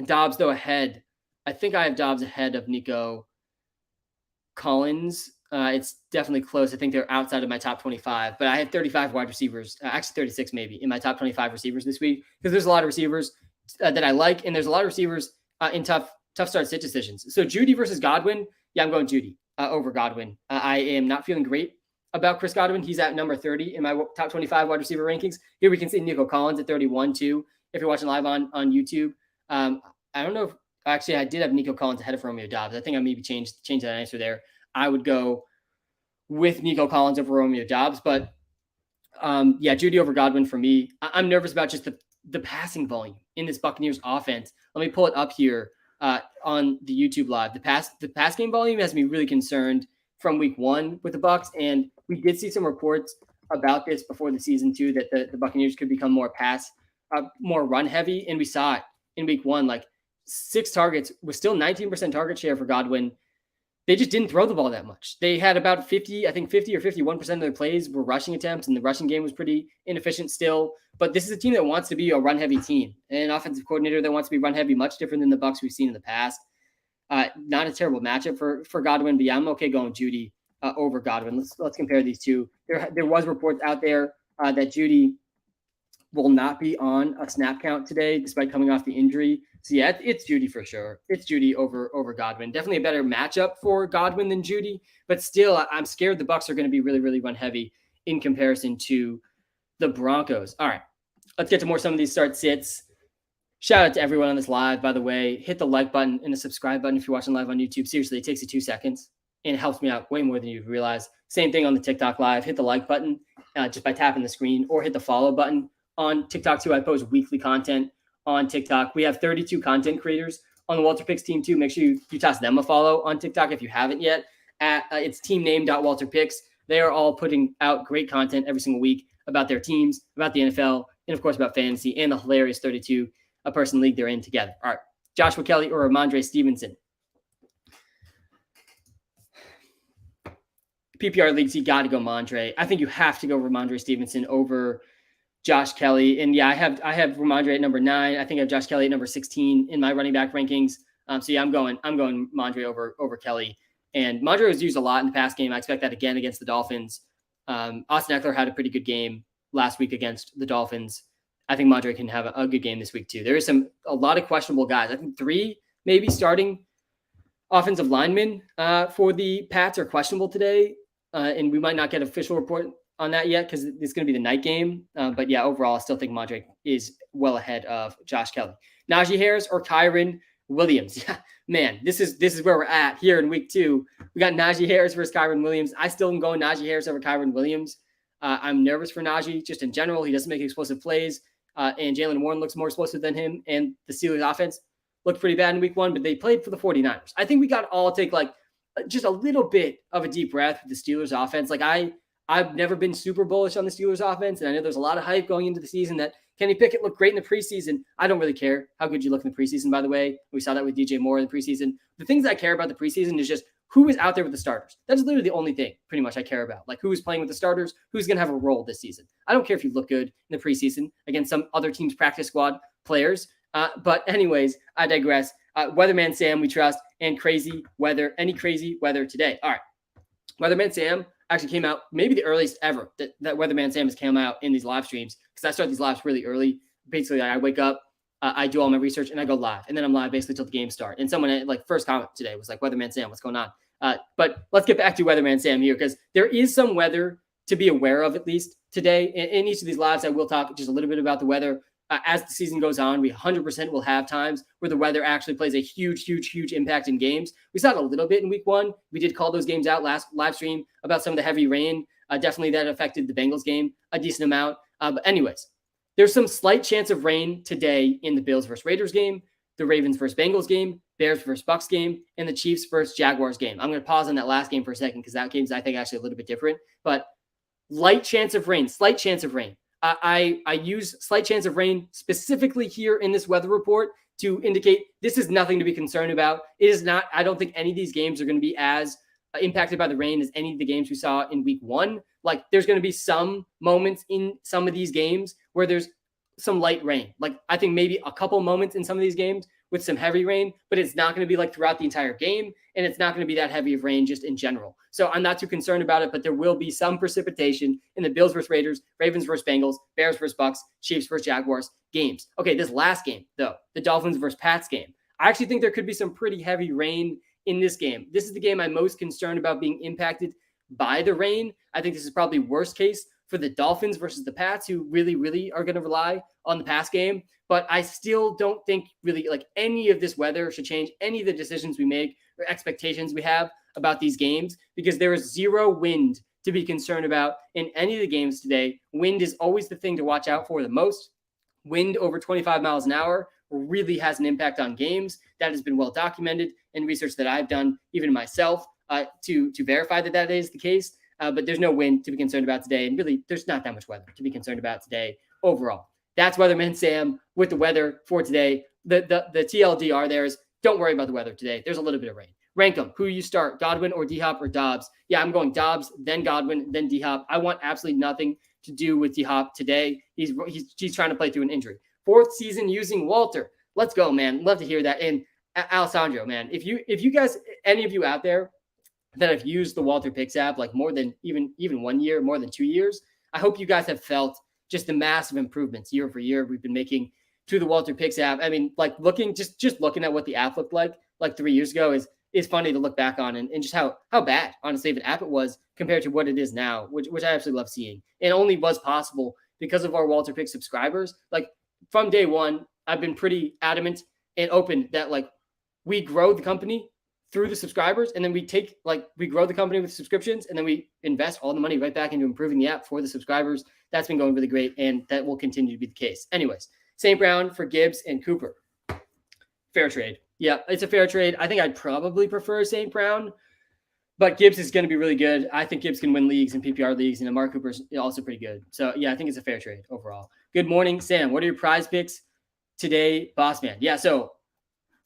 Doubs, though, ahead. I think I have Doubs ahead of Nico Collins. It's definitely close. I think they're outside of my top 25, but I have 35 wide receivers, actually 36 maybe, in my top 25 receivers this week, because there's a lot of receivers that I like, and there's a lot of receivers in tough start sit decisions. So Judy versus Godwin, yeah, I'm going Judy over Godwin. I am not feeling great about Chris Godwin. He's at number 30 in my top 25 wide receiver rankings. Here we can see Nico Collins at 31 too, if you're watching live on YouTube. I don't know if actually I did have Nico Collins ahead of Romeo Doubs. I think I maybe changed that answer there. I would go with Nico Collins over Romeo Doubs, but yeah, Judy over Godwin for me. I'm nervous about just the passing volume in this Buccaneers offense. Let me pull it up here on the YouTube live. The pass game volume has me really concerned from week 1 with the Bucs, and we did see some reports about this before the season too, that the Buccaneers could become more run heavy, and we saw it in week 1, like 6 targets was still 19% target share for Godwin. They just didn't throw the ball that much. They had about 50 or 51% of their plays were rushing attempts, and the rushing game was pretty inefficient still. But this is a team that wants to be a run-heavy team, and an offensive coordinator that wants to be run-heavy, much different than the Bucs we've seen in the past. Not a terrible matchup for Godwin, but yeah, I'm okay going Judy over Godwin. Let's compare these two. There was reports out there that Judy will not be on a snap count today, despite coming off the injury. So yeah, it's Judy for sure. It's Judy over Godwin. Definitely a better matchup for Godwin than Judy, but still, I'm scared the Bucs are going to be really, really run heavy in comparison to the Broncos. All right, let's get to some of these start sits. Shout out to everyone on this live, by the way. Hit the like button and the subscribe button if you're watching live on YouTube. Seriously, it takes you 2 seconds, and it helps me out way more than you realize. Same thing on the TikTok live. Hit the like button just by tapping the screen, or hit the follow button. On TikTok too, I post weekly content on TikTok. We have 32 content creators on the WalterPicks team too. Make sure you toss them a follow on TikTok if you haven't yet. It's teamname.WalterPicks. They are all putting out great content every single week about their teams, about the NFL, and of course about fantasy and the hilarious 32-person league they're in together. All right, Joshua Kelly or Ramondre Stevenson. PPR leagues, you got to go Mondre. I think you have to go Ramondre Stevenson over Josh Kelly. And yeah, I have Ramondre at number 9. I think I have Josh Kelly at number 16 in my running back rankings. So yeah, I'm going Mondre over Kelly. And Mondre was used a lot in the past game. I expect that again against the Dolphins. Austin Eckler had a pretty good game last week against the Dolphins. I think Mondre can have a good game this week too. There is a lot of questionable guys. I think 3 maybe starting offensive linemen for the Pats are questionable today. And we might not get an official report on that yet because it's going to be the night game. But yeah, overall, I still think Mondre is well ahead of Josh Kelly. Najee Harris or Kyren Williams. Yeah, man, this is where we're at here in week 2. We got Najee Harris versus Kyren Williams. I still am going Najee Harris over Kyren Williams. I'm nervous for Najee just in general. He doesn't make explosive plays. And Jaylen Warren looks more explosive than him. And the Steelers offense looked pretty bad in week 1, but they played for the 49ers. I think we got to all take just a little bit of a deep breath with the Steelers offense. I've never been super bullish on the Steelers offense, and I know there's a lot of hype going into the season that Kenny Pickett looked great in the preseason. I don't really care how good you look in the preseason, by the way. We saw that with DJ Moore in the preseason. The things I care about the preseason is just who is out there with the starters. That's literally the only thing pretty much I care about. Like who is playing with the starters, who's going to have a role this season. I don't care if you look good in the preseason against some other team's practice squad players. But anyways, I digress. Weatherman Sam, we trust, and crazy weather, any crazy weather today. All right. Weatherman Sam actually came out maybe the earliest ever that Weatherman Sam has come out in these live streams, because I start these lives really early. Basically, I wake up, I do all my research, and I go live. And then I'm live basically till the game start. And someone, like, first comment today was like, Weatherman Sam, what's going on? But let's get back to Weatherman Sam here, because there is some weather to be aware of, at least today. In each of these lives, I will talk just a little bit about the weather. As the season goes on, we 100% will have times where the weather actually plays a huge impact in games. We saw it a little bit in week one. We did call those games out last live stream about some of the heavy rain. Definitely that affected the Bengals game a decent amount. But anyways, there's some slight chance of rain today in the Bills versus Raiders game, the Ravens versus Bengals game, Bears versus Bucks game, and the Chiefs versus Jaguars game. I'm going to pause on that last game for a second because that game's, I think, actually a little bit different. But slight chance of rain. I use slight chance of rain specifically here in this weather report to indicate this is nothing to be concerned about. It is not. I don't think any of these games are going to be as impacted by the rain as any of the games we saw in week one. Like there's going to be some moments in some of these games where there's some light rain. Like I think maybe a couple moments in some of these games with some heavy rain, but it's not going to be like throughout the entire game. And it's not going to be that heavy of rain just in general. So I'm not too concerned about it, but there will be some precipitation in the Bills versus Raiders, Ravens versus Bengals, Bears versus Bucks, Chiefs versus Jaguars games. Okay, this last game, though, the Dolphins versus Pats game, I actually think there could be some pretty heavy rain in this game. This is the game I'm most concerned about being impacted by the rain. I think this is probably worst case for the Dolphins versus the Pats, who really are going to rely on the pass game. But I still don't think really like any of this weather should change any of the decisions we make or expectations we have about these games, because there is zero wind to be concerned about in any of the games today. Wind is always the thing to watch out for the most. Wind over 25 miles an hour really has an impact on games. That has been well documented in research that I've done, even myself, to verify that is the case. But there's no wind to be concerned about today. And really, there's not that much weather to be concerned about today overall. That's Weatherman Sam with the weather for today. The TLDR there is don't worry about the weather today. There's a little bit of rain. Rank them. Who you start, Godwin or D-Hop or Dobbs? Yeah, I'm going Dobbs, then Godwin, then D-Hop. I want absolutely nothing to do with D-Hop today. He's trying to play through an injury. Fourth season using Walter. Let's go, man. Love to hear that. And Alessandro, man, if you guys, any of you out there that have used the WalterPicks app like more than even 1 year, more than 2 years, I hope you guys have felt just the massive improvements year over year we've been making to the WalterPicks app. I mean, like looking at what the app looked like 3 years ago is funny to look back on, and just how bad, honestly, of an app it was compared to what it is now, which I absolutely love seeing. It only was possible because of our WalterPicks subscribers. Like from day one, I've been pretty adamant and open that like we grow the company through the subscribers, and then we grow the company with subscriptions, and then we invest all the money right back into improving the app for the subscribers. That's been going really great, and that will continue to be the case. Anyways, St. Brown for Gibbs and Cooper. Fair trade. Yeah, it's a fair trade. I think I'd probably prefer St. Brown, but Gibbs is going to be really good. I think Gibbs can win leagues and PPR leagues, and Amari Cooper's also pretty good. So, yeah, I think it's a fair trade overall. Good morning, Sam. What are your prize picks today, boss man? Yeah, so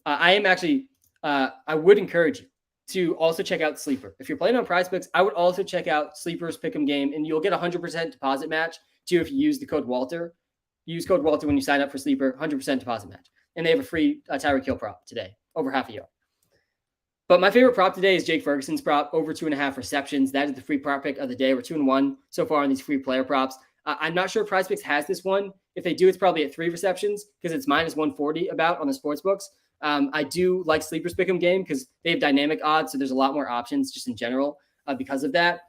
I am actually I would encourage you to also check out Sleeper. If you're playing on prize picks, I would also check out Sleeper's Pick'em game, and you'll get 100% deposit match too if you use the code Walter. Use code Walter when you sign up for Sleeper, 100% deposit match. And they have a free Tyreek Hill prop today, over half a yard. But my favorite prop today is Jake Ferguson's prop, over 2.5 receptions. That is the free prop pick of the day. We're 2-1 so far on these free player props. I'm not sure Prize Picks has this one. If they do, it's probably at 3 receptions because it's minus 140 about on the sports books. I do like Sleeper's Pick'em game because they have dynamic odds, so there's a lot more options just in general because of that.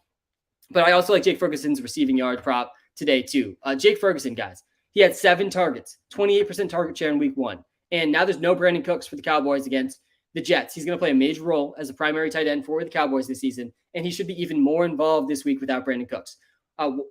But I also like Jake Ferguson's receiving yard prop today too. Jake Ferguson, guys, he had 7 targets, 28% target share in week 1. And now there's no Brandon Cooks for the Cowboys against the Jets. He's going to play a major role as a primary tight end for the Cowboys this season, and he should be even more involved this week without Brandon Cooks.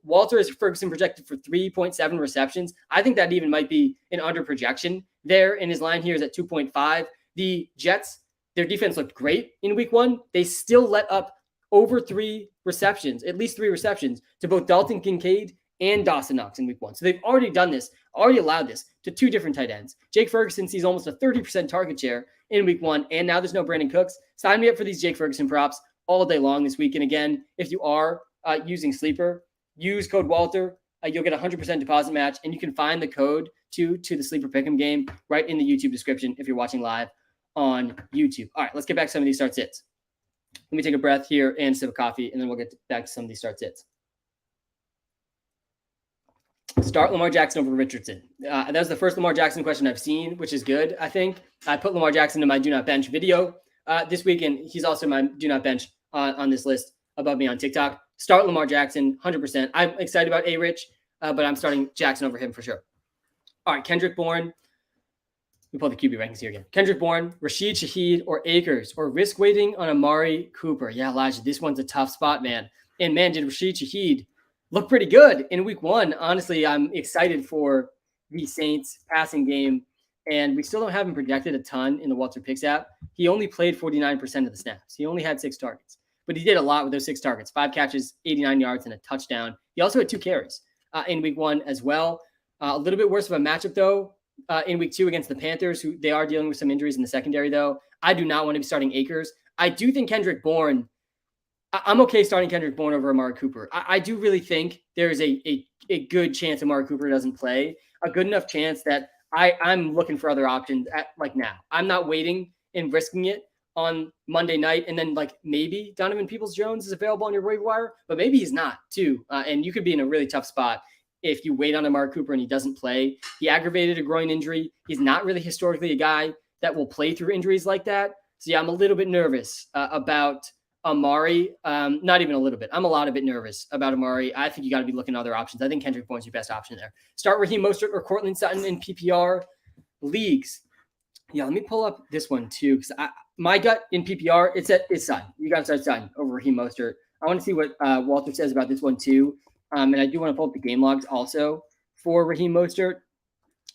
Walter is Ferguson projected for 3.7 receptions. I think that even might be an under projection there, and his line here is at 2.5. The Jets, their defense looked great in week 1. They still let up over 3 receptions, at least 3 receptions, to both Dalton Kincaid and Dawson Knox in week 1. So they've already done this, already allowed this to 2 different tight ends. Jake Ferguson sees almost a 30% target share in week 1, and now there's no Brandon Cooks. Sign me up for these Jake Ferguson props all day long this week. And again, if you are using Sleeper, use code Walter. You'll get a 100% deposit match, and you can find the code to the Sleeper Pick'em game right in the YouTube description if you're watching live on YouTube. All right, let's get back to some of these start sits. Let me take a breath here and sip a coffee, and then we'll get back to some of these start sits. Start Lamar Jackson over Richardson. That was the first Lamar Jackson question I've seen, which is good, I think. I put Lamar Jackson in my Do Not Bench video this week, and he's also my Do Not Bench on this list above me on TikTok. Start Lamar Jackson, 100%. I'm excited about A-Rich, but I'm starting Jackson over him for sure. All right, Kendrick Bourne. We pull the QB rankings here again. Kendrick Bourne, Rashid Shaheed, or Akers, or risk waiting on Amari Cooper. Yeah, Elijah, this one's a tough spot, man. And man, did Rashid Shaheed look pretty good in week 1. Honestly, I'm excited for the Saints passing game, and we still don't have him projected a ton in the WalterPicks app. He only played 49% of the snaps. He only had 6 targets, but he did a lot with those 6 targets, 5 catches, 89 yards, and a touchdown. He also had 2 carries in week 1 as well. A little bit worse of a matchup, though, in week 2 against the Panthers, who they are dealing with some injuries in the secondary, though. I do not want to be starting Akers. I do think Kendrick Bourne, I'm okay starting Kendrick Bourne over Amari Cooper. I do really think there's a good chance Amari Cooper doesn't play, a good enough chance that I'm looking for other options now. I'm not waiting and risking it on Monday night, and then maybe Donovan Peoples-Jones is available on your waiver wire, but maybe he's not too. And you could be in a really tough spot if you wait on Amari Cooper and he doesn't play. He aggravated a groin injury. He's not really historically a guy that will play through injuries like that. So yeah, I'm a little bit nervous about Amari. Not even a little bit. I'm a lot of bit nervous about Amari. I think you got to be looking at other options. I think Kendrick Bourne's your best option there. Start Raheem Mostert or Courtland Sutton in PPR leagues. Yeah, let me pull up this one too, because my gut in PPR, it's Sutton. You got to start Sutton over Raheem Mostert. I want to see what Walter says about this one too. And I do want to pull up the game logs also for Raheem Mostert,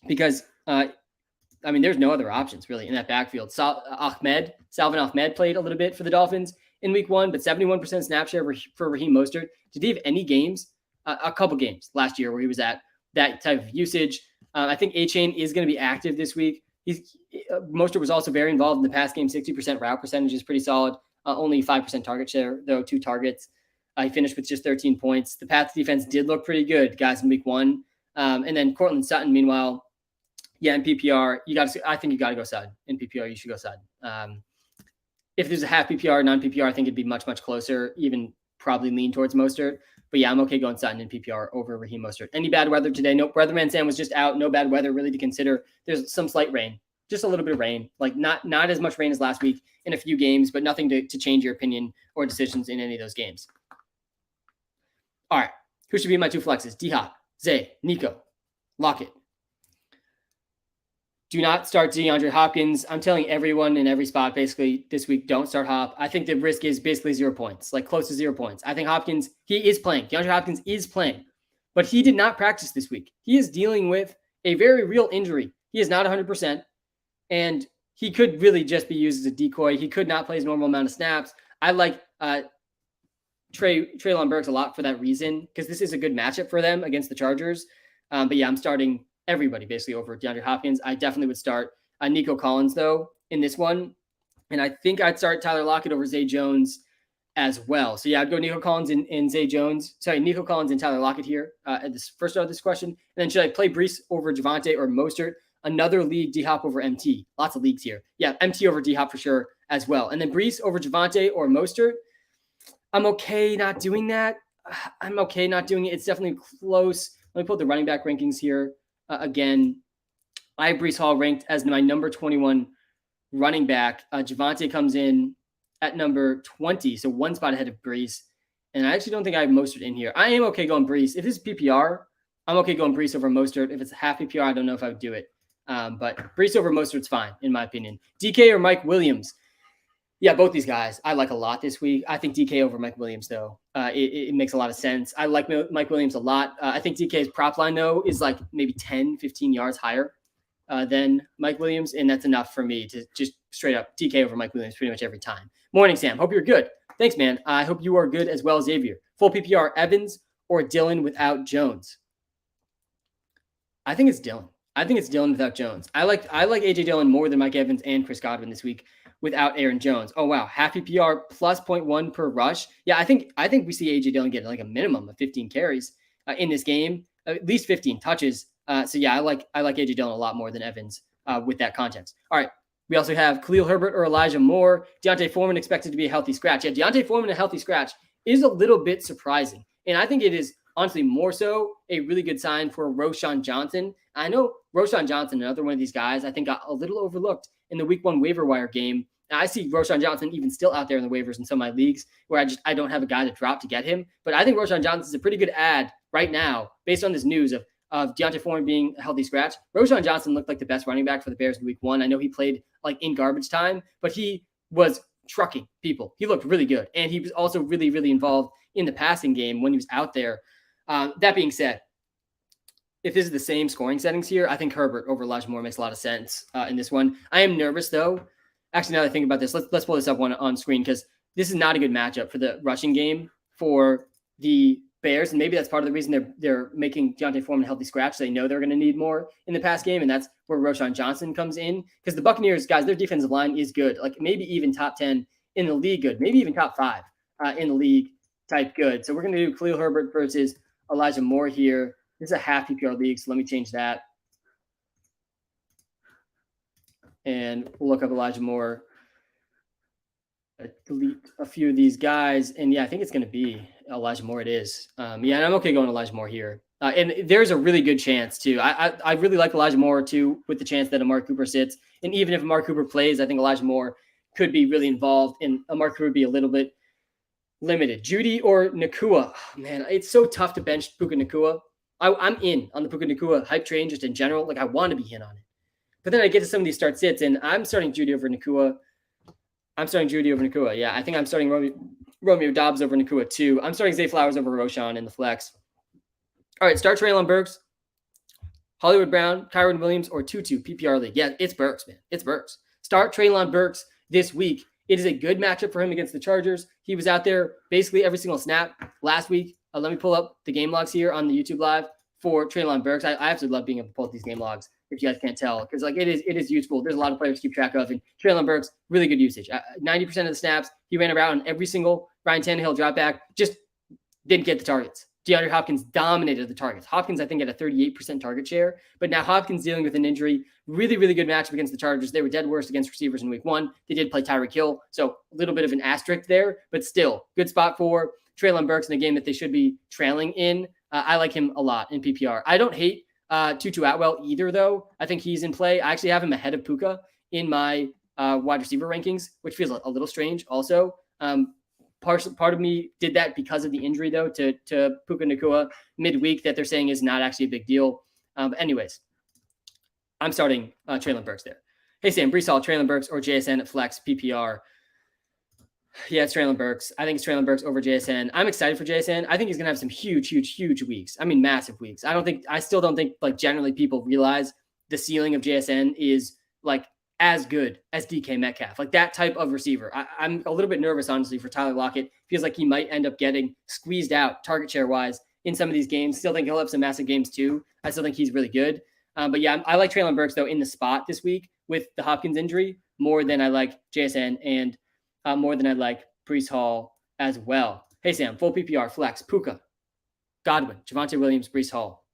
because there's no other options really in that backfield. Salvin Ahmed played a little bit for the Dolphins in week 1, but 71% snap share for Raheem Mostert. Did he have any games? A couple games last year where he was at that type of usage. I think A-Chain is going to be active this week. Mostert was also very involved in the pass game. 60% route percentage is pretty solid. Only 5% target share, though, 2 targets. He finished with just 13 points. The Pats defense did look pretty good, guys, in week 1. And then Courtland Sutton, meanwhile, yeah, in PPR, I think you got to go Sutton. In PPR, you should go Sutton. If there's a half PPR, non-PPR, I think it'd be much, much closer, even probably lean towards Mostert. But yeah, I'm okay going Sutton in PPR over Raheem Mostert. Any bad weather today? Nope. Weatherman Sam was just out. No bad weather really to consider. There's some slight rain, just a little bit of rain, not as much rain as last week in a few games, but nothing to change your opinion or decisions in any of those games. All right. Who should be my 2 flexes? D-Hop, Zay, Nico, Lockett. Do not start DeAndre Hopkins. I'm telling everyone in every spot basically this week, don't start Hop. I think the risk is basically 0 points, close to 0 points. I think Hopkins, he is playing. DeAndre Hopkins is playing, but he did not practice this week. He is dealing with a very real injury. He is not 100%, and he could really just be used as a decoy. He could not play his normal amount of snaps. I like Treylon Burks a lot for that reason, because this is a good matchup for them against the Chargers. But yeah, I'm starting everybody basically over DeAndre Hopkins. I definitely would start Nico Collins, though, in this one. And I think I'd start Tyler Lockett over Zay Jones as well. So yeah, I'd go Nico Collins and Zay Jones. Sorry, Nico Collins and Tyler Lockett here at this first start of this question. And then should I play Breece over Javonte or Mostert? Another league, D-Hop over MT. Lots of leagues here. Yeah, MT over D-Hop for sure as well. And then Breece over Javonte or Mostert. I'm okay not doing that. It's definitely close. Let me pull the running back rankings here. Again, I have Breece Hall ranked as my number 21 running back. Javonte comes in at number 20, so 1 spot ahead of Breece. And I actually don't think I have Mostert in here. I am okay going Breece. If this is PPR, I'm okay going Breece over Mostert. If it's half PPR, I don't know if I would do it. But Breece over Mostert's fine, in my opinion. DK or Mike Williams? Yeah, both these guys I like a lot this week. I think DK over Mike Williams, though. It makes a lot of sense. I like Mike Williams a lot. I think DK's prop line, though, is maybe 10, 15 yards higher than Mike Williams, and that's enough for me to just straight up DK over Mike Williams pretty much every time. Morning, Sam. Hope you're good. Thanks, man. I hope you are good as well, Xavier. Full PPR, Evans or Dillon without Jones? I think it's Dillon. I think it's Dillon without Jones. I like AJ Dillon more than Mike Evans and Chris Godwin this week without Aaron Jones. Oh wow, half PPR plus 0.1 per rush. Yeah, I think we see AJ Dillon get like a minimum of 15 carries in this game, at least 15 touches. So yeah, I like AJ Dillon a lot more than Evans with that context. All right. We also have Khalil Herbert or Elijah Moore. D'Onta Foreman expected to be a healthy scratch. Yeah, D'Onta Foreman a healthy scratch is a little bit surprising. And I think it is honestly more so a really good sign for Roschon Johnson. I know Roschon Johnson, another one of these guys, I think got a little overlooked in the week 1 waiver wire game. Now, I see Roschon Johnson even still out there in the waivers in some of my leagues where I don't have a guy to drop to get him. But I think Roschon Johnson is a pretty good ad right now based on this news of D'Onta Foreman being a healthy scratch. Roschon Johnson looked like the best running back for the Bears in week 1. I know he played like in garbage time, but he was trucking people. He looked really good. And he was also really, really involved in the passing game when he was out there. That being said, if this is the same scoring settings here, I think Herbert over Elijah Moore makes a lot of sense in this one. I am nervous though. Actually, now that I think about this, let's pull this up on screen because this is not a good matchup for the rushing game for the Bears, and maybe that's part of the reason they're making D'Onta Foreman a healthy scratch. They know they're going to need more in the pass game, and that's where Roschon Johnson comes in. Because the Buccaneers, guys, their defensive line is good, like maybe even top 10 in the league good, maybe even top 5 in the league type good. So we're going to do Khalil Herbert versus Elijah Moore here. This is a half PPR league, so let me change that. And we'll look up Elijah Moore. Delete a few of these guys. And yeah, I think it's going to be Elijah Moore. It is. Yeah, and I'm okay going Elijah Moore here. And there's a really good chance too. I really like Elijah Moore too, with the chance that Amari Cooper sits. And even if Amari Cooper plays, I think Elijah Moore could be really involved, and Amari Cooper would be a little bit limited. Judy or Nacua. Oh, man, it's so tough to bench Puka Nacua. I'm in on the Puka Nacua hype train just in general. Like I want to be in on it. But then I get to some of these start sits, and I'm starting Judy over Nacua. Yeah, I think I'm starting Romeo Dobbs over Nacua too. I'm starting Zay Flowers over Roschon in the flex. All right, start Treylon Burks, Hollywood Brown, Kyron Williams, or Tutu PPR league. Yeah, it's Burks, man. It's Burks. Start Treylon Burks this week. It is a good matchup for him against the Chargers. He was out there basically every single snap last week. Let me pull up the game logs here on the YouTube live for Treylon Burks. I absolutely love being able to pull up these game logs, if you guys can't tell, because like it is useful. There's a lot of players to keep track of, and Treylon Burks, really good usage. 90% of the snaps, he ran around on every single Ryan Tannehill drop back, just didn't get the targets. DeAndre Hopkins dominated the targets. Hopkins, I think, had a 38% target share, but now Hopkins dealing with an injury. Really, really good matchup against the Chargers. They were dead worst against receivers in week 1. They did play Tyreek Hill, so a little bit of an asterisk there, but still, good spot for Treylon Burks in a game that they should be trailing in. I like him a lot in PPR. I don't hate Tutu Atwell either, though. I think he's in play. I actually have him ahead of Puka in my wide receiver rankings, which feels a little strange also. Part of me did that because of the injury, though, to Puka Nacua midweek that they're saying is not actually a big deal. Anyways, I'm starting Treylon Burks there. Hey, Sam, Breece Hall, Treylon Burks, or JSN at flex PPR. Yeah, it's Treylon Burks. I think it's Treylon Burks over JSN. I'm excited for JSN. I think he's going to have some huge weeks. I mean, massive weeks. I still don't think like generally people realize the ceiling of JSN is like as good as DK Metcalf, like that type of receiver. I'm a little bit nervous, honestly, for Tyler Lockett. Feels like he might end up getting squeezed out target share wise in some of these games. Still think he'll have some massive games too. I still think he's really good. But yeah, I like Treylon Burks though in the spot this week with the Hopkins injury more than I like JSN and more than I like Breece Hall as well. Hey, Sam, full PPR, flex, Puka, Godwin, Javonte Williams, Breece Hall.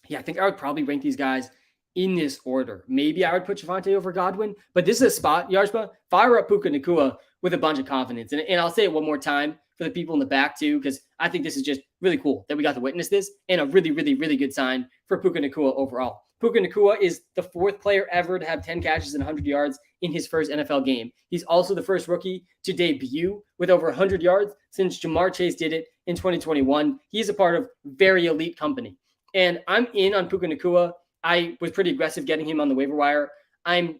Yeah, I think I would probably rank these guys in this order. Maybe I would put Javonte over Godwin, but this is a spot, Yarshba, fire up Puka Nacua with a bunch of confidence. And I'll say it one more time for the people in the back too, because I think this is just really cool that we got to witness this and a really, really, really good sign for Puka Nacua overall. Puka Nacua is the 4th player ever to have 10 catches and 100 yards in his first NFL game. He's also the first rookie to debut with over 100 yards since Jamar Chase did it in 2021. He's a part of very elite company. And I'm in on Puka Nacua. I was pretty aggressive getting him on the waiver wire. I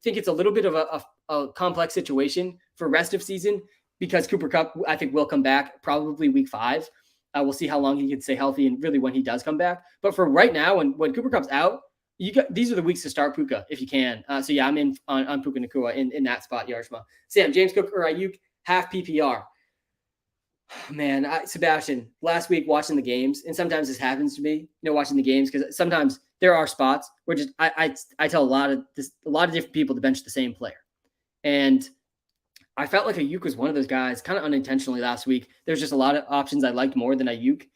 think it's a little bit of a complex situation for rest of season because Cooper Kupp, I think, will come back probably week 5. We'll see how long he can stay healthy and really when he does come back. But for right now, when Cooper Kupp's out, these are the weeks to start Puka if you can. So yeah, I'm in on Puka Nacua in that spot, Yarshma. Sam, James Cook or Ayuk, half PPR. Man, Sebastian, last week watching the games, and sometimes this happens to me, watching the games, because sometimes there are spots where just I tell a lot of different people to bench the same player. And I felt like Ayuk was one of those guys kind of unintentionally last week. There's just a lot of options I liked more than Ayuk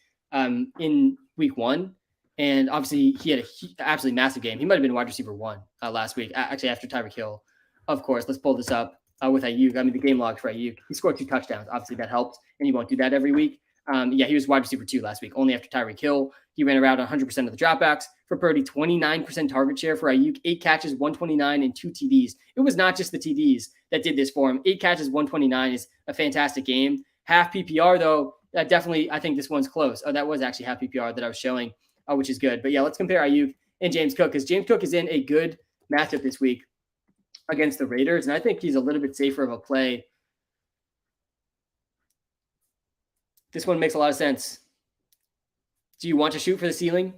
in week 1. And obviously he had an absolutely massive game. He might have been wide receiver 1 last week, actually after Tyreek Hill. Of course, let's pull this up with Ayuk. I mean, the game log for Ayuk, he scored 2 touchdowns. Obviously that helped, and he won't do that every week. He was wide receiver 2 last week, only after Tyreek Hill. He ran around 100% of the dropbacks. For Purdy, 29% target share. For Ayuk, 8 catches, 129, and 2 TDs. It was not just the TDs that did this for him. 8 catches, 129 is a fantastic game. Half PPR, though, that definitely, I think this one's close. Oh, that was actually half PPR that I was showing, which is good. But yeah, let's compare Ayuk and James Cook, because James Cook is in a good matchup this week against the Raiders, and I think he's a little bit safer of a play. This one makes a lot of sense. Do you want to shoot for the ceiling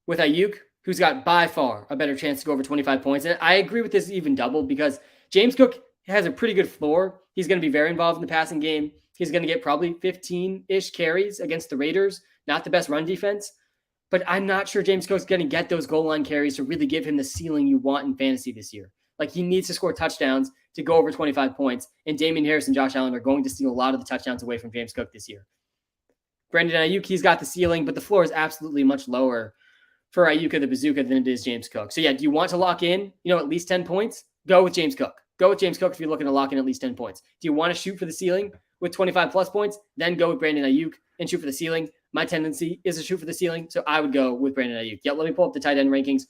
with Ayuk, who's got by far a better chance to go over 25 points? And I agree with this even double, because James Cook has a pretty good floor. He's going to be very involved in the passing game. He's going to get probably 15-ish carries against the Raiders. Not the best run defense, but I'm not sure James Cook's going to get those goal line carries to really give him the ceiling you want in fantasy this year. Like, he needs to score touchdowns to go over 25 points, and Damian Harris and Josh Allen are going to steal a lot of the touchdowns away from James Cook this year. Brandon Ayuk, he's got the ceiling, but the floor is absolutely much lower for Ayuk the Bazooka than it is James Cook. So yeah, do you want to lock in, at least 10 points? Go with James Cook. Go with James Cook if you're looking to lock in at least 10 points. Do you want to shoot for the ceiling with 25 plus points? Then go with Brandon Ayuk and shoot for the ceiling. My tendency is to shoot for the ceiling, so I would go with Brandon Ayuk. Yeah, let me pull up the tight end rankings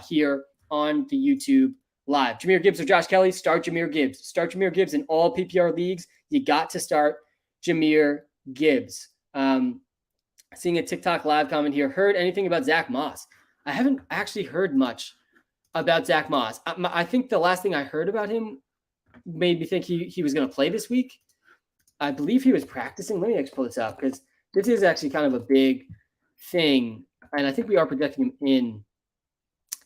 here on the YouTube live. Jamir Gibbs or Josh Kelly? Start Jamir Gibbs. Start Jamir Gibbs in all PPR leagues. You got to start Jamir Gibbs. Seeing a TikTok live comment here. Heard anything about Zach Moss? I haven't actually heard much about Zach Moss. I think the last thing I heard about him made me think he was going to play this week. I believe he was practicing. Let me actually pull this up, because this is actually kind of a big thing, and I think we are projecting him in.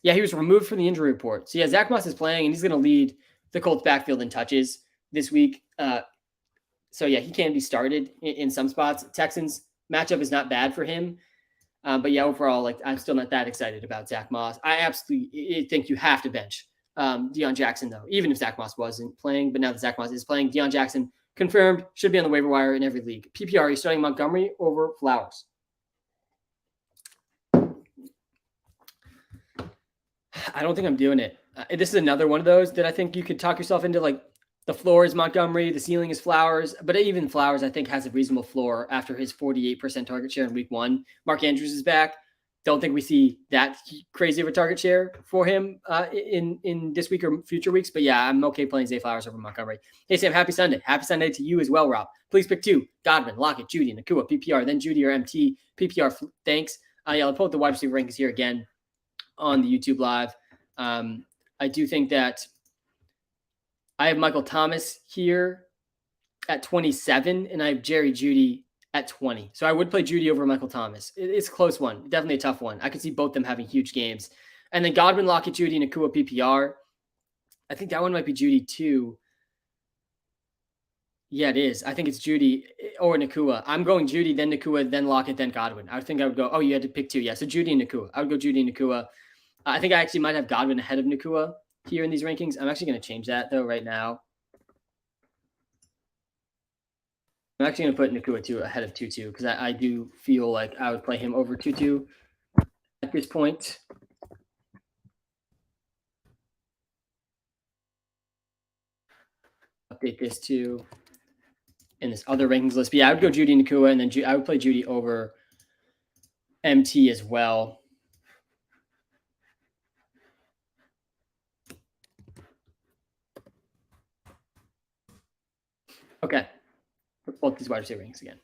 Yeah, he was removed from the injury report. So yeah, Zach Moss is playing, and he's going to lead the Colts backfield in touches this week. So yeah, he can be started in some spots. Texans matchup is not bad for him. But yeah, overall, I'm still not that excited about Zach Moss. I absolutely think you have to bench Deion Jackson, though, even if Zach Moss wasn't playing. But now that Zach Moss is playing, Deion Jackson confirmed, should be on the waiver wire in every league. PPR, you're starting Montgomery over Flowers. I don't think I'm doing it. This is another one of those that I think you could talk yourself into, the floor is Montgomery, the ceiling is Flowers, but even Flowers, I think, has a reasonable floor after his 48% target share in week 1. Mark Andrews is back. Don't think we see that crazy of a target share for him in this week or future weeks. But yeah, I'm okay playing Zay Flowers over Montgomery. Hey, Sam, happy Sunday. Happy Sunday to you as well, Rob. Please pick 2. Godwin, Lockett, Judy, Nacua, PPR, then Judy or MT, PPR, thanks. Yeah, I'll pull up the wide receiver rankings here again on the YouTube live. I do think that I have Michael Thomas here at 27, and I have Jerry Jeudy at 20. So I would play Jeudy over Michael Thomas. It's a close one, definitely a tough one. I could see both them having huge games. And then Godwin, Lockett, Jeudy, Nacua, PPR. I think that one might be Jeudy too. Yeah, it is. I think it's Jeudy or Nacua. I'm going Jeudy, then Nacua, then Lockett, then Godwin. I think I would go, oh, you had to pick 2. Yeah, so Jeudy and Nacua. I would go Jeudy and Nacua. I think I actually might have Godwin ahead of Nacua here in these rankings. I'm actually going to change that, though, right now. I'm actually going to put Nacua 2 ahead of Tutu, because I do feel like I would play him over Tutu at this point. Update this too in this other rankings list. But yeah, I would go Jeudy Nacua, and then I would play Jeudy over MT as well. Okay. Let's pull up these wide receiver rankings again.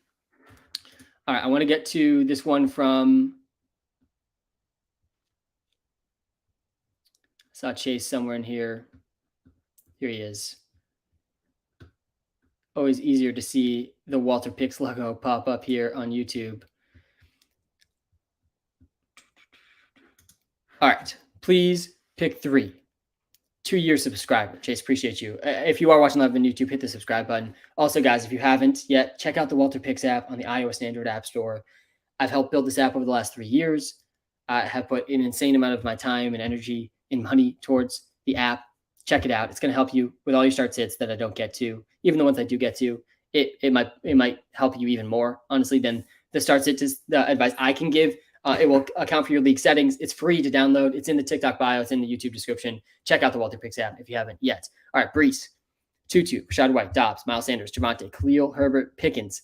All right, I want to get to this one from I saw Chase somewhere in here. Here he is. Always easier to see the WalterPicks logo pop up here on YouTube. All right, please pick 3. 2-year subscriber. Chase, appreciate you. If you are watching live on YouTube, hit the subscribe button. Also, guys, if you haven't yet, check out the WalterPicks app on the iOS and Android app store. I've helped build this app over the last 3 years. I have put an insane amount of my time and energy and money towards the app. Check it out. It's going to help you with all your start sits that I don't get to. Even the ones I do get to, it might help you even more, honestly, than the start sit advice I can give. It will account for your league settings. It's free to download. It's in the TikTok bio. It's in the YouTube description. Check out the WalterPicks app if you haven't yet. All right, Brees, Tutu, Rashad White, Dobbs, Miles Sanders, Javonte, Khalil, Herbert, Pickens.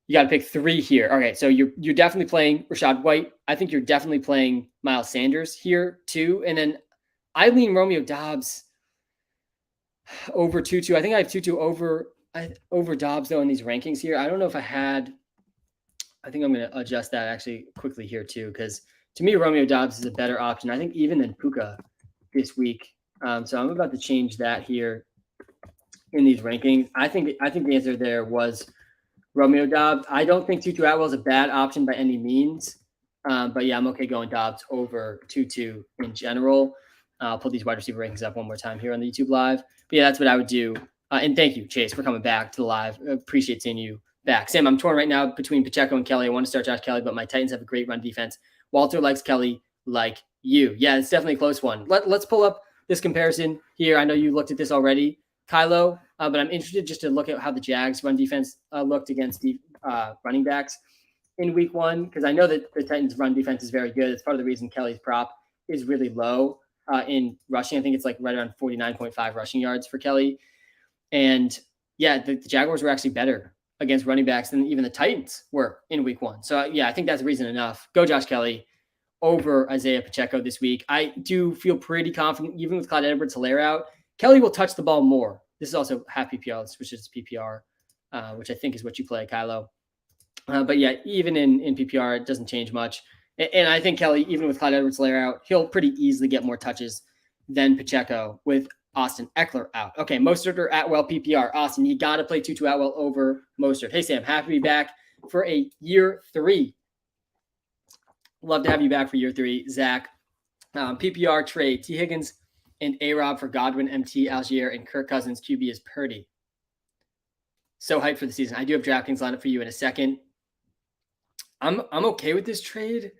You got to pick 3 here. Okay, so you're definitely playing Rashad White. I think you're definitely playing Miles Sanders here too. And then I lean Romeo Dobbs over Tutu. I think I have Tutu over Dobbs though in these rankings here. I don't know if I think I'm going to adjust that actually quickly here too, because to me, Romeo Dobbs is a better option. I think even than Puka this week. So I'm about to change that here in these rankings. I think the answer there was Romeo Dobbs. I don't think Tutu Atwell is a bad option by any means. But yeah, I'm okay going Dobbs over Tutu in general. I'll put these wide receiver rankings up one more time here on the YouTube live. But yeah, that's what I would do. And thank you, Chase, for coming back to the live. Appreciate seeing you back. Sam, I'm torn right now between Pacheco and Kelly. I want to start Josh Kelly, but my Titans have a great run defense. Walter likes Kelly like you. Yeah, it's definitely a close one. Let's pull up this comparison here. I know you looked at this already, Kylo, but I'm interested just to look at how the Jags run defense looked against the running backs in week 1, because I know that the Titans run defense is very good. It's part of the reason Kelly's prop is really low in rushing. I think it's like right around 49.5 rushing yards for Kelly. And yeah, the Jaguars were actually better against running backs than even the Titans were in week 1. So yeah, I think that's reason enough. Go Josh Kelly over Isaiah Pacheco this week. I do feel pretty confident, even with Clyde Edwards-Helaire out, Kelly will touch the ball more. This is also half PPR. Let's switch it to PPR, which I think is what you play, Kylo. But yeah, even in PPR, it doesn't change much. And I think Kelly, even with Clyde Edwards-Helaire out, he'll pretty easily get more touches than Pacheco with Austin Eckler out. Okay, Mostert or Atwell PPR. Austin, you got to play Tutu Atwell over Mostert. Hey, Sam, happy to be back for a year 3. Love to have you back for year 3. Zach, PPR trade, T. Higgins and A-Rob for Godwin, MT, Allgeier, and Kirk Cousins. QB is Purdy. So hyped for the season. I do have DraftKings lineup for you in a second. I'm okay with this trade.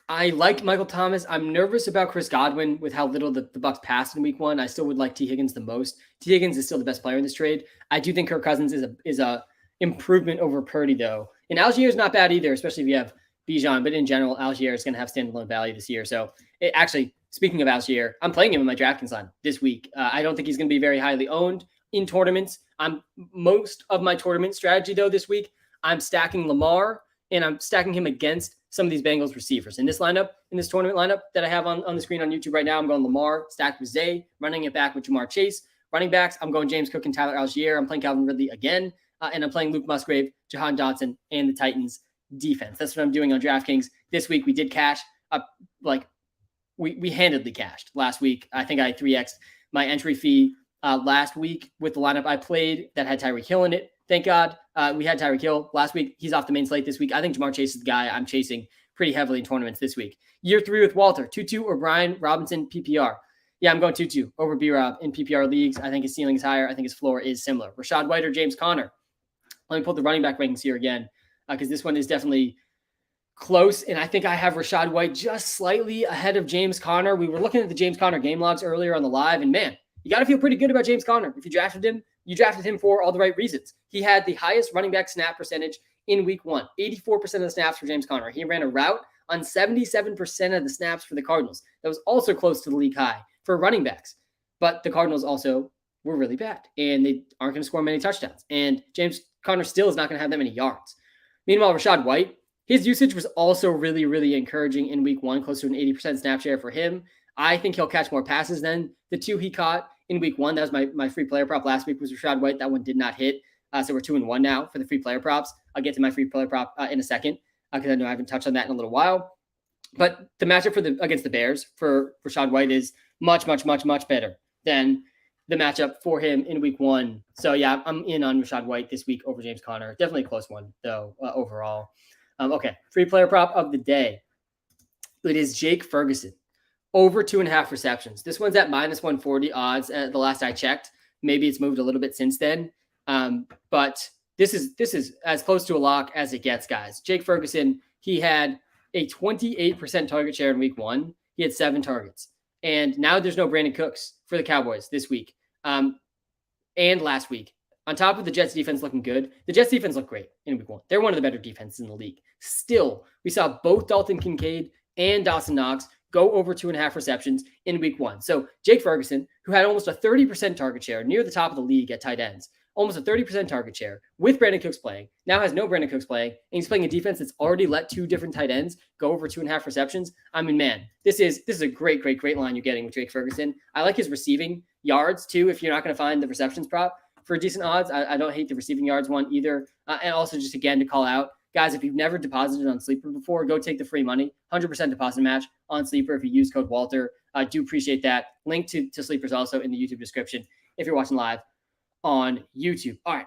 I like Michael Thomas. I'm nervous about Chris Godwin with how little the Bucs passed in week 1. I still would like T. Higgins the most. T. Higgins is still the best player in this trade. I do think Kirk Cousins is a improvement over Purdy though. And Allgeier is not bad either, especially if you have Bijan. But in general, Allgeier is going to have standalone value this year. So actually, speaking of Allgeier, I'm playing him in my DraftKings line this week. I don't think he's going to be very highly owned in tournaments. Most of my tournament strategy though this week, I'm stacking Lamar and I'm stacking him against some of these Bengals receivers. In this lineup, in this tournament lineup that I have on the screen on YouTube right now, I'm going Lamar, stacked with Zay, running it back with Jamar Chase. Running backs, I'm going James Cook and Tyler Allgeier. I'm playing Calvin Ridley again, and I'm playing Luke Musgrave, Jahan Dotson, and the Titans defense. That's what I'm doing on DraftKings. This week we did cash up, we handedly cashed last week. I think I 3x'd my entry fee last week with the lineup I played that had Tyreek Hill in it. Thank God we had Tyreek Hill last week. He's off the main slate this week. I think Jamar Chase is the guy I'm chasing pretty heavily in tournaments this week. Year 3 with Walter, Tutu or Brian Robinson PPR. Yeah, I'm going Tutu over B-Rob in PPR leagues. I think his ceiling is higher. I think his floor is similar. Rashad White or James Conner. Let me pull the running back rankings here again because this one is definitely close. And I think I have Rashad White just slightly ahead of James Conner. We were looking at the James Conner game logs earlier on the live, and man, you got to feel pretty good about James Conner. If you drafted him for all the right reasons. He had the highest running back snap percentage in week 1, 84% of the snaps for James Conner. He ran a route on 77% of the snaps for the Cardinals. That was also close to the league high for running backs. But the Cardinals also were really bad, and they aren't going to score many touchdowns. And James Conner still is not going to have that many yards. Meanwhile, Rashad White, his usage was also really, really encouraging in week 1, close to an 80% snap share for him. I think he'll catch more passes than the 2 he caught in week 1. That was my free player prop last week was Rashad White. That one did not hit. So we're 2-1 now for the free player props. I'll get to my free player prop in a second because I know I haven't touched on that in a little while. But the matchup against the Bears for Rashad White is much, much, much, much better than the matchup for him in week 1. So yeah, I'm in on Rashad White this week over James Conner. Definitely a close one though overall. Okay, free player prop of the day. It is Jake Ferguson over 2.5 receptions. This one's at minus 140 odds at the last I checked. Maybe it's moved a little bit since then. But this is as close to a lock as it gets, guys. Jake Ferguson, he had a 28% target share in week 1. He had 7 targets. And now there's no Brandon Cooks for the Cowboys this week and last week. On top of the Jets defense looking good, the Jets defense looked great in week 1. They're one of the better defenses in the league. Still, we saw both Dalton Kincaid and Dawson Knox go over 2.5 receptions in week 1. So Jake Ferguson, who had almost a 30% target share, near the top of the league at tight ends, almost a 30% target share with Brandon Cooks playing, now has no Brandon Cooks playing, and he's playing a defense that's already let 2 different tight ends go over 2.5 receptions. I mean, man, this is a great line you're getting with Jake Ferguson. I like his receiving yards too, if you're not going to find the receptions prop for decent odds. I don't hate the receiving yards one either. And also just again to call out, guys, if you've never deposited on Sleeper before, go take the free money, 100% deposit match on Sleeper if you use code Walter. I do appreciate that. Link to Sleepers also in the YouTube description if you're watching live on YouTube. All right.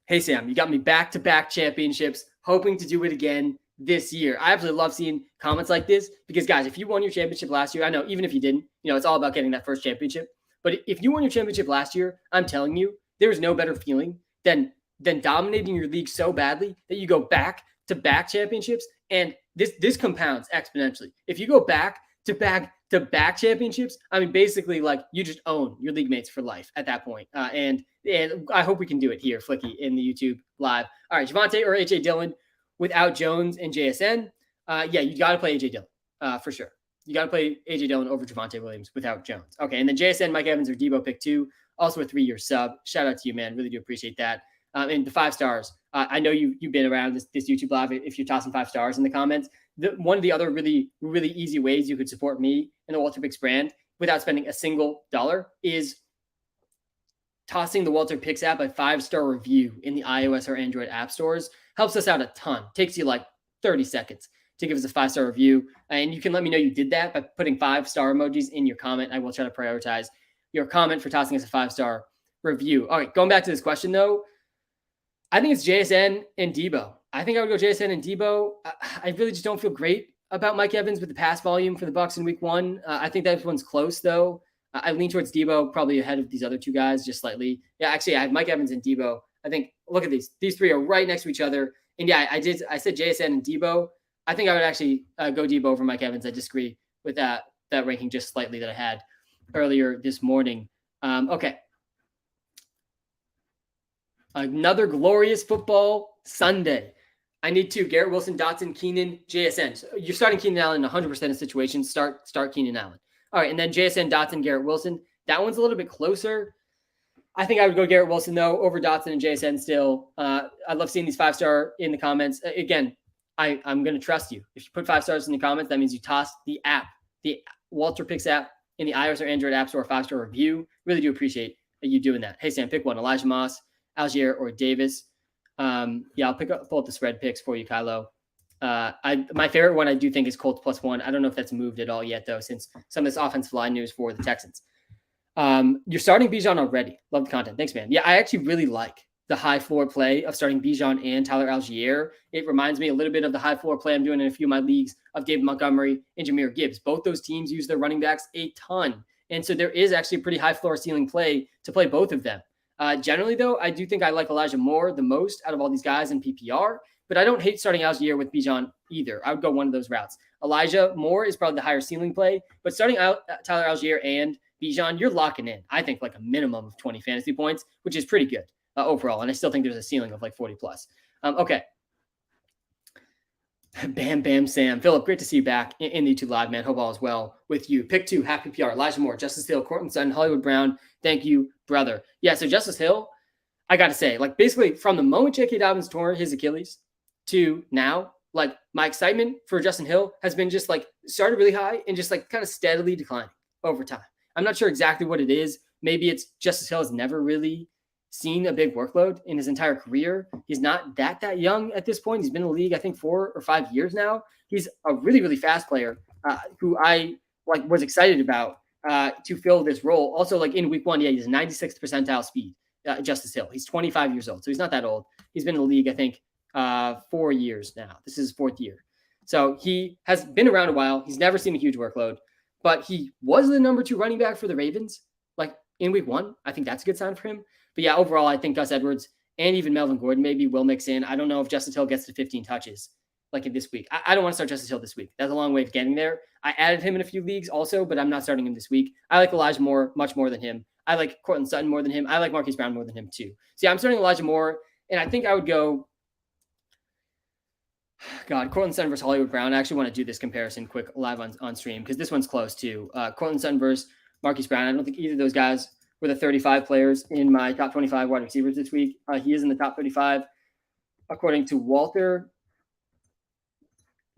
Hey, Sam, you got me back-to-back championships, hoping to do it again this year. I absolutely love seeing comments like this because, guys, if you won your championship last year, I know even if you didn't, it's all about getting that first championship. But if you won your championship last year, I'm telling you, there is no better feeling than dominating your league so badly that you go back-to-back championships, and this compounds exponentially. If you go back-to-back championships, I mean, basically, like, you just own your league mates for life at that point. And I hope we can do it here, Flicky, in the YouTube live. All right, Javonte or A.J. Dillon without Jones and JSN. Yeah, you got to play A.J. Dillon for sure. You got to play A.J. Dillon over Javonte Williams without Jones. Okay, and then JSN, Mike Evans, or Debo pick 2, also a 3-year sub. Shout out to you, man. Really do appreciate that. And the 5 stars. I know you've been around this YouTube live. If you're tossing 5 stars in the comments, one of the other really easy ways you could support me and the WalterPicks brand without spending a single dollar is tossing the WalterPicks app a 5-star review in the iOS or Android app stores. Helps us out a ton. Takes you like 30 seconds to give us a 5-star review. And you can let me know you did that by putting 5-star emojis in your comment. I will try to prioritize your comment for tossing us a 5-star review. All right, going back to this question though, I think it's JSN and Debo. I think I would go JSN and Debo. I really just don't feel great about Mike Evans with the pass volume for the Bucs in week 1. I think that one's close though. I lean towards Debo probably ahead of these other 2 guys just slightly. Yeah, actually I have Mike Evans and Debo. I think, look at these. These 3 are right next to each other. And yeah, I said JSN and Debo. I think I would actually go Debo over Mike Evans. I disagree with that ranking just slightly that I had earlier this morning. Okay. Another glorious football Sunday. I need 2. Garrett Wilson, Dotson, Keenan, JSN. So you're starting Keenan Allen in 100% of situations. Start Keenan Allen. All right, and then JSN, Dotson, Garrett Wilson. That one's a little bit closer. I think I would go Garrett Wilson, though, over Dotson and JSN still. I love seeing these 5-star in the comments. Again, I'm going to trust you. If you put 5 stars in the comments, that means you toss the app, the WalterPicks app in the iOS or Android app store, 5-star review. Really do appreciate you doing that. Hey, Sam, pick one. Elijah Moss, Allgeier, or Davis. Yeah, I'll pull up the spread picks for you, Kylo. My favorite one I do think is Colts +1. I don't know if that's moved at all yet, though, since some of this offensive line news for the Texans. You're starting Bijan already. Love the content. Thanks, man. Yeah, I actually really like the high floor play of starting Bijan and Tyler Allgeier. It reminds me a little bit of the high floor play I'm doing in a few of my leagues of David Montgomery and Jamir Gibbs. Both those teams use their running backs a ton. And so there is actually a pretty high floor ceiling play to play both of them. Generally, though, I do think I like Elijah Moore the most out of all these guys in PPR, but I don't hate starting Allgeier with Bijan either. I would go one of those routes. Elijah Moore is probably the higher ceiling play, but starting out Tyler Allgeier and Bijan, you're locking in, I think, like a minimum of 20 fantasy points, which is pretty good overall. And I still think there's a ceiling of like 40 plus. Okay. Bam, Sam. Philip, great to see you back in the YouTube live, man. Hope all is well with you. Pick 2, half PPR. Elijah Moore, Justice Hill, Cortland Sutton, Hollywood Brown. Thank you, brother. Yeah, so Justice Hill, I got to say, like basically from the moment J.K. Dobbins tore his Achilles to now, like my excitement for Justin Hill has been just like started really high and just like kind of steadily declining over time. I'm not sure exactly what it is. Maybe it's Justice Hill has never really seen a big workload in his entire career. He's not that young at this point. He's been in the league, I think 4 or 5 years now. He's a really fast player who I was excited about to fill this role. Also, like in week 1, yeah, he's 96th percentile speed. Justice Hill. He's 25 years old, so he's not that old. He's been in the league, I think, 4 years now. This is his 4th year. So he has been around a while. He's never seen a huge workload. but he was the number 2 running back for the Ravens, like in week 1. I think that's a good sign for him. But yeah, overall, I think Gus Edwards and even Melvin Gordon maybe will mix in. I don't know if Justice Hill gets to 15 touches like in this week. I don't want to start Justice Hill this week. That's a long way of getting there. I added him in a few leagues also, but I'm not starting him this week. I like Elijah Moore much more than him. I like Cortland Sutton more than him. I like Marquise Brown more than him too. So yeah, I'm starting Elijah Moore, and I think I would go. God, Cortland Sutton versus Hollywood Brown. I actually want to do this comparison quick live on stream because this one's close too. Cortland Sutton versus Marquise Brown. I don't think either of those guys were the 35 players in my top 25 wide receivers this week. He is in the top 35 according to Walter.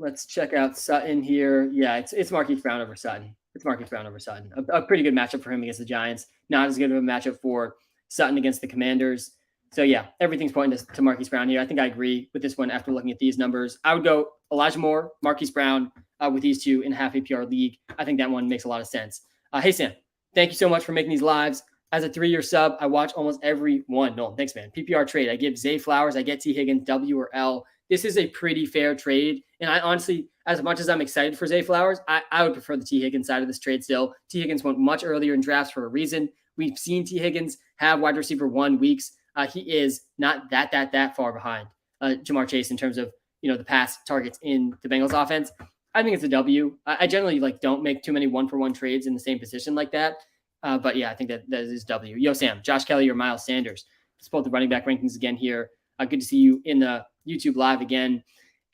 Let's check out Sutton here. Yeah, it's Marquise Brown over Sutton. It's Marquise Brown over Sutton. A pretty good matchup for him against the Giants. Not as good of a matchup for Sutton against the Commanders. So yeah, everything's pointing to Marquise Brown here. I think I agree with this one after looking at these numbers. I would go Elijah Moore, Marquise Brown with these two in a half APR league. I think that one makes a lot of sense. Hey, Sam, thank you so much for making these lives. As a 3-year sub, I watch almost every one. No, thanks, man. PPR trade. I give Zay Flowers. I get T. Higgins, W or L. This is a pretty fair trade. And I honestly, as much as I'm excited for Zay Flowers, I would prefer the T. Higgins side of this trade still. T. Higgins went much earlier in drafts for a reason. We've seen T. Higgins have wide receiver 1 weeks. He is not that far behind Jamar Chase in terms of, the pass targets in the Bengals offense. I think it's a W. I generally don't make too many 1-for-1 trades in the same position like that. But yeah, I think that is W. Yo, Sam, Josh Kelly or Miles Sanders? Let's pull up the running back rankings again here. Good to see you in the YouTube live again.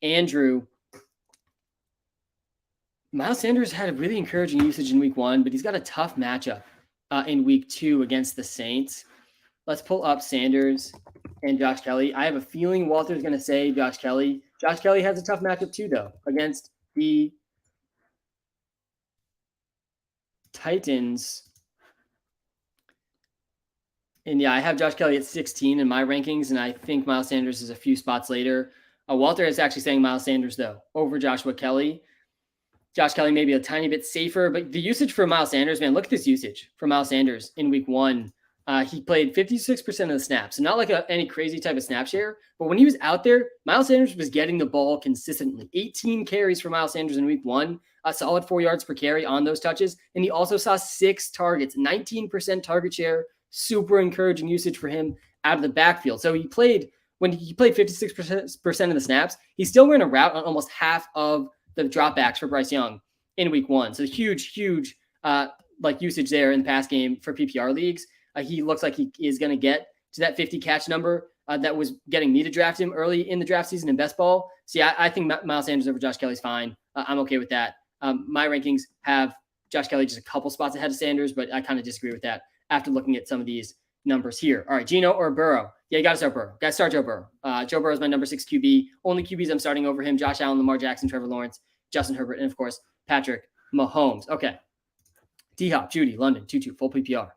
Andrew, Miles Sanders had a really encouraging usage in week 1, but he's got a tough matchup in week 2 against the Saints. Let's pull up Sanders and Josh Kelly. I have a feeling Walter's going to say Josh Kelly. Josh Kelly has a tough matchup too, though, against the Titans. And yeah, I have Josh Kelly at 16 in my rankings, and I think Miles Sanders is a few spots later. Walter is actually saying Miles Sanders, though, over Joshua Kelly. Josh Kelly may be a tiny bit safer, but the usage for Miles Sanders, man, look at this usage for Miles Sanders in week 1. He played 56% of the snaps. So not like any crazy type of snap share, but when he was out there, Miles Sanders was getting the ball consistently. 18 carries for Miles Sanders in week 1, a solid 4 yards per carry on those touches. And he also saw 6 targets, 19% target share, super encouraging usage for him out of the backfield. So when he played 56% of the snaps, he still ran a route on almost half of the dropbacks for Bryce Young in week 1. So huge usage there in the pass game for PPR leagues. He looks like he is going to get to that 50 catch number that was getting me to draft him early in the draft season in best ball. So yeah, I think Miles Sanders over Josh Kelly is fine. I'm okay with that. My rankings have Josh Kelly just a couple spots ahead of Sanders, but I kind of disagree with that after looking at some of these numbers here. All right, Geno or Burrow? Yeah, you got to start Burrow. Got to start Joe Burrow. Joe Burrow is my number 6 QB. Only QBs I'm starting over him: Josh Allen, Lamar Jackson, Trevor Lawrence, Justin Herbert, and of course Patrick Mahomes. Okay, D-Hop, Judy, London, 2-2, full PPR.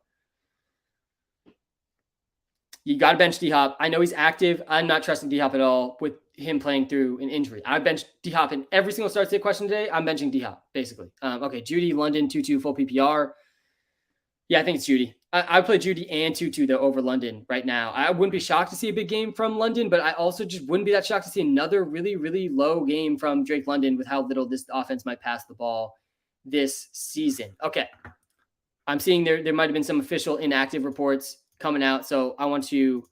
You got to bench D-Hop. I know he's active. I'm not trusting D-Hop at all with him playing through an injury. I benched D-Hop in every single start sit question today. I'm benching D-Hop, basically. Okay, Judy, London, 2-2, full PPR. Yeah, I think it's Judy. I would play Judy and 2-2, though, over London right now. I wouldn't be shocked to see a big game from London, but I also just wouldn't be that shocked to see another really, really low game from Drake London with how little this offense might pass the ball this season. Okay. I'm seeing there might have been some official inactive reports coming out, so I want to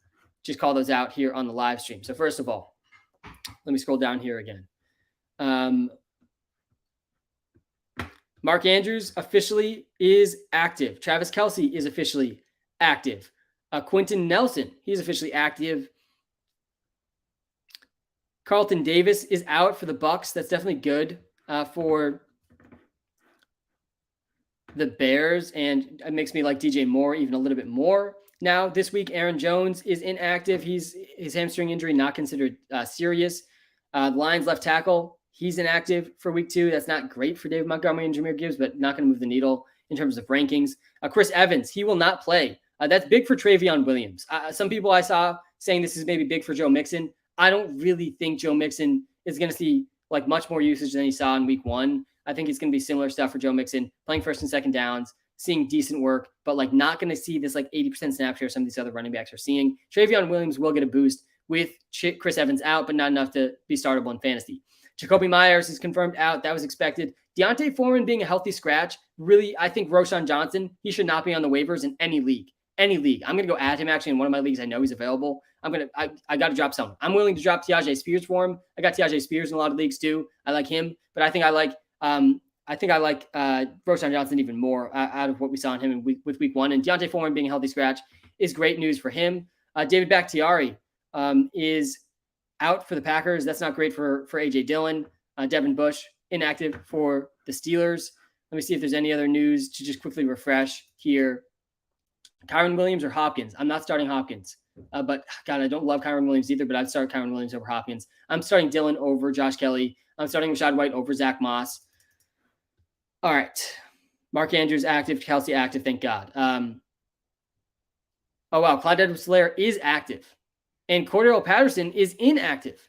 just call those out here on the live stream. So first of all, let me scroll down here again. Mark Andrews officially is active. Travis Kelce is officially active. Quentin Nelson, he's officially active. Carlton Davis is out for the Bucs. That's definitely good for the Bears, and it makes me like DJ Moore even a little bit more. Now, this week, Aaron Jones is inactive. His hamstring injury not considered serious. The Lions left tackle, he's inactive for week 2. That's not great for David Montgomery and Jamir Gibbs, but not going to move the needle in terms of rankings. Chris Evans, he will not play. That's big for Travion Williams. Some people I saw saying this is maybe big for Joe Mixon. I don't really think Joe Mixon is going to see much more usage than he saw in week 1. I think it's going to be similar stuff for Joe Mixon, playing first and second downs, seeing decent work, but not going to see this 80% snap share some of these other running backs are seeing. Travion Williams will get a boost with Chris Evans out, but not enough to be startable in fantasy. Jacoby Myers is confirmed out. That was expected. Deontay Foreman being a healthy scratch. Really, I think Roschon Johnson, he should not be on the waivers in any league. Any league. I'm going to go add him actually in one of my leagues. I know he's available. I got to drop someone. I'm willing to drop Tyjae Spears for him. I got Tyjae Spears in a lot of leagues too. I like him, but I think I like Roschon Johnson even more out of what we saw in him with week 1. And Deontay Foreman being a healthy scratch is great news for him. David Bakhtiari is out for the Packers. That's not great for A.J. Dillon. Devin Bush inactive for the Steelers. Let me see if there's any other news to just quickly refresh here. Kyron Williams or Hopkins? I'm not starting Hopkins. But God, I don't love Kyron Williams either, but I'd start Kyron Williams over Hopkins. I'm starting Dillon over Josh Kelly. I'm starting Rachaad White over Zach Moss. All right. Mark Andrews active, Kelsey active, thank God. Oh, wow. Clyde Edwards-Helaire is active. And Cordell Patterson is inactive.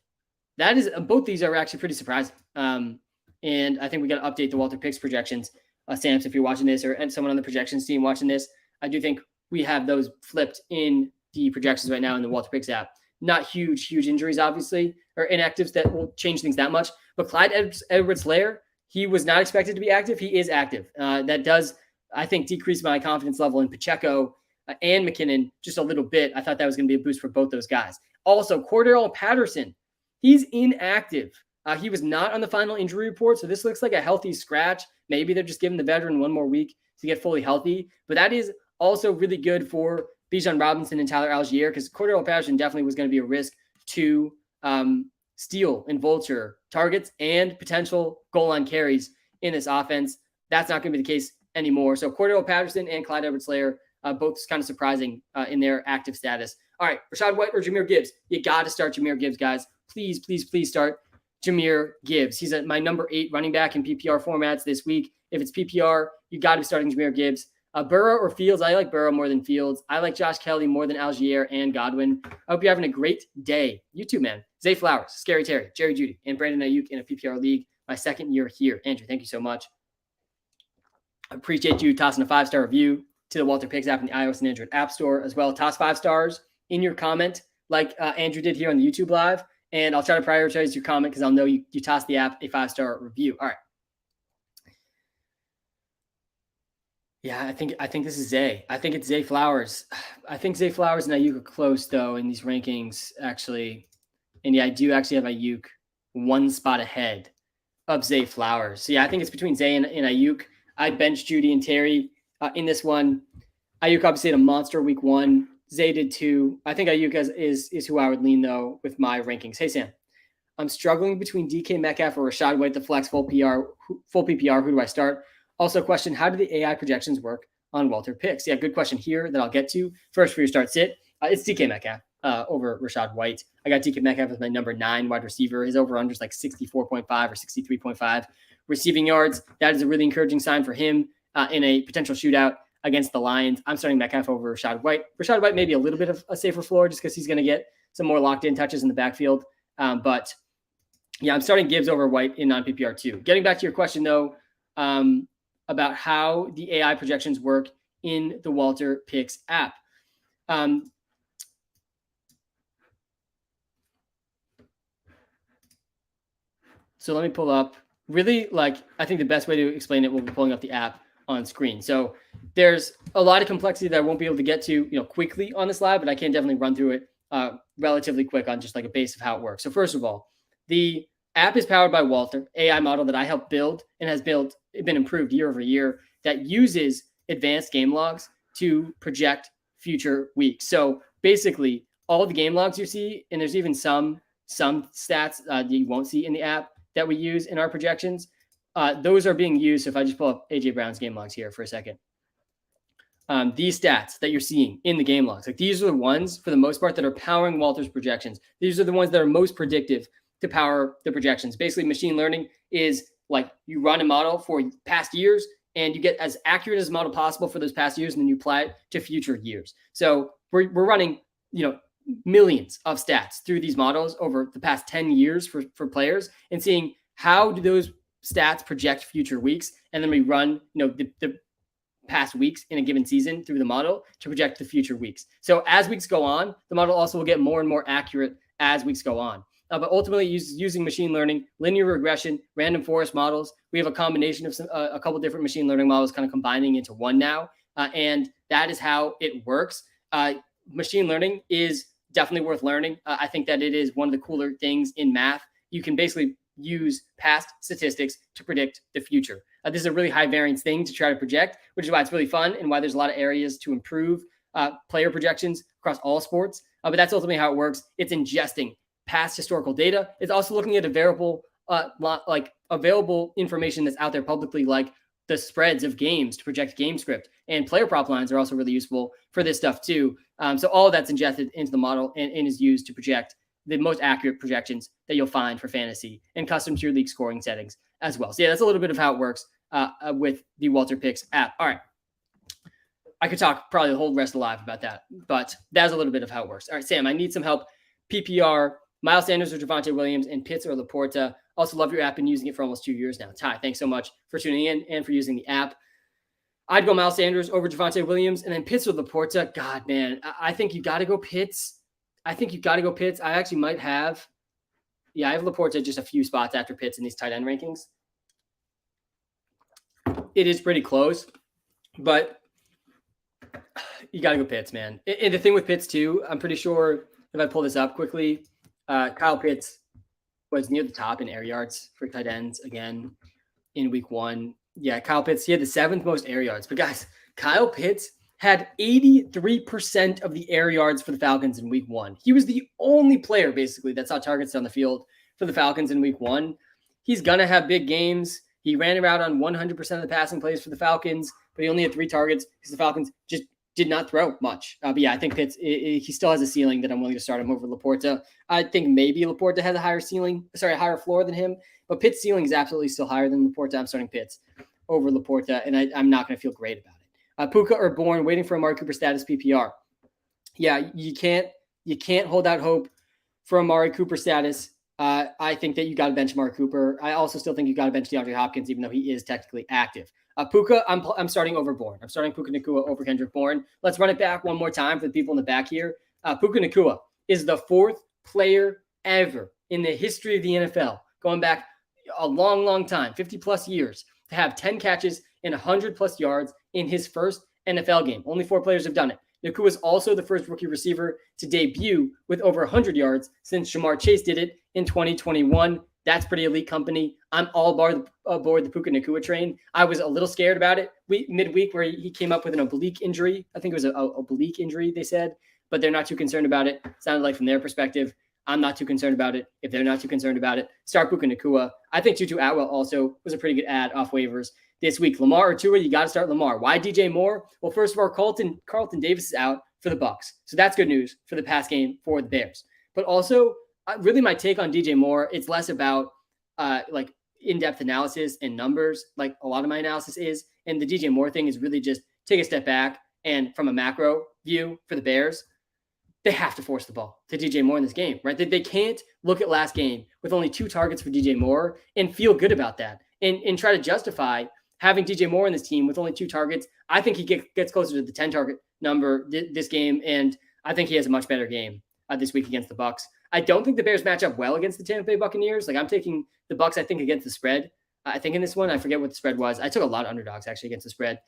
That is, both these are actually pretty surprising. And I think we got to update the WalterPicks projections. Samps, if you're watching this, and someone on the projections team watching this, I do think we have those flipped in the projections right now in the WalterPicks app. Not huge injuries, obviously, or inactives that will change things that much. But Clyde Edwards-Helaire, he was not expected to be active. He is active. That does, I think, decrease my confidence level in Pacheco and McKinnon just a little bit. I thought that was going to be a boost for both those guys. Also, Cordell Patterson, he's inactive. He was not on the final injury report, so this looks like a healthy scratch. Maybe they're just giving the veteran one more week to get fully healthy. But that is also really good for Bijan Robinson and Tyler Allgeier, because Cordell Patterson definitely was going to be a risk to steal and vulture targets and potential goal line carries in this offense. That's not going to be the case anymore. So Cordell Patterson and Clyde Edwards-Helaire, both kind of surprising in their active status. All right, Rachaad White or Jamir Gibbs? You got to start Jamir Gibbs, guys. Please start Jamir Gibbs. He's my number 8 running back in PPR formats this week. If it's PPR, you got to be starting Jamir Gibbs. Burrow or Fields? I like Burrow more than Fields. I like Josh Kelly more than Allgeier and Godwin. I hope you're having a great day. You too, man. Zay Flowers, Scary Terry, Jerry Jeudy, and Brandon Ayuk in a PPR league. My second year here. Andrew, thank you so much. I appreciate you tossing a 5-star review to the WalterPicks app in the iOS and Android App Store as well. Toss 5 stars in your comment like Andrew did here on the YouTube Live. And I'll try to prioritize your comment because I'll know you tossed the app a 5-star review. All right. Yeah, I think this is Zay. I think it's Zay Flowers. I think Zay Flowers and Ayuk are close, though, in these rankings, actually. And yeah, I do actually have Ayuk one spot ahead of Zay Flowers. So yeah, I think it's between Zay and Ayuk. I benched Jeudy and Terry in this one. Ayuk obviously had a monster week 1. Zay did too. I think Ayuk is who I would lean, though, with my rankings. Hey, Sam. I'm struggling between DK Metcalf or Rachaad White, the flex full PPR. Who do I start? Also, question, how do the AI projections work on WalterPicks? Yeah, good question here that I'll get to. First, for your start sit, it's DK Metcalf over Rachaad White. I got DK Metcalf as my number 9 wide receiver. His over-under is like 64.5 or 63.5 receiving yards. That is a really encouraging sign for him in a potential shootout against the Lions. I'm starting Metcalf over Rachaad White. Rachaad White may be a little bit of a safer floor just because he's going to get some more locked-in touches in the backfield. But, yeah, I'm starting Gibbs over White in non-PPR too. Getting back to your question, though, about how the AI projections work in the WalterPicks app. So let me pull up. Really, I think the best way to explain it will be pulling up the app on screen. So there's a lot of complexity that I won't be able to get to, quickly on this live, but I can definitely run through it relatively quick on just like a base of how it works. So first of all, the app is powered by Walter, AI model that I helped build and has been improved year over year, that uses advanced game logs to project future weeks. So basically, all the game logs you see, and there's even some stats that you won't see in the app that we use in our projections, those are being used. So if I just pull up AJ Brown's game logs here for a second, these stats that you're seeing in the game logs, these are the ones for the most part that are powering Walter's projections. These are the ones that are most predictive to power the projections. Basically, machine learning is like you run a model for past years and you get as accurate as a model possible for those past years, and then you apply it to future years. So we're running, millions of stats through these models over the past 10 years for players and seeing how do those stats project future weeks. And then we run, the past weeks in a given season through the model to project the future weeks. So as weeks go on, the model also will get more and more accurate as weeks go on. But ultimately using machine learning, linear regression, random forest models. We have a combination of a couple different machine learning models kind of combining into one now. And that is how it works. Machine learning is definitely worth learning. I think that it is one of the cooler things in math. You can basically use past statistics to predict the future. This is a really high variance thing to try to project, which is why it's really fun and why there's a lot of areas to improve player projections across all sports. But that's ultimately how it works. It's ingesting past historical data. It's also looking at available information that's out there publicly, like the spreads of games to project game script. And player prop lines are also really useful for this stuff too. So all of that's ingested into the model and is used to project the most accurate projections that you'll find for fantasy and custom to your league scoring settings as well. So yeah, that's a little bit of how it works with the WalterPicks app. All right. I could talk probably the whole rest of the live about that, but that's a little bit of how it works. All right, Sam, I need some help. PPR, Miles Sanders or Javonte Williams, and Pitts or Laporta. Also love your app and using it for almost 2 years now. Ty, thanks so much for tuning in and for using the app. I'd go Miles Sanders over Javonte Williams, and then Pitts or Laporta. God, man, I think you got to go Pitts. I actually might have, I have Laporta just a few spots after Pitts in these tight end rankings. It is pretty close, but you got to go Pitts, man. And the thing with Pitts too, I'm pretty sure if I pull this up quickly, Kyle Pitts was near the top in air yards for tight ends again in week 1. Yeah, Kyle Pitts, he had the 7th most air yards. But guys, Kyle Pitts had 83% of the air yards for the Falcons in week 1. He was the only player basically that saw targets on the field for the Falcons in week 1. He's going to have big games. He ran around on 100% of the passing plays for the Falcons, but he only had 3 targets because the Falcons just did not throw much. But yeah, I think Pitts, he still has a ceiling that I'm willing to start him over Laporta. I think maybe Laporta has a higher floor than him, but Pitts' ceiling is absolutely still higher than Laporta. I'm starting Pitts over Laporta, and I'm not going to feel great about it. Puka or Bourne, waiting for Amari Cooper status PPR. Yeah, you can't hold out hope for Amari Cooper status. I think that you got to bench Amari Cooper. I also still think you got to bench DeAndre Hopkins, even though he is technically active. Puka, I'm starting over Bourne. I'm starting Puka Nacua over Kendrick Bourne. Let's run it back one more time for the people in the back here. Puka Nacua is the 4th player ever in the history of the NFL, going back a long, long time, 50-plus years, to have 10 catches and 100-plus yards in his first NFL game. Only 4 players have done it. Nacua is also the first rookie receiver to debut with over 100 yards since Jamar Chase did it in 2021. That's pretty elite company. I'm all aboard the Puka Nacua train. I was a little scared about it midweek where he came up with an oblique injury. I think it was an oblique injury, they said, but they're not too concerned about it. Sounded like from their perspective, I'm not too concerned about it. If they're not too concerned about it, start Puka Nacua. I think Tutu Atwell also was a pretty good ad off waivers this week. Lamar or Tua, you got to start Lamar. Why DJ Moore? Well, first of all, Carlton Davis is out for the Bucs, so that's good news for the pass game for the Bears. But also, really my take on DJ Moore, it's less about like in-depth analysis and numbers, like a lot of my analysis is. And the DJ Moore thing is really just take a step back and from a macro view for the Bears, they have to force the ball to DJ Moore in this game, right? They can't look at last game with only 2 targets for DJ Moore and feel good about that and try to justify having DJ Moore in this team with only 2 targets. I think he gets closer to the 10 target number this game, and I think he has a much better game this week against the Bucs. I don't think the Bears match up well against the Tampa Bay Buccaneers. Like I'm taking the Bucs, I think, against the spread. I think in this one, I forget what the spread was. I took a lot of underdogs actually against the spread,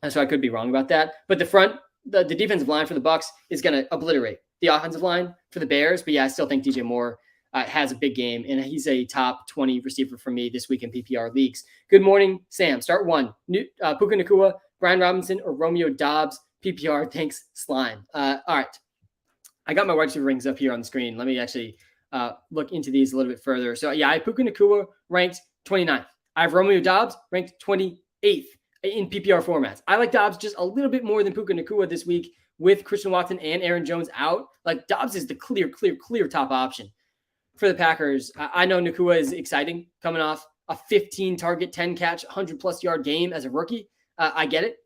so I could be wrong about that. But the defensive line for the Bucs is going to obliterate the offensive line for the Bears. But yeah, I still think DJ Moore has a big game, and he's a top 20 receiver for me this week in PPR leagues. Good morning, Sam. Start 1. Puka Nacua, Brian Robinson, or Romeo Doubs. PPR, thanks, Slime. All right. I got my wide receiver rings up here on the screen. Let me actually look into these a little bit further. So yeah, I have Puka Nacua ranked 29th. I have Romeo Doubs ranked 28th in PPR formats. I like Doubs just a little bit more than Puka Nacua this week with Christian Watson and Aaron Jones out. Like Doubs is the clear top option for the Packers. I know Nacua is exciting coming off a 15 target, 10 catch, 100+ yard game as a rookie. I get it.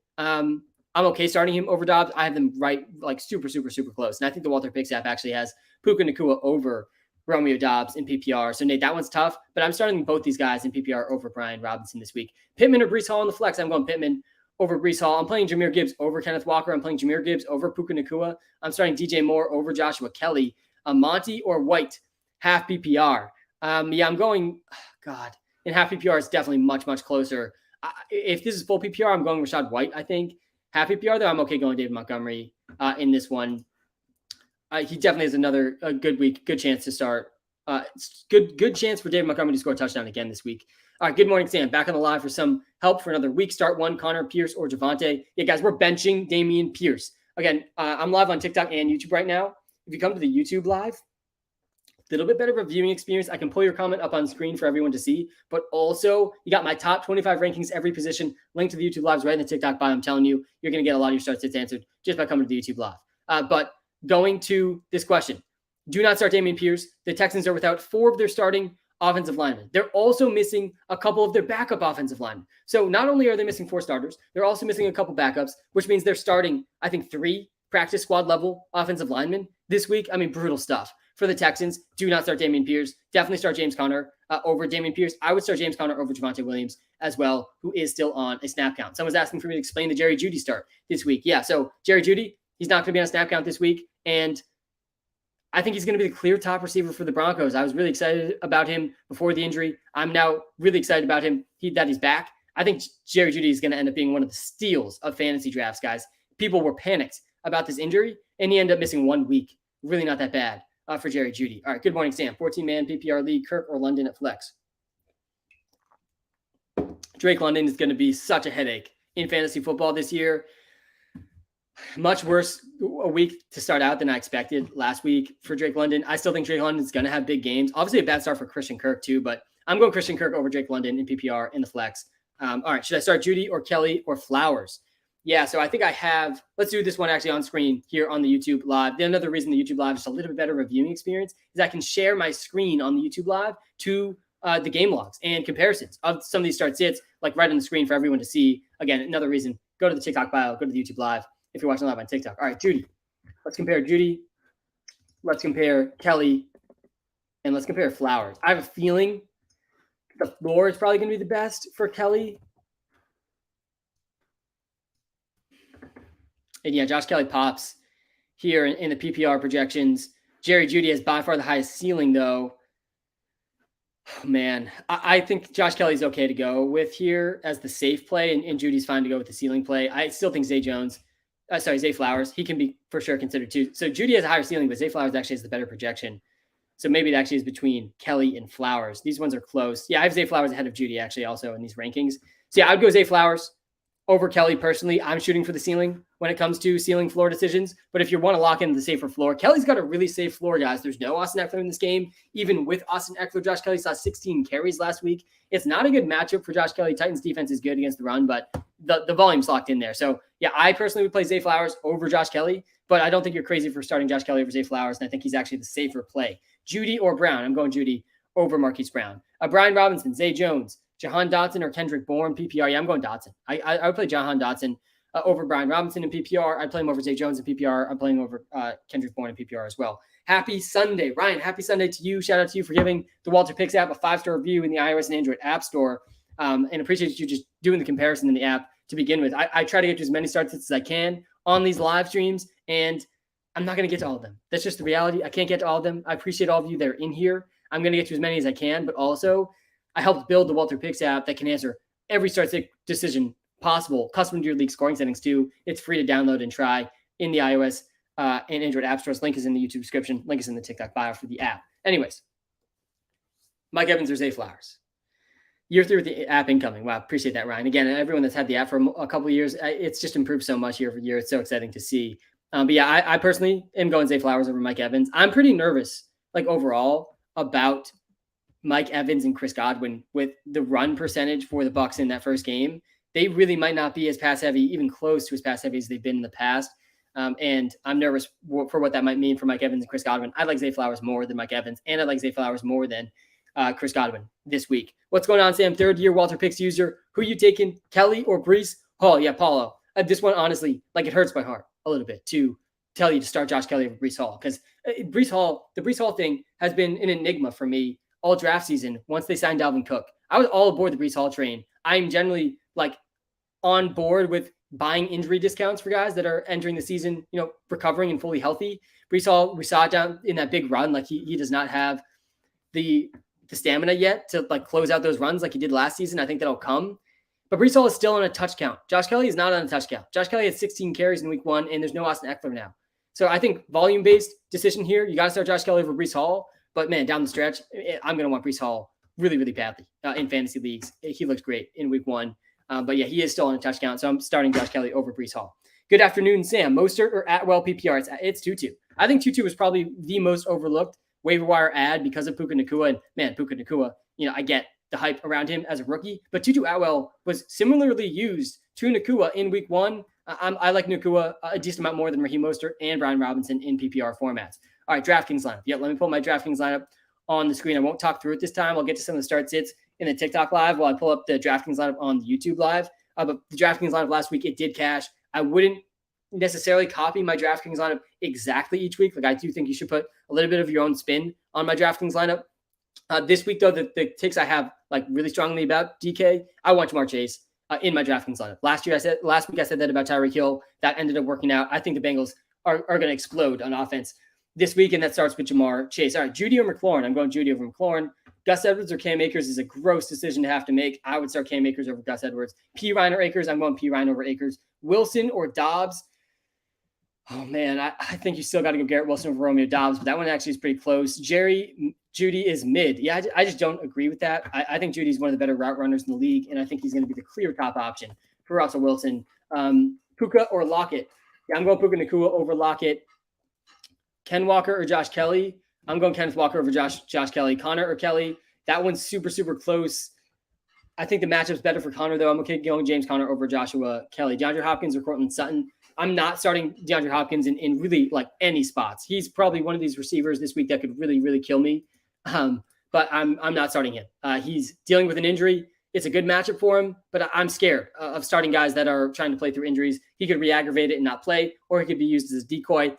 I'm okay starting him over Doubs. I have them right, like super close. And I think the WalterPicks app actually has Puka Nacua over Romeo Doubs in PPR. So Nate, that one's tough, but I'm starting both these guys in PPR over Brian Robinson this week. Pittman or Breece Hall on the flex. I'm going Pittman over Breece Hall. I'm playing Jamir Gibbs over Kenneth Walker. I'm playing Jamir Gibbs over Puka Nacua. I'm starting DJ Moore over Joshua Kelly. Monty or White half PPR. I'm going, God, in half PPR, it's definitely much, much closer. If this is full PPR, I'm going Rachaad White, I think. Half PPR, though, I'm okay going David Montgomery in this one. He definitely has another good week, good chance to start. Good chance for David Montgomery to score a touchdown again this week. All right, good morning, Sam. Back on the live for some help for another week. Start one, Connor, Pierce, or Javonte. Yeah, guys, we're benching Dameon Pierce. Again, I'm live on TikTok and YouTube right now. If you come to the YouTube live, a little bit better of a viewing experience. I can pull your comment up on screen for everyone to see, but also you got my top 25 rankings, every position. Link to the YouTube lives right in the TikTok bio. I'm telling you, you're going to get a lot of your start sits answered just by coming to the YouTube live. But going to this question, do not start Dameon Pierce. The Texans are without 4 of their starting offensive linemen. They're also missing a couple of their backup offensive linemen. So not only are they missing 4 starters, they're also missing a couple backups, which means they're starting, I think, 3 practice squad level offensive linemen this week. I mean, brutal stuff. For the Texans, do not start Dameon Pierce. Definitely start James Conner over Dameon Pierce. I would start James Conner over Javonte Williams as well, who is still on a snap count. Someone's asking for me to explain the Jerry Jeudy start this week. Yeah, so Jerry Jeudy, he's not going to be on a snap count this week, and I think he's going to be the clear top receiver for the Broncos. I was really excited about him before the injury. I'm now really excited about him that he's back. I think Jerry Jeudy is going to end up being one of the steals of fantasy drafts, guys. People were panicked about this injury, and he ended up missing 1 week. Really not that bad for Jerry Jeudy. All right, good morning, Sam. 14-man PPR league, Kirk or London at flex. Drake London is going to be such a headache in fantasy football this year. Much worse a week to start out than I expected last week for Drake London. I still think Drake London is going to have big games. Obviously, a bad start for Christian Kirk too, but I'm going Christian Kirk over Drake London in PPR in the flex. All right, should I start Jeudy or Kelly or Flowers? Yeah, so I think I have, let's do this one actually on screen here on the YouTube live. Another reason the YouTube live is a little bit better of a viewing experience is I can share my screen on the YouTube live to the game logs and comparisons of some of these start sits, like right on the screen for everyone to see. Again, another reason, go to the TikTok bio, go to the YouTube live if you're watching live on TikTok. All right, Jeudy. Let's compare Jeudy. Let's compare Kelly. And let's compare Flowers. I have a feeling the floor is probably going to be the best for Kelly. And yeah, Josh Kelly pops here in the PPR projections. Jerry Jeudy has by far the highest ceiling, though. Oh, man, I think Josh Kelly's okay to go with here as the safe play, and Judy's fine to go with the ceiling play. I still think Zay Flowers, he can be for sure considered too. So Jeudy has a higher ceiling, but Zay Flowers actually has the better projection. So maybe it actually is between Kelly and Flowers. These ones are close. Yeah, I have Zay Flowers ahead of Jeudy actually also in these rankings. So yeah, I'd go Zay Flowers over Kelly personally. I'm shooting for the ceiling when it comes to ceiling floor decisions. But if you want to lock in the safer floor, Kelly's got a really safe floor, guys. There's no Austin Eckler in this game. Even with Austin Eckler, Josh Kelly saw 16 carries last week. It's not a good matchup for Josh Kelly. Titans defense is good against the run, but the volume's locked in there. So yeah, I personally would play Zay Flowers over Josh Kelly, but I don't think you're crazy for starting Josh Kelly over Zay Flowers. And I think he's actually the safer play. Jeudy or Brown? I'm going Jeudy over Marquise Brown. Brian Robinson, Zay Jones, Jahan Dotson or Kendrick Bourne, PPR. Yeah, I'm going Dotson. I would play Jahan Dotson over Brian Robinson in PPR. I'd play him over Zay Jones in PPR. I'm playing over Kendrick Bourne in PPR as well. Happy Sunday. Ryan, happy Sunday to you. Shout out to you for giving the WalterPicks app a 5-star review in the iOS and Android app store. And appreciate you just doing the comparison in the app to begin with. I try to get to as many start sets as I can on these live streams, and I'm not going to get to all of them. That's just the reality. I can't get to all of them. I appreciate all of you that are in here. I'm going to get to as many as I can, but also I helped build the WalterPicks app that can answer every start sit decision possible, custom to your league scoring settings too. It's free to download and try in the iOS and Android app stores. Link is in the YouTube description. Link is in the TikTok bio for the app. Anyways, Mike Evans or Zay Flowers. Year 3 with the app incoming. Wow, appreciate that, Ryan. Again, everyone that's had the app for a couple of years, it's just improved so much year over year. It's so exciting to see. But yeah, I personally am going Zay Flowers over Mike Evans. I'm pretty nervous, like overall, about Mike Evans and Chris Godwin with the run percentage for the Bucs in that first game. They really might not be as pass heavy, even close to as pass heavy as they've been in the past. And I'm nervous for what that might mean for Mike Evans and Chris Godwin. I like Zay Flowers more than Mike Evans, and I like Zay Flowers more than Chris Godwin this week. What's going on, Sam? 3rd-year WalterPicks user. Who you taking, Kelly or Breece Hall? Yeah, Paulo. This one, honestly, like it hurts my heart a little bit to tell you to start Josh Kelly over Breece Hall, because the Breece Hall thing has been an enigma for me all draft season. Once they signed Dalvin Cook, I was all aboard the Breece Hall train. I'm generally like on board with buying injury discounts for guys that are entering the season, recovering and fully healthy. Breece Hall, we saw it down in that big run. Like he does not have the stamina yet to like close out those runs like he did last season. I think that'll come. But Breece Hall is still on a touch count. Josh Kelly is not on a touch count. Josh Kelly had 16 carries in week 1, and there's no Austin Eckler now. So I think volume-based decision here. You got to start Josh Kelly over Breece Hall. But, man, down the stretch, I'm going to want Breece Hall really, really badly in fantasy leagues. He looked great in week 1. But, yeah, he is still on a touch count. So I'm starting Josh Kelly over Breece Hall. Good afternoon, Sam. Mostert or Atwell PPR? It's Tutu. I think Tutu was probably the most overlooked waiver wire ad because of Puka Nacua. And, man, Puka Nacua, I get the hype around him as a rookie. But Tutu Atwell was similarly used to Nacua in week 1. I like Nacua a decent amount more than Raheem Mostert and Brian Robinson in PPR formats. All right, DraftKings lineup. Yeah, let me pull my DraftKings lineup on the screen. I won't talk through it this time. I'll get to some of the start sits in the TikTok live while I pull up the DraftKings lineup on the YouTube live. But the DraftKings lineup last week, it did cash. I wouldn't necessarily copy my DraftKings lineup exactly each week. Like I do think you should put a little bit of your own spin on my DraftKings lineup. This week, though, the takes I have like really strongly about DK, I want Jamar Chase in my DraftKings lineup. Last week I said that about Tyreek Hill. That ended up working out. I think the Bengals are going to explode on offense this week, and that starts with Jamar Chase. All right, Judy or McLaurin? I'm going Judy over McLaurin. Gus Edwards or Cam Akers is a gross decision to have to make. I would start Cam Akers over Gus Edwards. P. Ryan or Akers? I'm going P. Ryan over Akers. Wilson or Dobbs? Oh, man, I think you still got to go Garrett Wilson over Romeo Dobbs, but that one actually is pretty close. Judy is mid. Yeah, I just don't agree with that. I think Judy's one of the better route runners in the league, and I think he's going to be the clear top option for Russell Wilson. Puka or Lockett? Yeah, I'm going Puka Nacua over Lockett. Ken Walker or Josh Kelly? I'm going Kenneth Walker over Josh Kelly. Connor or Kelly? That one's super, super close. I think the matchup's better for Connor, though. I'm okay going James Conner over Joshua Kelly. DeAndre Hopkins or Cortland Sutton? I'm not starting DeAndre Hopkins in really like any spots. He's probably one of these receivers this week that could really, really kill me. But I'm not starting him. He's dealing with an injury. It's a good matchup for him, but I'm scared of starting guys that are trying to play through injuries. He could re-aggravate it and not play, or he could be used as a decoy.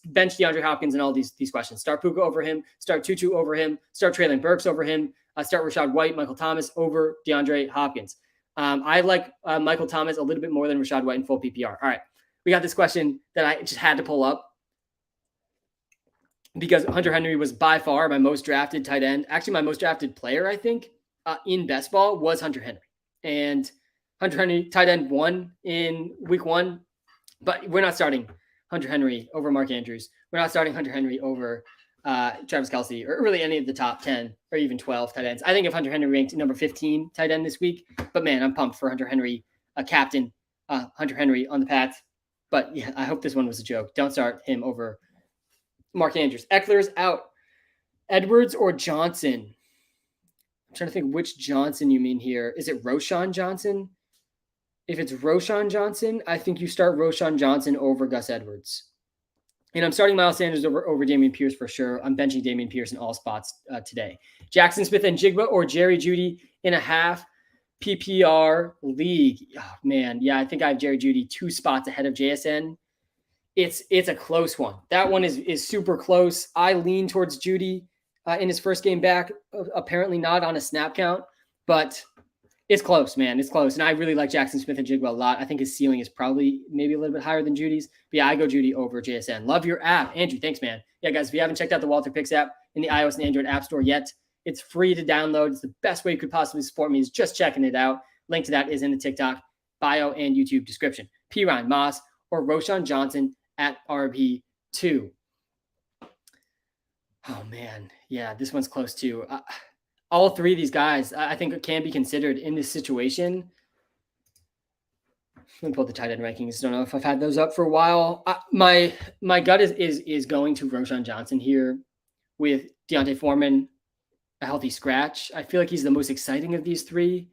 Bench DeAndre Hopkins and all these questions. Start Puka over him. Start Tutu over him. Start Traylon Burks over him. Start Rashad White, Michael Thomas over DeAndre Hopkins. I like Michael Thomas a little bit more than Rashad White in full PPR. All right. We got this question that I just had to pull up because Hunter Henry was by far my most drafted tight end. Actually, my most drafted player, I think, in best ball was Hunter Henry. And Hunter Henry, tight end 1 in week 1. But we're not starting Hunter Henry over Mark Andrews. We're not starting Hunter Henry over Travis Kelce or really any of the top 10 or even 12 tight ends. I think if Hunter Henry ranked number 15 tight end this week, but man, I'm pumped for Hunter Henry, captain Hunter Henry on the Pats. But yeah, I hope this one was a joke. Don't start him over Mark Andrews. Eckler's out. Edwards or Johnson? I'm trying to think which Johnson you mean here. Is it Roschon Johnson? If it's Roschon Johnson, I think you start Roschon Johnson over Gus Edwards. And I'm starting Miles Sanders over Dameon Pierce for sure. I'm benching Dameon Pierce in all spots today. Jackson Smith and Jigba or Jerry Jeudy in a half PPR league. Oh, man. Yeah, I think I have Jerry Jeudy 2 spots ahead of JSN. It's a close one. That one is super close. I lean towards Jeudy in his first game back. Apparently not on a snap count, but it's close, man. It's close. And I really like Jackson Smith and Jigba a lot. I think his ceiling is probably maybe a little bit higher than Judy's. But yeah, I go Jeudy over JSN. Love your app. Andrew, thanks, man. Yeah, guys, if you haven't checked out the WalterPicks app in the iOS and Android app store yet, it's free to download. It's the best way you could possibly support me is just checking it out. Link to that is in the TikTok bio and YouTube description. P. Ryan Moss or Roschon Johnson at RB2. Oh, man. Yeah, this one's close too. All 3 of these guys, I think, can be considered in this situation. Let me pull the tight end rankings. Don't know if I've had those up for a while. My gut is going to Roschon Johnson here with Deontay Foreman a healthy scratch. I feel like he's the most exciting of these 3.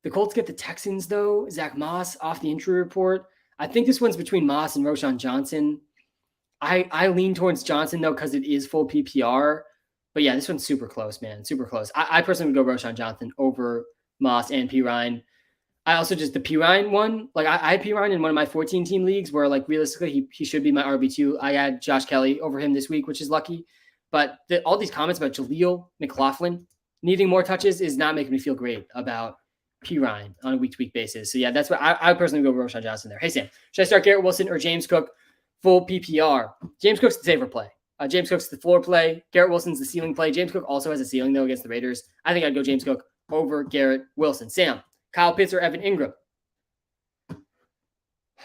The Colts get the Texans, though. Zach Moss off the injury report. I think this one's between Moss and Roschon Johnson. I lean towards Johnson, though, because it is full PPR. But yeah, this one's super close, man. Super close. I personally would go Roschon Johnson over Moss and P. Ryan. I also just the P. Ryan one. Like I had P. Ryan in one of my 14-team leagues where, like, realistically, he should be my RB2. I had Josh Kelly over him this week, which is lucky. But all these comments about Jaleel McLaughlin needing more touches is not making me feel great about P. Ryan on a week-to-week basis. So yeah, that's what I personally go Roschon Johnson there. Hey, Sam, should I start Garrett Wilson or James Cook full PPR? James Cook's the safer play. James Cook's the floor play. Garrett Wilson's the ceiling play. James Cook also has a ceiling, though, against the Raiders. I think I'd go James Cook over Garrett Wilson. Sam, Kyle Pitts or Evan Ingram?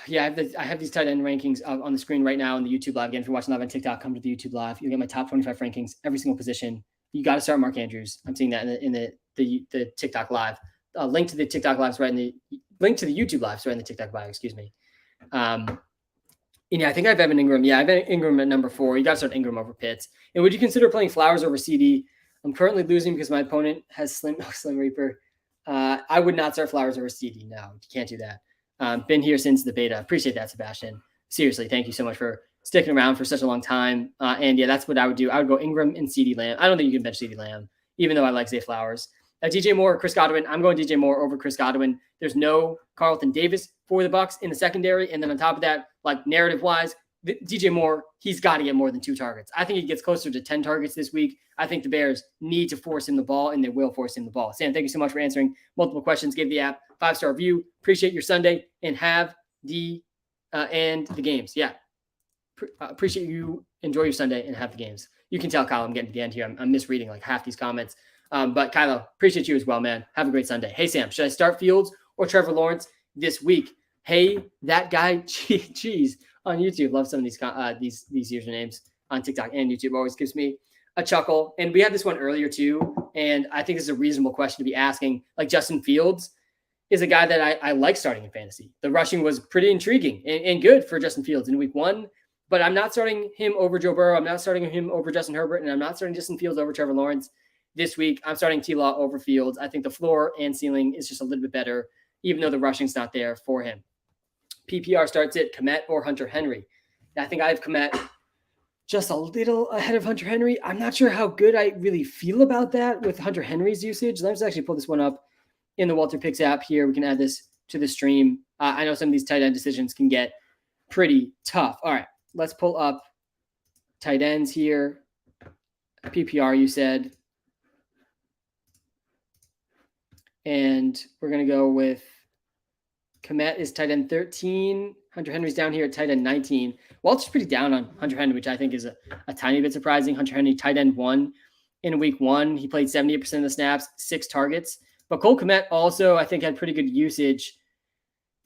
Yeah, I have these tight end rankings on the screen right now on the YouTube live. Again, if you're watching live on TikTok, come to the YouTube live. You'll get my top 25 rankings, every single position. You got to start Mark Andrews. I'm seeing that in the TikTok live. Link to the TikTok live is right in the link to the YouTube live is right in the TikTok bio. Excuse me. And yeah, I think I have Evan Ingram. Yeah, I have Ingram at number 4. You got to start Ingram over Pitts. And would you consider playing Flowers over CD? I'm currently losing because my opponent has Slim Reaper. I would not start Flowers over CD. No, you can't do that. Been here since the beta. Appreciate that, Sebastian. Seriously, thank you so much for sticking around for such a long time. And yeah, that's what I would do. I would go Ingram and CeeDee Lamb. I don't think you can bench CeeDee Lamb, even though I like Zay Flowers. DJ Moore or Chris Godwin. I'm going DJ Moore over Chris Godwin. There's no Carlton Davis for the Bucs in the secondary. And then on top of that, like narrative-wise, DJ Moore, he's got to get more than 2 targets. I think he gets closer to 10 targets this week. I think the Bears need to force him the ball, and they will force him the ball. Sam, thank you so much for answering multiple questions. Give the app 5-star review. Appreciate your Sunday, and have the games. Yeah, appreciate you. Enjoy your Sunday and have the games. You can tell, Kyle, I'm getting to the end here. I'm misreading like half these comments. But Kylo, appreciate you as well, man. Have a great Sunday. Hey, Sam, should I start Fields or Trevor Lawrence this week? Hey, that guy, cheese on YouTube. Love some of these usernames on TikTok and YouTube. Always gives me a chuckle. And we had this one earlier too. And I think this is a reasonable question to be asking. Like Justin Fields is a guy that I like starting in fantasy. The rushing was pretty intriguing and good for Justin Fields in week 1. But I'm not starting him over Joe Burrow. I'm not starting him over Justin Herbert. And I'm not starting Justin Fields over Trevor Lawrence this week. I'm starting T-Law over Fields. I think the floor and ceiling is just a little bit better, even though the rushing's not there for him. PPR starts it, Kmet or Hunter Henry. I think I have Kmet just a little ahead of Hunter Henry. I'm not sure how good I really feel about that with Hunter Henry's usage. Let's actually pull this one up in the WalterPicks app here. We can add this to the stream. I know some of these tight end decisions can get pretty tough. All right, let's pull up tight ends here. PPR, you said. And we're going to go with Kmet is tight end 13. Hunter Henry's down here at tight end 19. Walter's pretty down on Hunter Henry, which I think is a tiny bit surprising. Hunter Henry, tight end 1 in week 1. He played 78% of the snaps, 6 targets. But Cole Kmet also, I think, had pretty good usage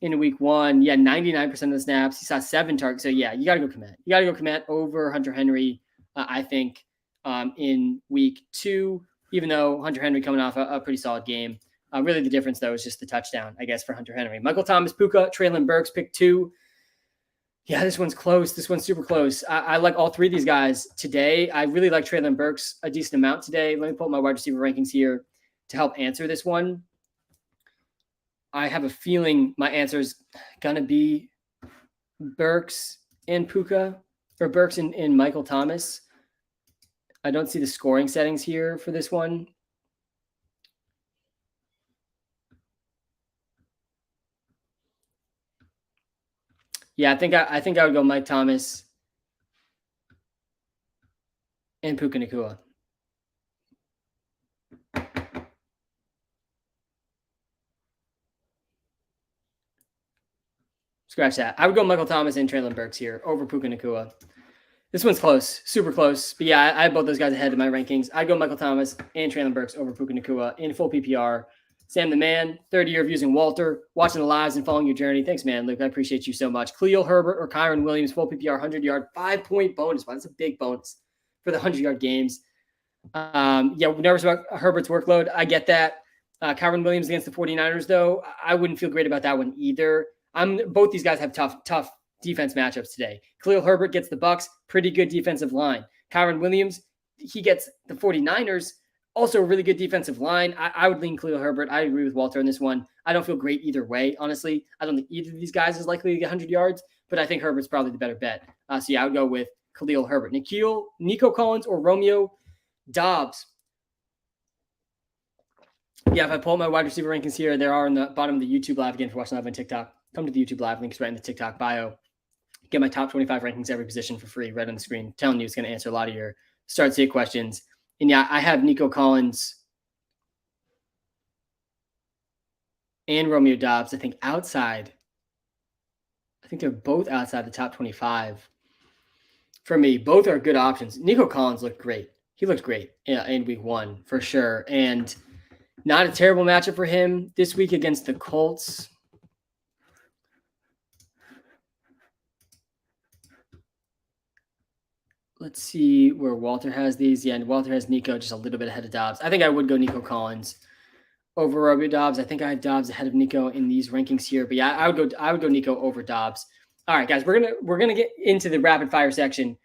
in week 1. Yeah, 99% of the snaps. He saw 7 targets. So, yeah, you got to go Kmet. You got to go Kmet over Hunter Henry, I think, in week 2, even though Hunter Henry coming off a pretty solid game. Really, the difference, though, is just the touchdown, I guess, for Hunter Henry. Michael Thomas, Puka, Treylon Burks, pick 2. Yeah, this one's close. This one's super close. I like all 3 of these guys today. I really like Treylon Burks a decent amount today. Let me pull up my wide receiver rankings here to help answer this one. I have a feeling my answer is going to be Burks and Puka, or Burks and Michael Thomas. I don't see the scoring settings here for this one. Yeah, I think I would go Mike Thomas and Puka Nacua. Scratch that. I would go Michael Thomas and Treylon Burks here over Puka Nacua. This one's close, super close. But yeah, I have both those guys ahead of my rankings. I'd go Michael Thomas and Treylon Burks over Puka Nacua in full PPR. Sam the man, 3rd year of using Walter, watching the lives and following your journey. Thanks, man, Luke. I appreciate you so much. Khalil Herbert or Kyron Williams, full PPR, 100-yard, 5-point bonus. Wow, that's a big bonus for the 100-yard games. Yeah, we're nervous about Herbert's workload. I get that. Kyron Williams against the 49ers, though, I wouldn't feel great about that one either. Both these guys have tough defense matchups today. Khalil Herbert gets the Bucs, pretty good defensive line. Kyron Williams, he gets the 49ers, also a really good defensive line. I would lean Khalil Herbert. I agree with Walter on this one. I don't feel great either way, honestly. I don't think either of these guys is likely to get 100 yards, but I think Herbert's probably the better bet. So yeah, I would go with Khalil Herbert. Nico Collins or Romeo Doubs. Yeah, if I pull up my wide receiver rankings here, there are in the bottom of the YouTube live. Again, if you're watching live on TikTok, come to the YouTube live. Link is right in the TikTok bio. Get my top 25 rankings every position for free right on the screen. I'm telling you, it's going to answer a lot of your start sit questions. And yeah, I have Nico Collins and Romeo Doubs, I think, outside. I think they're both outside the top 25. for me. Both are good options. Nico Collins looked great. He looked great in week 1 for sure. And not a terrible matchup for him this week against the Colts. Let's see where Walter has these. Yeah, and Walter has Nico just a little bit ahead of Dobbs. I think I would go Nico Collins over Robbie Dobbs. I think I have Dobbs ahead of Nico in these rankings here. But yeah, I would go Nico over Dobbs. All right, guys, we're gonna get into the rapid fire section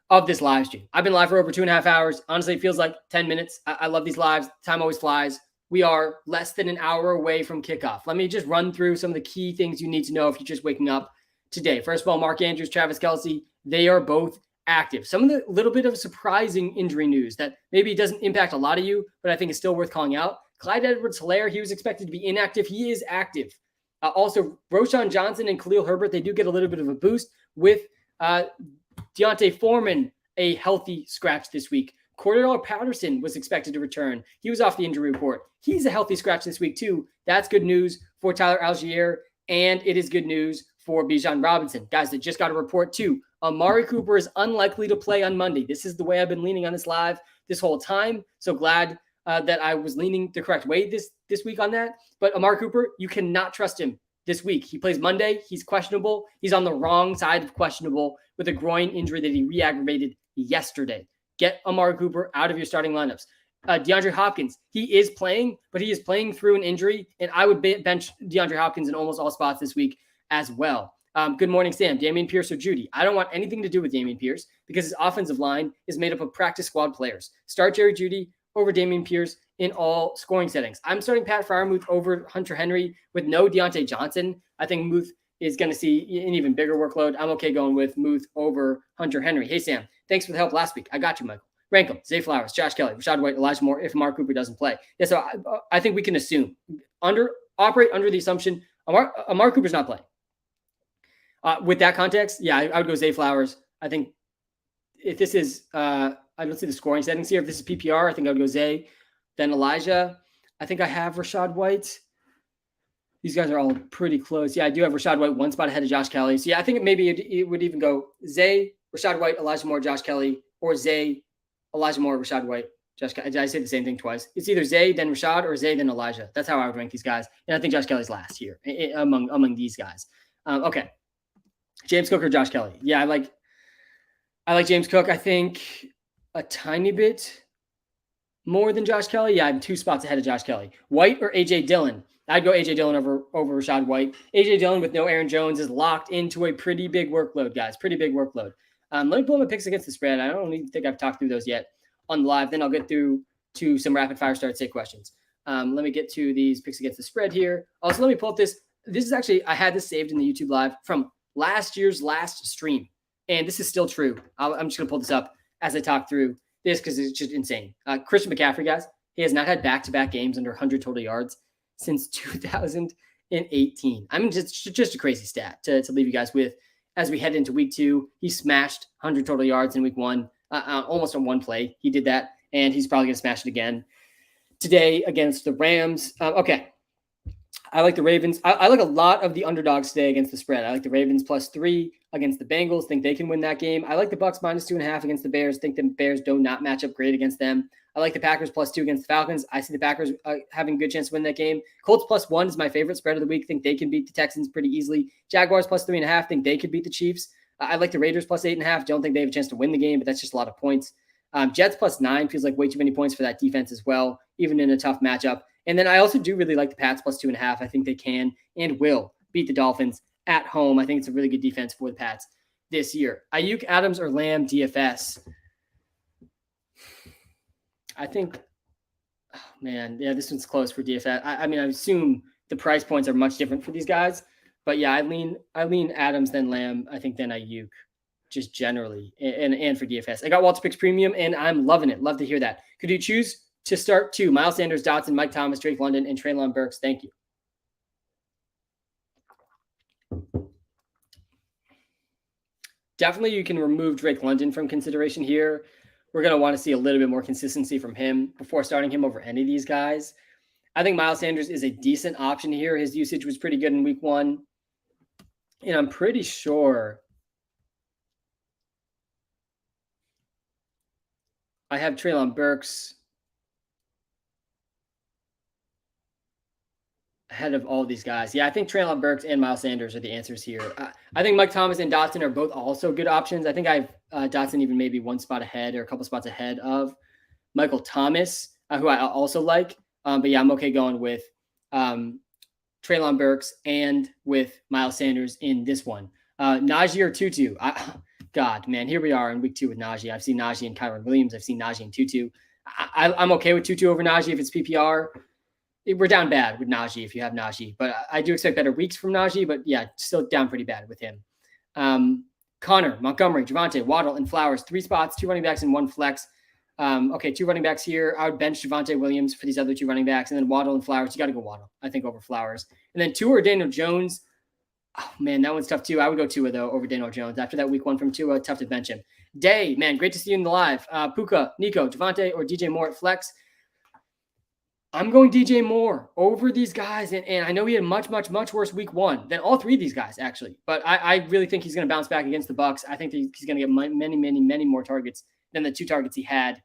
of this live stream. I've been live for over 2.5 hours. Honestly, it feels like 10 minutes. I love these lives. Time always flies. We are less than an hour away from kickoff. Let me just run through some of the key things you need to know if you're just waking up today. First of all, Mark Andrews, Travis Kelce, they are both active. Some of the little bit of surprising injury news that maybe doesn't impact a lot of you, but I think is still worth calling out. Clyde Edwards-Helaire, he was expected to be inactive. He is active. Also, Roschon Johnson and Khalil Herbert, they do get a little bit of a boost with Deontay Foreman, a healthy scratch this week. Cordell Patterson was expected to return. He was off the injury report. He's a healthy scratch this week too. That's good news for Tyler Allgeier, and it is good news for Bijan Robinson. Guys, that just got a report too. Amari Cooper is unlikely to play on Monday. This is the way I've been leaning on this live this whole time. So glad that I was leaning the correct way this week on that. But Amari Cooper, you cannot trust him this week. He plays Monday. He's questionable. He's on the wrong side of questionable with a groin injury that he re-aggravated yesterday. Get Amari Cooper out of your starting lineups. DeAndre Hopkins, he is playing, but he is playing through an injury, and I would bench DeAndre Hopkins in almost all spots this week as well. Good morning, Sam. Dameon Pierce or Judy? I don't want anything to do with Dameon Pierce because his offensive line is made up of practice squad players. Start Jerry Judy over Dameon Pierce in all scoring settings. I'm starting Pat Freiermuth over Hunter Henry with no Deontay Johnson. I think Muth is going to see an even bigger workload. I'm okay going with Muth over Hunter Henry. Hey, Sam, thanks for the help last week. I got you, Michael. Rank them. Zay Flowers, Josh Kelly, Rashad White, Elijah Moore if Amari Cooper doesn't play. Yeah, so I think we can assume, operate under the assumption Amari Cooper's not playing. With that context, yeah, I would go Zay Flowers. I think if this is, I don't see the scoring settings here. If this is PPR, I think I would go Zay, then Elijah. I think I have Rashad White. These guys are all pretty close. Yeah, I do have Rashad White one spot ahead of Josh Kelly. So yeah, I think maybe it would even go Zay, Rashad White, Elijah Moore, Josh Kelly, or Zay, Elijah Moore, Rashad White, Josh Kelly. Did I say the same thing twice? It's either Zay, then Rashad, or Zay, then Elijah. That's how I would rank these guys. And I think Josh Kelly's last here among these guys. Okay. James Cook or Josh Kelly? Yeah, I like James Cook. I think a tiny bit more than Josh Kelly. Yeah, I'm 2 spots ahead of Josh Kelly. White or A.J. Dillon? I'd go A.J. Dillon over Rashad White. A.J. Dillon with no Aaron Jones is locked into a pretty big workload, guys. Pretty big workload. Let me pull my picks against the spread. I don't even think I've talked through those yet on the live. Then I'll get through to some rapid fire start sit questions. Let me get to these picks against the spread here. Also, let me pull up this. This is actually, I had this saved in the YouTube live from last year's last stream. And this is still true. I'm just going to pull this up as I talk through this because it's just insane. Christian McCaffrey, guys, he has not had back-to-back games under 100 total yards since 2018. I mean, just a crazy stat to leave you guys with as we head into week 2. He smashed 100 total yards in week 1, almost on one play. He did that, and he's probably going to smash it again today against the Rams. Okay. I like the Ravens. I like a lot of the underdogs today against the spread. I like the Ravens +3 against the Bengals. Think they can win that game. I like the Bucks -2.5 against the Bears. Think the Bears do not match up great against them. I like the Packers +2 against the Falcons. I see the Packers having a good chance to win that game. Colts +1 is my favorite spread of the week. Think they can beat the Texans pretty easily. Jaguars +3.5. Think they could beat the Chiefs. I like the Raiders +8.5. Don't think they have a chance to win the game, but that's just a lot of points. Jets +9 feels like way too many points for that defense as well, even in a tough matchup. And then I also do really like the Pats +2.5. I think they can and will beat the Dolphins at home. I think it's a really good defense for the Pats this year. Ayuk, Adams, or Lamb DFS? I think, oh man, yeah, this one's close for DFS. I mean, I assume the price points are much different for these guys, but yeah, I lean Adams, then Lamb, I think then Ayuk, just generally, and for DFS. I got WalterPicks Premium, and I'm loving it. Love to hear that. Could you choose to start 2? Miles Sanders, Dotson, Mike Thomas, Drake London, and Treylon Burks. Thank you. Definitely you can remove Drake London from consideration here. We're going to want to see a little bit more consistency from him before starting him over any of these guys. I think Miles Sanders is a decent option here. His usage was pretty good in week 1. And I'm pretty sure I have Treylon Burks ahead of all these guys. Yeah, I think Treylon Burks and Miles Sanders are the answers here. I think Mike Thomas and Dotson are both also good options. I think I have Dotson even maybe one spot ahead or a couple spots ahead of Michael Thomas, who I also like. But yeah, I'm okay going with Treylon Burks and with Miles Sanders in this one. Najee or Tutu? God, man, here we are in week 2 with Najee. I've seen Najee and Kyron Williams. I've seen Najee and Tutu. I'm okay with Tutu over Najee if it's PPR. We're down bad with Najee if you have Najee, but I do expect better weeks from Najee. But yeah, still down pretty bad with him. Connor, Montgomery, Javonte, Waddle, and Flowers. 3 spots, 2 running backs, and 1 flex. Okay, 2 running backs here. I would bench Javonte Williams for these other 2 running backs, and then Waddle and Flowers. You got to go Waddle, I think, over Flowers. And then Tua or Daniel Jones. Oh, man, that one's tough, too. I would go Tua, though, over Daniel Jones. After that week 1 from Tua, tough to bench him. Day, man, great to see you in the live. Puka, Nico, Javonte, or DJ Moore at flex. I'm going DJ Moore over these guys, and I know he had much worse week 1 than all 3 of these guys, actually. But I really think he's going to bounce back against the Bucs. I think he's going to get many more targets than the 2 targets he had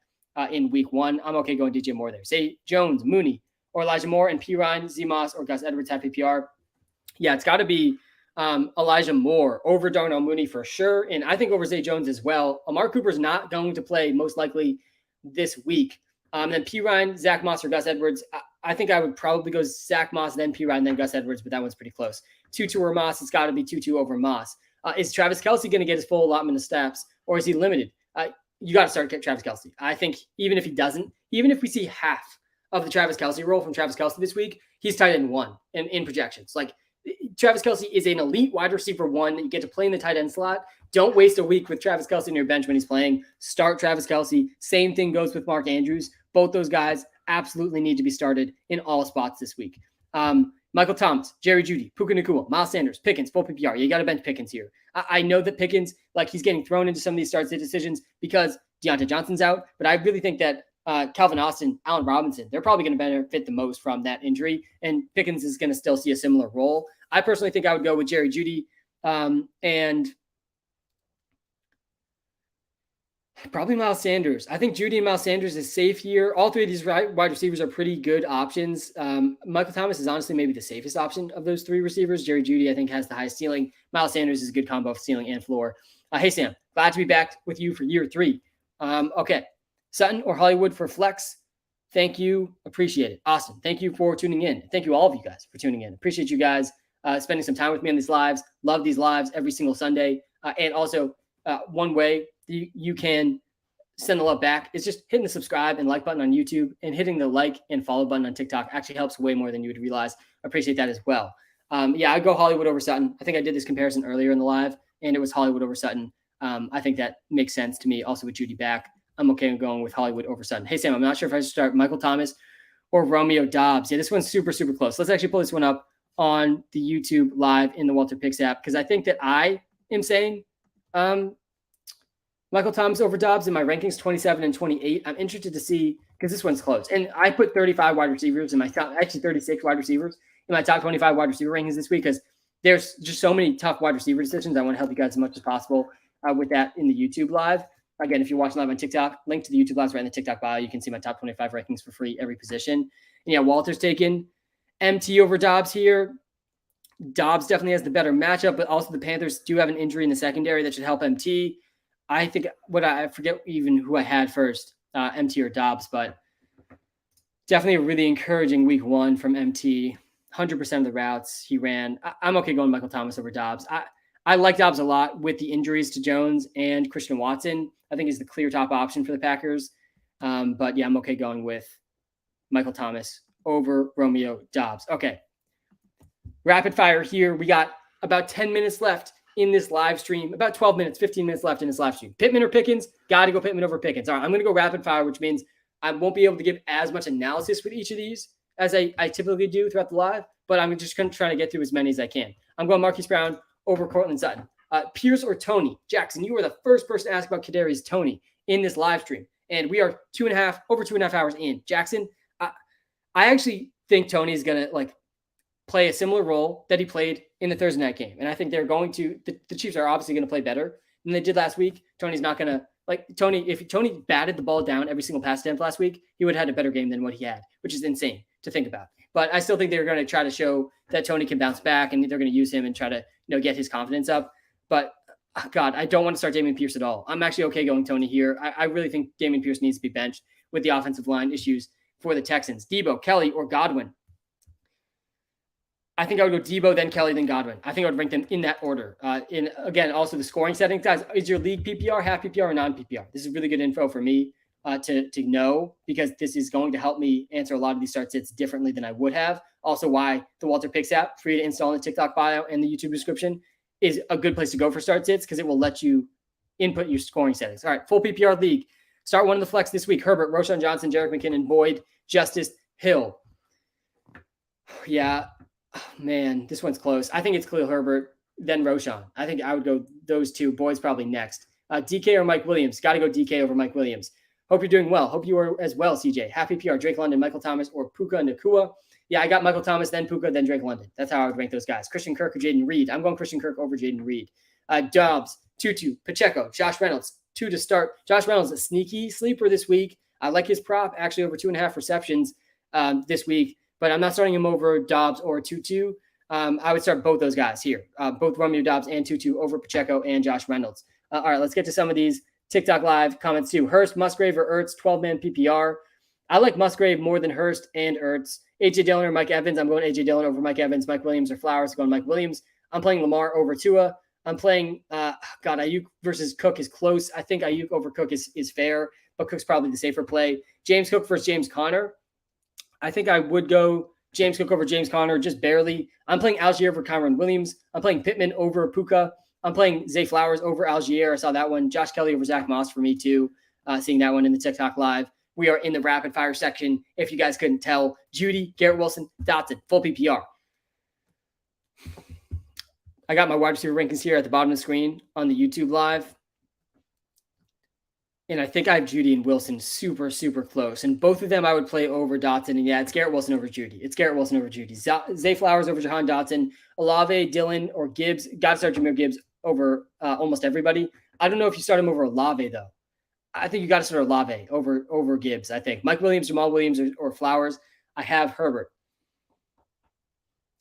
in week 1. I'm okay going DJ Moore there. Say Jones, Mooney, or Elijah Moore, and P. Ryan, Z-Moss, or Gus Edwards have PPR. Yeah, it's got to be Elijah Moore over Darnell Mooney for sure, and I think over Zay Jones as well. Amari Cooper's not going to play most likely this week. Then P. Ryan, Zach Moss, or Gus Edwards. I think I would probably go Zach Moss, then P. Ryan, then Gus Edwards, but that one's pretty close. Tutu or Moss, it's got to be Tutu over Moss. Is Travis Kelce going to get his full allotment of snaps, or is he limited? You got to start Travis Kelce. I think even if he doesn't, even if we see half of the Travis Kelce role from Travis Kelce this week, he's tight end 1 in projections. Like, Travis Kelce is an elite wide receiver 1 that you get to play in the tight end slot. Don't waste a week with Travis Kelce on your bench when he's playing. Start Travis Kelce. Same thing goes with Mark Andrews. Both those guys absolutely need to be started in all spots this week. Michael Thomas, Jerry Jeudy, Puka Nacua, Miles Sanders, Pickens, full PPR. You got to bench Pickens here. I know that Pickens, like, he's getting thrown into some of these start decisions because Deontay Johnson's out, but I really think that Calvin Austin, Allen Robinson, they're probably going to benefit the most from that injury, and Pickens is going to still see a similar role. I personally think I would go with Jerry Jeudy and probably Miles Sanders. I think Jeudy and Miles Sanders is safe here. All 3 of these wide receivers are pretty good options. Michael Thomas is honestly maybe the safest option of those 3 receivers. Jerry Jeudy, I think, has the highest ceiling. Miles Sanders is a good combo of ceiling and floor. Hey, Sam, glad to be back with you for year 3. Okay, Sutton or Hollywood for flex. Thank you. Appreciate it. Austin, thank you for tuning in. Thank you all of you guys for tuning in. Appreciate you guys spending some time with me on these lives. Love these lives every single Sunday. And also, one way you can send the love back is just hitting the subscribe and like button on YouTube, and hitting the like and follow button on TikTok actually helps way more than you would realize. Appreciate that as well. Yeah, I'd go Hollywood over Sutton. I think I did this comparison earlier in the live, and it was Hollywood over Sutton. I think that makes sense to me. Also with Jeudy back, I'm okay with going with Hollywood over Sutton. Hey, Sam, I'm not sure if I should start Michael Thomas or Romeo Doubs. Yeah, this one's super close. Let's actually pull this one up on the YouTube live in the WalterPicks app, because I think that I am saying Michael Thomas over Doubs in my rankings 27 and 28. I'm interested to see, because this one's close. And I put 35 wide receivers in my top, actually 36 wide receivers in my top 25 wide receiver rankings this week, because there's just so many tough wide receiver decisions. I want to help you guys as much as possible with that in the YouTube live. Again, if you're watching live on TikTok, link to the YouTube live right in the TikTok bio. You can see my top 25 rankings for free every position. And yeah, Walter's taken MT over Doubs here. Doubs definitely has the better matchup, but also the Panthers do have an injury in the secondary that should help MT. I think I forget even who I had first, MT or Doubs, but definitely a really encouraging week 1 from MT. 100% of the routes he ran. I'm okay going Michael Thomas over Doubs. I like Doubs a lot with the injuries to Jones and Christian Watson. I think he's the clear top option for the Packers. But yeah, I'm okay going with Michael Thomas over Romeo Doubs. Okay. Rapid fire here. We got about 10 minutes left in this live stream, about 12 minutes, 15 minutes left in this live stream. Pittman or Pickens? Got to go Pittman over Pickens. All right, I'm going to go rapid fire, which means I won't be able to give as much analysis with each of these as I typically do throughout the live, but I'm just going to try to get through as many as I can. I'm going Marquise Brown over Cortland Sutton. Pierce or Tony? Jackson, you were the first person to ask about Kadarius Toney in this live stream, and we are over 2.5 hours in. Jackson, I actually think Tony is going to play a similar role that he played in the Thursday night game, and I think they're going to. The Chiefs are obviously going to play better than they did last week. Tony's not going to Like Tony, if Tony batted the ball down every single pass attempt last week, he would have had a better game than what he had, which is insane to think about. But I still think they're going to try to show that Tony can bounce back, and they're going to use him and try to get his confidence up. But God, I don't want to start Dameon Pierce at all. I'm actually okay going Tony here. I really think Dameon Pierce needs to be benched with the offensive line issues for the Texans. Debo, Kelly, or Godwin. I think I would go Debo, then Kelly, then Godwin. I think I would rank them in that order. Again, also the scoring settings, guys. Is your league PPR, half PPR, or non-PPR? This is really good info for me to know, because this is going to help me answer a lot of these start sits differently than I would have. Also, why the WalterPicks app, free to install in the TikTok bio and the YouTube description, is a good place to go for start sits, because it will let you input your scoring settings. All right, full PPR league. Start one of the flex this week. Herbert, Roshan Johnson, Jerick McKinnon, Boyd, Justice, Hill. Yeah. Oh, man, this one's close. I think it's Khalil Herbert, then Roshan. I think I would go those two. Boyd's probably next. DK or Mike Williams? Got to go DK over Mike Williams. Hope you're doing well. Hope you are as well, CJ. Happy PR, Drake London, Michael Thomas, or Puka Nacua. Yeah, I got Michael Thomas, then Puka, then Drake London. That's how I would rank those guys. Christian Kirk or Jaden Reed? I'm going Christian Kirk over Jaden Reed. Dobbs, Tutu, Pacheco, Josh Reynolds. 2 to start. Josh Reynolds, a sneaky sleeper this week. I like his prop, actually over 2.5 receptions this week, but I'm not starting him over Dobbs or Tutu. I would start both those guys here, both Romeo Dobbs and Tutu over Pacheco and Josh Reynolds. All right, let's get to some of these TikTok live comments too. Hurst, Musgrave, or Ertz, 12-man PPR. I like Musgrave more than Hurst and Ertz. AJ Dillon or Mike Evans. I'm going AJ Dillon over Mike Evans. Mike Williams or Flowers. Going Mike Williams. I'm playing Lamar over Tua. I'm playing, Ayuk versus Cook is close. I think Ayuk over Cook is fair, but Cook's probably the safer play. James Cook versus James Conner. I think I would go James Cook over James Conner, just barely. I'm playing Allgeier over Kyron Williams. I'm playing Pittman over Puka. I'm playing Zay Flowers over Allgeier. I saw that one. Josh Kelly over Zach Moss for me too. Seeing that one in the TikTok live. We are in the rapid fire section. If you guys couldn't tell, Judy, Garrett Wilson, Dotson, full PPR. I got my wide receiver rankings here at the bottom of the screen on the YouTube live. And I think I have Judy and Wilson super, super close. And both of them I would play over Dotson. And yeah, it's Garrett Wilson over Judy. It's Garrett Wilson over Judy. Zay Flowers over Jahan Dotson. Olave, Dillon, or Gibbs. Got to start Jamir Gibbs over almost everybody. I don't know if you start him over Olave, though. I think you got to start Olave over Gibbs, I think. Mike Williams, Jamal Williams, or Flowers. I have Herbert.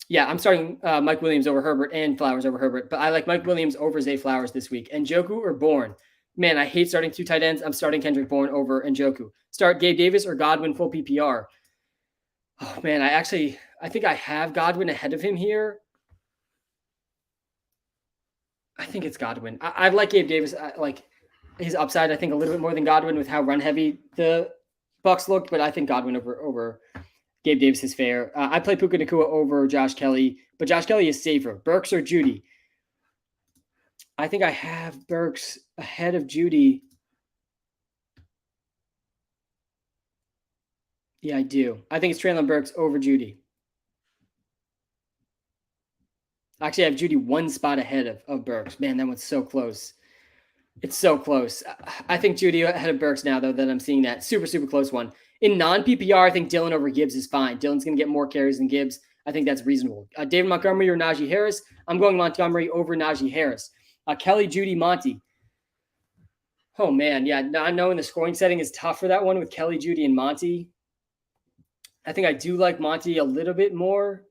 Yeah, I'm starting Mike Williams over Herbert and Flowers over Herbert. But I like Mike Williams over Zay Flowers this week. And Njoku or Bourne? Man, I hate starting 2 tight ends. I'm starting Kendrick Bourne over Njoku. Start Gabe Davis or Godwin full PPR. Oh, man, I think I have Godwin ahead of him here. I think it's Godwin. I like Gabe Davis. I like his upside, I think, a little bit more than Godwin with how run-heavy the Bucs looked, but I think Godwin over Gabe Davis is fair. I play Puka Nacua over Josh Kelly, but Josh Kelly is safer. Burks or Judy? I think I have Burks ahead of Judy. Yeah, I do. I think it's Traylon Burks over Judy. Actually, I have Judy 1 spot ahead of Burks. Man, that one's so close. It's so close. I think Judy ahead of Burks now, though, that I'm seeing that. Super, super close one. In non-PPR, I think Dillon over Gibbs is fine. Dillon's going to get more carries than Gibbs. I think that's reasonable. David Montgomery or Najee Harris? I'm going Montgomery over Najee Harris. Kelly, Judy, Monty. Oh, man. Yeah, not knowing the scoring setting is tough for that one with Kelly, Judy, and Monty. I think I do like Monty a little bit more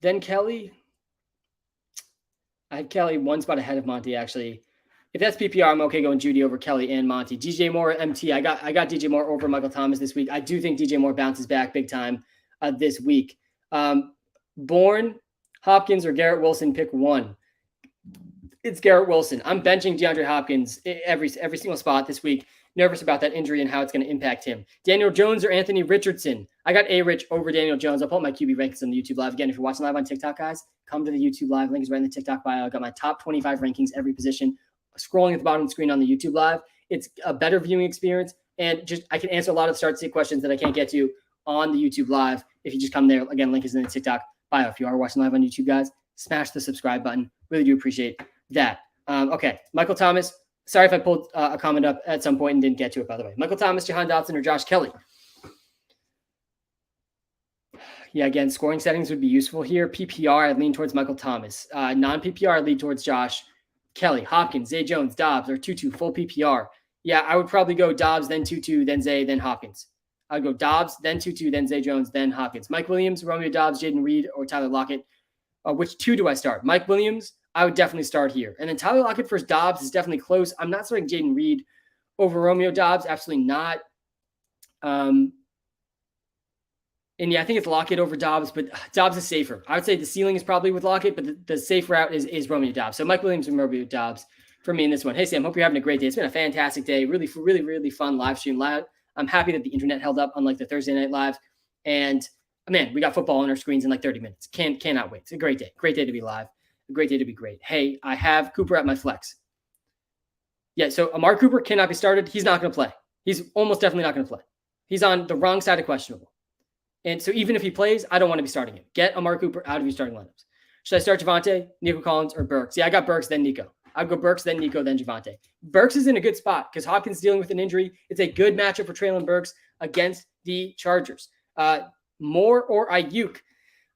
than Kelly. I had Kelly 1 spot ahead of Monty, actually. If that's PPR, I'm okay going Judy over Kelly and Monty. DJ Moore, MT. I got DJ Moore over Michael Thomas this week. I do think DJ Moore bounces back big time this week. Bourne, Hopkins, or Garrett Wilson, pick one. It's Garrett Wilson. I'm benching DeAndre Hopkins every single spot this week. Nervous about that injury and how it's going to impact him. Daniel Jones or Anthony Richardson? I got A-Rich over Daniel Jones. I'll pull up my QB rankings on the YouTube live. Again, if you're watching live on TikTok, guys, come to the YouTube live. Link is right in the TikTok bio. I got my top 25 rankings, every position, scrolling at the bottom of the screen on the YouTube live. It's a better viewing experience, and just I can answer a lot of start-sit questions that I can't get to on the YouTube live. If you just come there, again, link is in the TikTok bio. If you are watching live on YouTube, guys, smash the subscribe button. Really do appreciate that. Okay, Michael Thomas. Sorry if I pulled a comment up at some point and didn't get to it, by the way. Michael Thomas, Jahan Dotson, or Josh Kelly? Yeah, again, scoring settings would be useful here. PPR, I'd lean towards Michael Thomas. Non-PPR, I'd lean towards Josh Kelly, Hopkins, Zay Jones, Dobbs, or Tutu, full PPR. Yeah, I would probably go Dobbs, then Tutu, then Zay, then Hopkins. I'd go Dobbs, then Tutu, then Zay Jones, then Hopkins. Mike Williams, Romeo Dobbs, Jaden Reed, or Tyler Lockett. Which two do I start? Mike Williams, I would definitely start here. And then Tyler Lockett versus Dobbs is definitely close. I'm not starting Jaden Reed over Romeo Dobbs. Absolutely not. And yeah, I think it's Lockett over Dobbs, but Dobbs is safer. I would say the ceiling is probably with Lockett, but the safe route is Romeo Dobbs. So Mike Williams and Romeo Dobbs for me in this one. Hey, Sam, hope you're having a great day. It's been a fantastic day. Really, really, really fun live stream. I'm happy that the internet held up unlike the Thursday night live. And man, we got football on our screens in like 30 minutes. Cannot wait. It's a great day. Great day to be live. A great day to be great. Hey, I have Cooper at my flex. Yeah, so Amari Cooper cannot be started. He's not going to play. He's almost definitely not going to play. He's on the wrong side of questionable. And so even if he plays, I don't want to be starting him. Get Amari Cooper out of your starting lineups. Should I start Javonte, Nico Collins, or Burks? Yeah, I got Burks, then Nico. I'd go Burks, then Nico, then Javonte. Burks is in a good spot because Hopkins is dealing with an injury. It's a good matchup for Treylon Burks against the Chargers. Moore or Ayuk?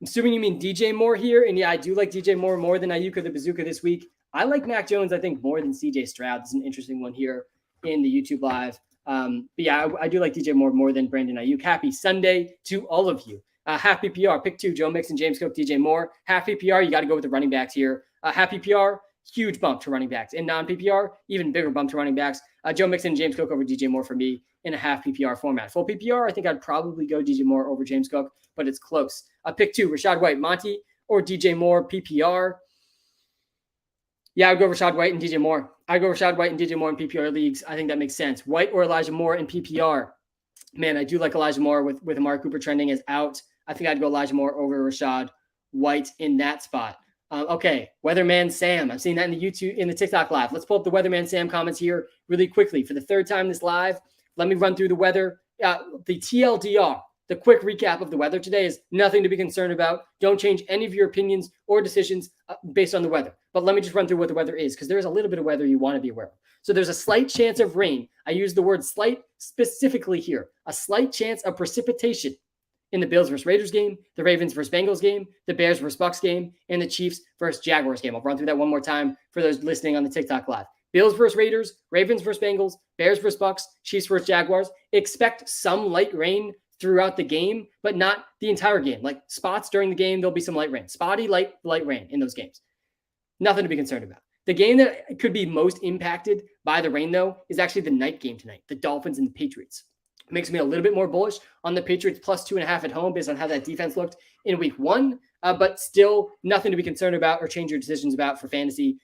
I'm assuming you mean DJ Moore here. And yeah, I do like DJ Moore more than Ayuk or the Bazooka this week. I like Mac Jones, I think, more than CJ Stroud. This is an interesting one here in the YouTube Live. But yeah, I do like DJ Moore more than Brandon Ayuk. Happy Sunday to all of you. Happy PR. Pick two, Joe Mixon, James Cook, DJ Moore. Happy PR, you got to go with the running backs here. Happy PR, huge bump to running backs. In non-PPR, even bigger bump to running backs. Joe Mixon and James Cook over DJ Moore for me in a half PPR format. Full PPR, I think I'd probably go DJ Moore over James Cook, but it's close. Pick two, Rachaad White, Monty, or DJ Moore, PPR. Yeah, I'd go Rachaad White and DJ Moore. I'd go Rachaad White and DJ Moore in PPR leagues. I think that makes sense. White or Elijah Moore in PPR. Man, I do like Elijah Moore with Amari Cooper trending as out. I think I'd go Elijah Moore over Rachaad White in that spot. Okay, Weatherman Sam. I'm seeing that in the TikTok live. Let's pull up the Weatherman Sam comments here really quickly. For the third time this live, let me run through the weather. The TLDR, the quick recap of the weather today is nothing to be concerned about. Don't change any of your opinions or decisions based on the weather. But let me just run through what the weather is because there's a little bit of weather you want to be aware of. So there's a slight chance of rain. I use the word slight specifically here. A slight chance of precipitation in the Bills versus Raiders game, the Ravens versus Bengals game, the Bears versus Bucks game, and the Chiefs versus Jaguars game. I'll run through that one more time for those listening on the TikTok live. Bills versus Raiders, Ravens versus Bengals, Bears versus Bucks, Chiefs versus Jaguars. Expect some light rain throughout the game, but not the entire game. Like spots during the game, there'll be some light rain. Spotty light rain in those games. Nothing to be concerned about. The game that could be most impacted by the rain, though, is actually the night game tonight, the Dolphins and the Patriots. It makes me a little bit more bullish on the Patriots plus 2.5 at home based on how that defense looked in week one, but still nothing to be concerned about or change your decisions about for fantasy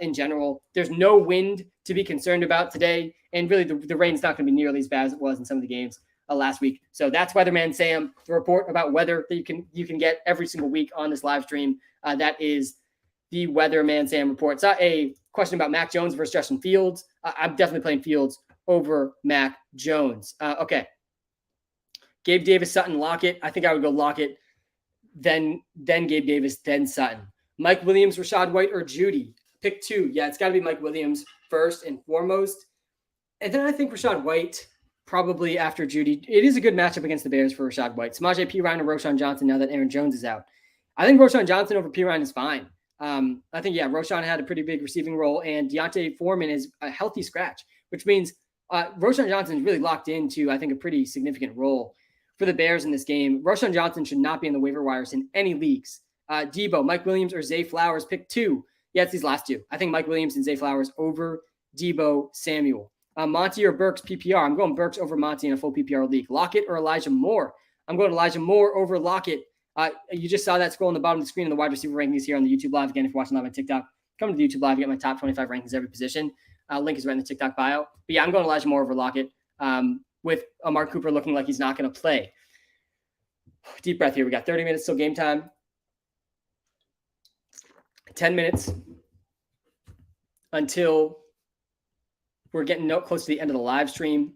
in general. There's no wind to be concerned about today, and really the rain's not going to be nearly as bad as it was in some of the games last week. So that's Weatherman Sam, the report about weather that you can get every single week on this live stream. That is the Weatherman Sam report. It's not a question about Mac Jones versus Justin Fields. I'm definitely playing Fields over Mac Jones. Okay. Gabe Davis, Sutton, Lockett. I think I would go Lockett, then Gabe Davis, then Sutton. Mike Williams, Rachaad White, or Judy. Pick two. Yeah, it's got to be Mike Williams first and foremost. And then I think Rachaad White probably after Judy. It is a good matchup against the Bears for Rachaad White. Samaje Perine or Roschon Johnson now that Aaron Jones is out. I think Roschon Johnson over Perine is fine. I think, yeah, Roschon had a pretty big receiving role, and Deontay Foreman is a healthy scratch, which means Roschon Johnson is really locked into, I think, a pretty significant role for the Bears in this game. Roschon Johnson should not be in the waiver wires in any leagues. Debo, Mike Williams, or Zay Flowers, pick two. Yeah, it's these last two. I think Mike Williams and Zay Flowers over Debo Samuel. Monty or Burks, PPR. I'm going Burks over Monty in a full PPR league. Lockett or Elijah Moore. I'm going Elijah Moore over Lockett. You just saw that scroll on the bottom of the screen in the wide receiver rankings here on the YouTube Live. Again, if you're watching live on TikTok, come to the YouTube Live. You get my top 25 rankings every position. Link is right in the TikTok bio. But yeah, I'm going Elijah Moore over Lockett with Amari Cooper looking like he's not going to play. Deep breath here. We got 30 minutes till game time. 10 minutes until we're getting close to the end of the live stream.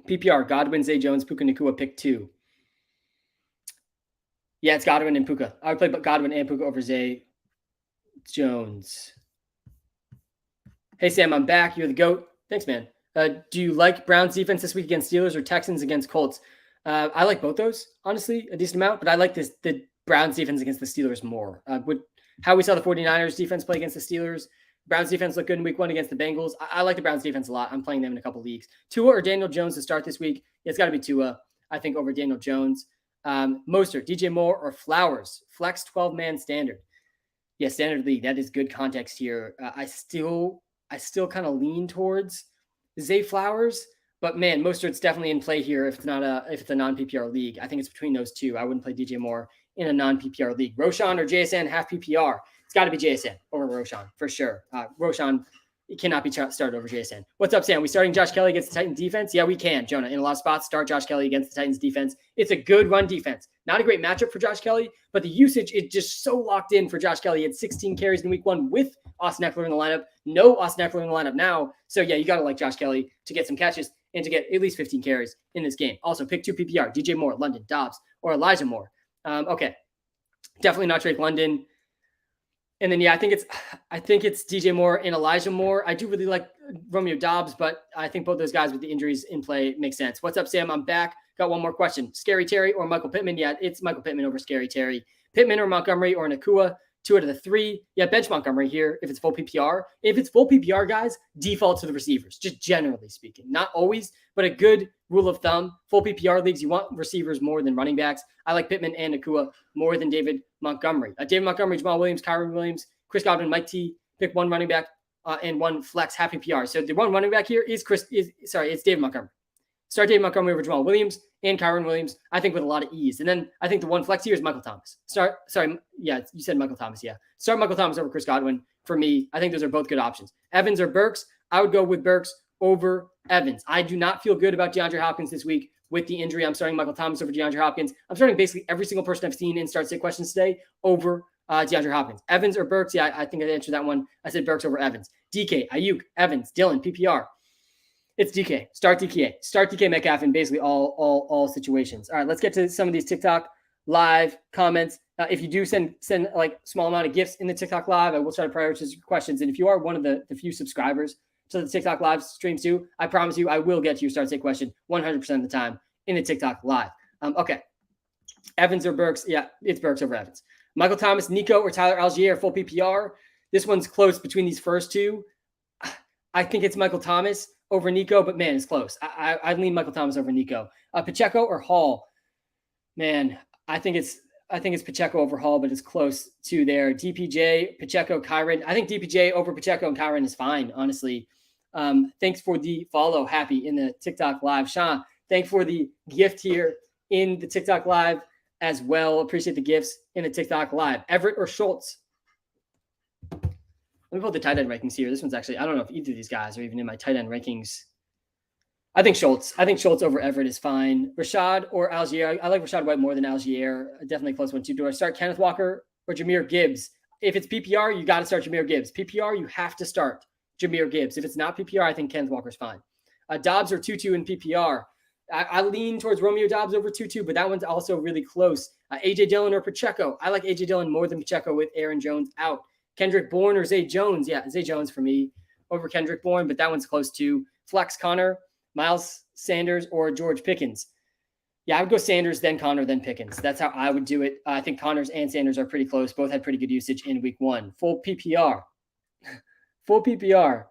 PPR, Godwin, Zay Jones, Puka Nacua, pick two. Yeah, it's Godwin and Puka. I would play Godwin and Puka over Zay Jones. Hey, Sam, I'm back. You're the GOAT. Thanks, man. Do you like Browns defense this week against Steelers or Texans against Colts? I like both those, honestly, a decent amount, but I like the Browns defense against the Steelers more. How we saw the 49ers defense play against the Steelers Browns defense looked good in week 1 against the Bengals. I like the Browns defense a lot. I'm playing them in a couple leagues. Tua or Daniel Jones to start this week? It's got to be Tua, I think, over Daniel Jones. Mostert, DJ Moore, or Flowers? Flex 12-man standard. Yeah, standard league. That is good context here. I still kind of lean towards Zay Flowers, but man, Mostert's definitely in play here if it's a non-PPR league. I think it's between those two. I wouldn't play DJ Moore in a non-PPR league. Roshan or JSN half PPR? It's got to be JSN over Roshan for sure. Roshan cannot be started over JSN. What's up, Sam? We starting Josh Kelly against the Titans defense? Yeah, we can, Jonah. In a lot of spots, start Josh Kelly against the Titans defense. It's a good run defense. Not a great matchup for Josh Kelly, but the usage is just so locked in for Josh Kelly. He had 16 carries in week 1 with Austin Eckler in the lineup. No Austin Eckler in the lineup now. So yeah, you got to like Josh Kelly to get some catches and to get at least 15 carries in this game. Also, pick 2 PPR, DJ Moore, London, Dobbs, or Elijah Moore. Okay. Definitely not Drake London. And then, yeah, I think it's DJ Moore and Elijah Moore. I do really like Romeo Dobbs, but I think both those guys with the injuries in play make sense. What's up, Sam? I'm back. Got one more question. Scary Terry or Michael Pittman? Yeah, it's Michael Pittman over Scary Terry. Pittman or Montgomery or Nacua? 2 out of the 3. Yeah, bench Montgomery here if it's full PPR. If it's full PPR, guys, default to the receivers, just generally speaking. Not always, but a good rule of thumb. Full PPR leagues, you want receivers more than running backs. I like Pittman and Nacua more than David Montgomery. David Montgomery, Jamal Williams, Kyron Williams, Chris Godwin, Mike T. Pick 1 running back and 1 flex half PPR. So the 1 running back here is it's David Montgomery. Start David Montgomery over Jamal Williams and Kyron Williams, I think with a lot of ease. And then I think the 1 flex here is Michael Thomas. You said Michael Thomas, yeah. Start Michael Thomas over Chris Godwin for me. I think those are both good options. Evans or Burks? I would go with Burks over Evans. I do not feel good about DeAndre Hopkins this week with the injury. I'm starting Michael Thomas over DeAndre Hopkins. I'm starting basically every single person I've seen in Start Sit Questions today over DeAndre Hopkins. Evans or Burks? Yeah, I think I answered that one. I said Burks over Evans. DK, Ayuk, Evans, Dylan, PPR. It's DK. Start DK. Start DK Metcalf in basically all situations. All right, let's get to some of these TikTok live comments. If you do send like small amount of gifts in the TikTok live, I will try to prioritize your questions. And if you are one of the few subscribers to the TikTok live streams too, I promise you I will get to your Start Sit question 100% of the time in the TikTok live. Okay. Evans or Burks? Yeah, it's Burks over Evans. Michael Thomas, Nico, or Tyler Allgeier, full PPR. This one's close between these first two. I think it's Michael Thomas over Nico, but man, it's close. I lean Michael Thomas over Nico. Pacheco or Hall? Man, I think it's Pacheco over Hall, but it's close to there. DPJ, Pacheco, Kyron. I think DPJ over Pacheco and Kyron is fine, honestly. Thanks for the follow, Happy, in the TikTok live. Sean, thanks for the gift here in the TikTok live as well. Appreciate the gifts in the TikTok live. Everett or Schultz? Let me pull the tight end rankings here. This one's actually, I don't know if either of these guys are even in my tight end rankings. I think Schultz over Everett is fine. Rashad or Allgeier? I like Rashad White more than Allgeier. Definitely a close one too. Do I start Kenneth Walker or Jamir Gibbs? If it's PPR, you got to start Jamir Gibbs. PPR, you have to start Jamir Gibbs. If it's not PPR, I think Kenneth Walker's fine. Dobbs or Tutu in PPR? I lean towards Romeo Dobbs over Tutu, but that one's also really close. AJ Dillon or Pacheco? I like AJ Dillon more than Pacheco with Aaron Jones out. Kendrick Bourne or Zay Jones? Yeah, Zay Jones for me over Kendrick Bourne, but that one's close too. Flex Connor, Miles Sanders, or George Pickens? Yeah, I would go Sanders, then Connor, then Pickens. That's how I would do it. I think Connors and Sanders are pretty close. Both had pretty good usage in week 1. Full PPR. Full PPR.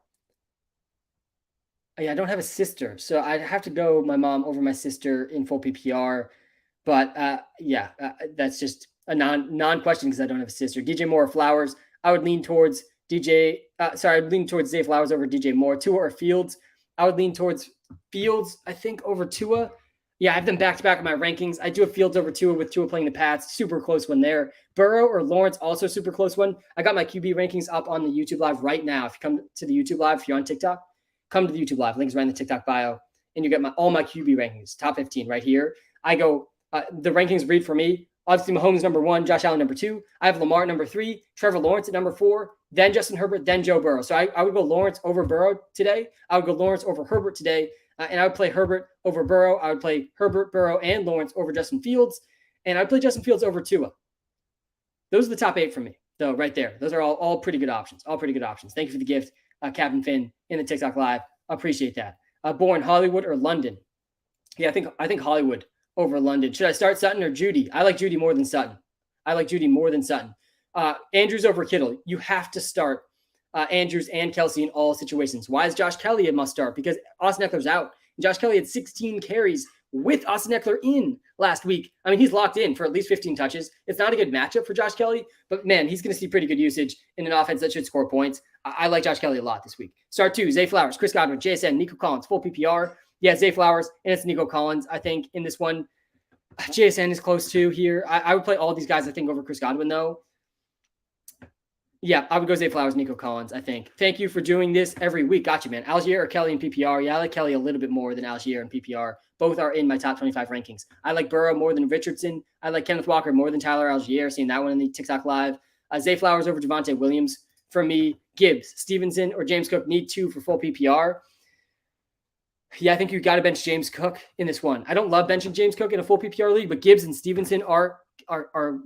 Yeah, I don't have a sister, so I'd have to go my mom over my sister in full PPR. But that's just a non-question because I don't have a sister. DJ Moore or Flowers? I would lean towards Zay Flowers over DJ Moore. Tua or Fields? I would lean towards Fields, I think, over Tua. Yeah, I have them back-to-back in my rankings. I do have Fields over Tua with Tua playing the Pats. Super close one there. Burrow or Lawrence, also super close one. I got my QB rankings up on the YouTube Live right now. If you come to the YouTube Live, if you're on TikTok, come to the YouTube Live. Link's right in the TikTok bio. And you get all my QB rankings, top 15 right here. I go, the rankings read for me. Obviously, Mahomes number 1, Josh Allen number 2. I have Lamar number 3, Trevor Lawrence at number 4, then Justin Herbert, then Joe Burrow. So I would go Lawrence over Burrow today. I would go Lawrence over Herbert today. And I would play Herbert over Burrow. I would play Herbert, Burrow, and Lawrence over Justin Fields. And I'd play Justin Fields over Tua. Those are the top 8 for me, though, right there. Those are all pretty good options. All pretty good options. Thank you for the gift, Captain Finn, in the TikTok Live. I appreciate that. Born Hollywood or London? Yeah, I think Hollywood over London. Should I start Sutton or Judy? I like Judy more than Sutton. Andrews over Kittle. You have to start Andrews and Kelsey in all situations. Why is Josh Kelly a must start? Because Austin Eckler's out. And Josh Kelly had 16 carries with Austin Eckler in last week. I mean, he's locked in for at least 15 touches. It's not a good matchup for Josh Kelly, but man, he's going to see pretty good usage in an offense that should score points. I like Josh Kelly a lot this week. Start 2, Zay Flowers, Chris Godwin, JSN, Nico Collins, full PPR. Yeah, Zay Flowers, and it's Nico Collins, I think, in this one. JSN is close too here. I would play all these guys, I think, over Chris Godwin, though. Yeah, I would go Zay Flowers, Nico Collins, I think. Thank you for doing this every week. Gotcha, man. Allgeier or Kelly in PPR? Yeah, I like Kelly a little bit more than Allgeier in PPR. Both are in my top 25 rankings. I like Burrow more than Richardson. I like Kenneth Walker more than Tyler Allgeier. Seeing that one in the TikTok Live. Zay Flowers over Javonte Williams. For me, Gibbs, Stevenson, or James Cook need 2 for full PPR. Yeah, I think you got to bench James Cook in this one. I don't love benching James Cook in a full PPR league, but Gibbs and Stevenson are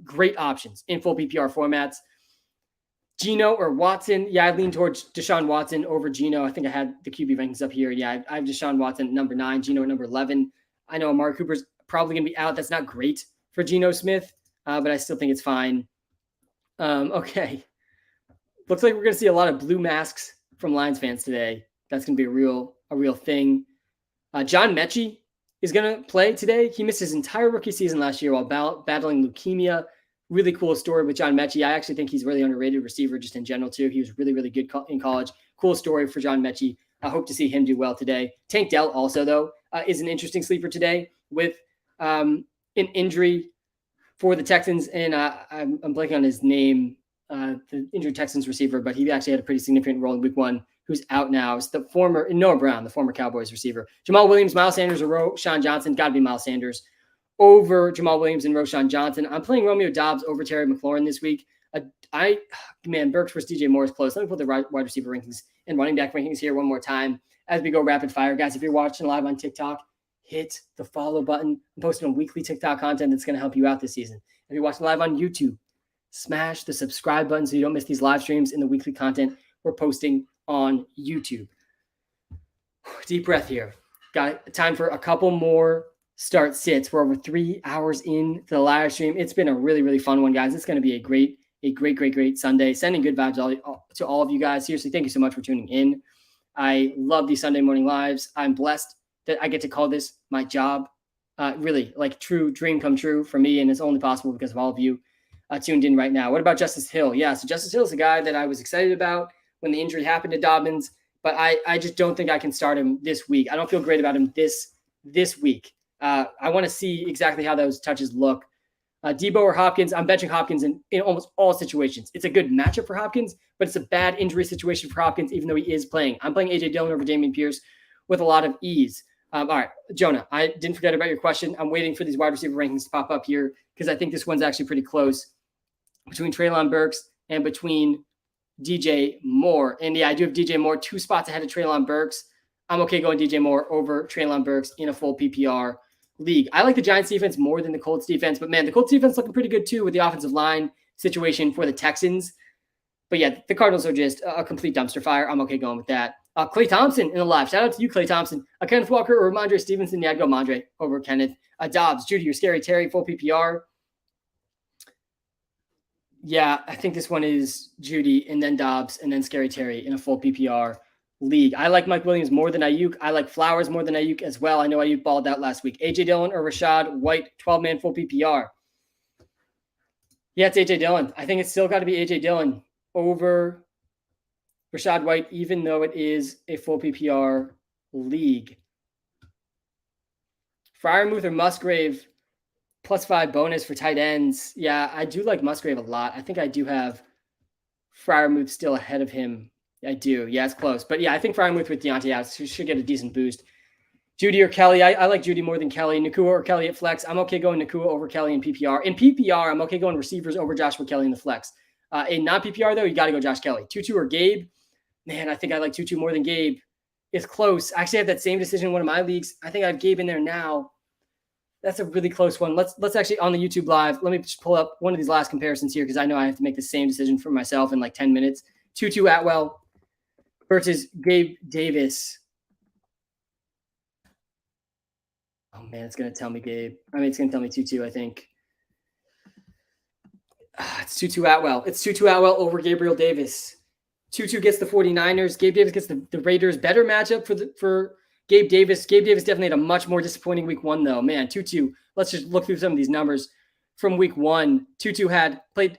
great options in full PPR formats. Geno or Watson? Yeah, I lean towards Deshaun Watson over Geno. I think I had the QB rankings up here. Yeah, I have Deshaun Watson at number 9, Geno at number 11. I know Amari Cooper's probably going to be out. That's not great for Geno Smith, but I still think it's fine. Okay. Looks like we're going to see a lot of blue masks from Lions fans today. That's going to be a real thing. John Mechie is going to play today. He missed his entire rookie season last year while battling leukemia. Really cool story with John Mechie. I actually think he's a really underrated receiver just in general, too. He was really, really good in college. Cool story for John Mechie. I hope to see him do well today. Tank Dell also, though, is an interesting sleeper today with an injury for the Texans. And I'm blanking on his name, the injured Texans receiver, but he actually had a pretty significant role in week 1. Who's out now? It's the former Noah Brown, the former Cowboys receiver. Jamal Williams, Miles Sanders, or Roshan Johnson. Got to be Miles Sanders over Jamal Williams and Roshan Johnson. I'm playing Romeo Doubs over Terry McLaurin this week. Burks versus DJ Moore is close. Let me put the wide receiver rankings and running back rankings here one more time as we go rapid fire. Guys, if you're watching live on TikTok, hit the follow button. I'm posting on weekly TikTok content that's going to help you out this season. If you're watching live on YouTube, smash the subscribe button so you don't miss these live streams and the weekly content we're posting on YouTube. Deep breath here. Got time for a couple more start sits. We're over 3 hours into the live stream. It's been a really, really fun one, guys. It's going to be a great Sunday. Sending good vibes to all of you guys. Seriously, thank you so much for tuning in. I love these Sunday morning lives. I'm blessed that I get to call this my job. Really, like true dream come true for me, and it's only possible because of all of you tuned in right now. What about Justice Hill? Yeah, so Justice Hill is a guy that I was excited about when the injury happened to Dobbins, but I just don't think I can start him this week. I don't feel great about him this week. I want to see exactly how those touches look. Debo or Hopkins? I'm benching Hopkins in almost all situations. It's a good matchup for Hopkins, but it's a bad injury situation for Hopkins, even though he is playing. I'm playing A.J. Dillon over Dameon Pierce with a lot of ease. All right, Jonah, I didn't forget about your question. I'm waiting for these wide receiver rankings to pop up here because I think this one's actually pretty close between Treylon Burks and between DJ Moore. And yeah, I do have DJ Moore 2 spots ahead of Treylon Burks. I'm okay going DJ Moore over Treylon Burks in a full PPR league. I like the Giants defense more than the Colts defense, but man, the Colts defense looking pretty good too with the offensive line situation for the Texans. But yeah, the Cardinals are just a complete dumpster fire. I'm okay going with that. Clay Thompson in the live. Shout out to you, Clay Thompson. Kenneth Walker or Ramondre Stevenson. Yeah, I'd go Ramondre over Kenneth. Dobbs, Judy, or Scary Terry, full PPR. Yeah, I think this one is Judy and then Dobbs and then Scary Terry in a full PPR league. I like Mike Williams more than Ayuk. I like Flowers more than Ayuk as well. I know Ayuk balled out last week. A.J. Dillon or Rashad White, 12-man full PPR. Yeah, it's A.J. Dillon. I think it's still got to be A.J. Dillon over Rashad White, even though it is a full PPR league. Freiermuth or Musgrave, +5 bonus for tight ends. Yeah, I do like Musgrave a lot. I think I do have Freiermuth still ahead of him. I do. Yeah, it's close. But yeah, I think Freiermuth with Deontay out should get a decent boost. Judy or Kelly? I like Judy more than Kelly. Nacua or Kelly at flex? I'm okay going Nacua over Kelly in PPR. In PPR, I'm okay going receivers over Joshua Kelly in the flex. In non-PPR, though, you got to go Josh Kelly. Tutu or Gabe? Man, I think I like Tutu more than Gabe. It's close. I actually have that same decision in one of my leagues. I think I have Gabe in there now. That's a really close one. Let's actually, on the YouTube live, let me just pull up one of these last comparisons here because I know I have to make the same decision for myself in like 10 minutes. Tutu Atwell versus Gabe Davis. Oh, man, it's going to tell me Gabe. It's going to tell me Tutu, I think. It's Tutu Atwell. It's Tutu Atwell over Gabriel Davis. Tutu gets the 49ers. Gabe Davis gets the Raiders. Better matchup for Gabe Davis. Gabe Davis definitely had a much more disappointing week 1, though. Man, Tutu, let's just look through some of these numbers from week 1. Tutu had played,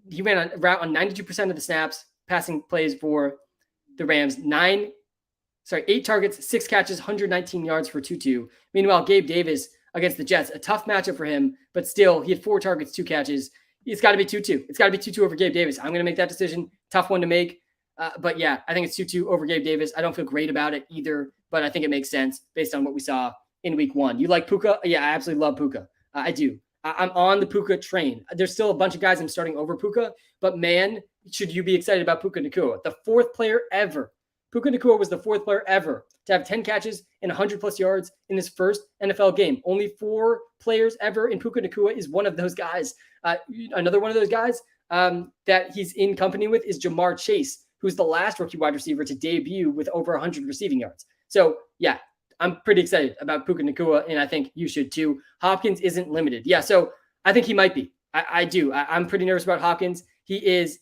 he ran a route on 92% of the snaps, passing plays for the Rams. 8 targets, 6 catches, 119 yards for Tutu. Meanwhile, Gabe Davis against the Jets, a tough matchup for him, but still, he had 4 targets, 2 catches. It's got to be Tutu. It's got to be Tutu over Gabe Davis. I'm going to make that decision. Tough one to make. But yeah, I think it's Tutu over Gabe Davis. I don't feel great about it either, but I think it makes sense based on what we saw in week 1. You like Puka? Yeah, I absolutely love Puka. I do. I'm on the Puka train. There's still a bunch of guys I'm starting over Puka, but man, should you be excited about Puka Nacua, the 4th player ever. Puka Nacua was the 4th player ever to have 10 catches and 100-plus yards in his first NFL game. Only 4 players ever, and Puka Nacua is one of those guys. Another one of those guys that he's in company with is Jamar Chase, who's the last rookie wide receiver to debut with over 100 receiving yards. So, yeah, I'm pretty excited about Puka Nacua, and I think you should too. Hopkins isn't limited. Yeah, so I think he might be. I do. I'm pretty nervous about Hopkins. He's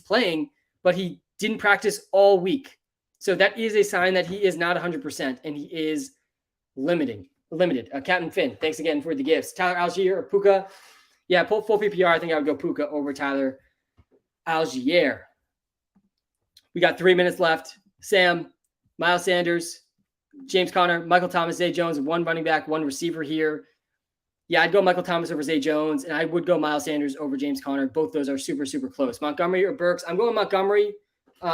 playing, but he didn't practice all week. So that is a sign that he is not 100% and he is limited. Captain Finn, thanks again for the gifts. Tyler Allgeier or Puka? Yeah, full PPR. I think I would go Puka over Tyler Allgeier. We got 3 minutes left. Sam, Miles Sanders, James Conner, Michael Thomas, Zay Jones, 1 running back, 1 receiver here. Yeah, I'd go Michael Thomas over Zay Jones, and I would go Miles Sanders over James Conner. Both those are super, super close. Montgomery or Burks? I'm going Montgomery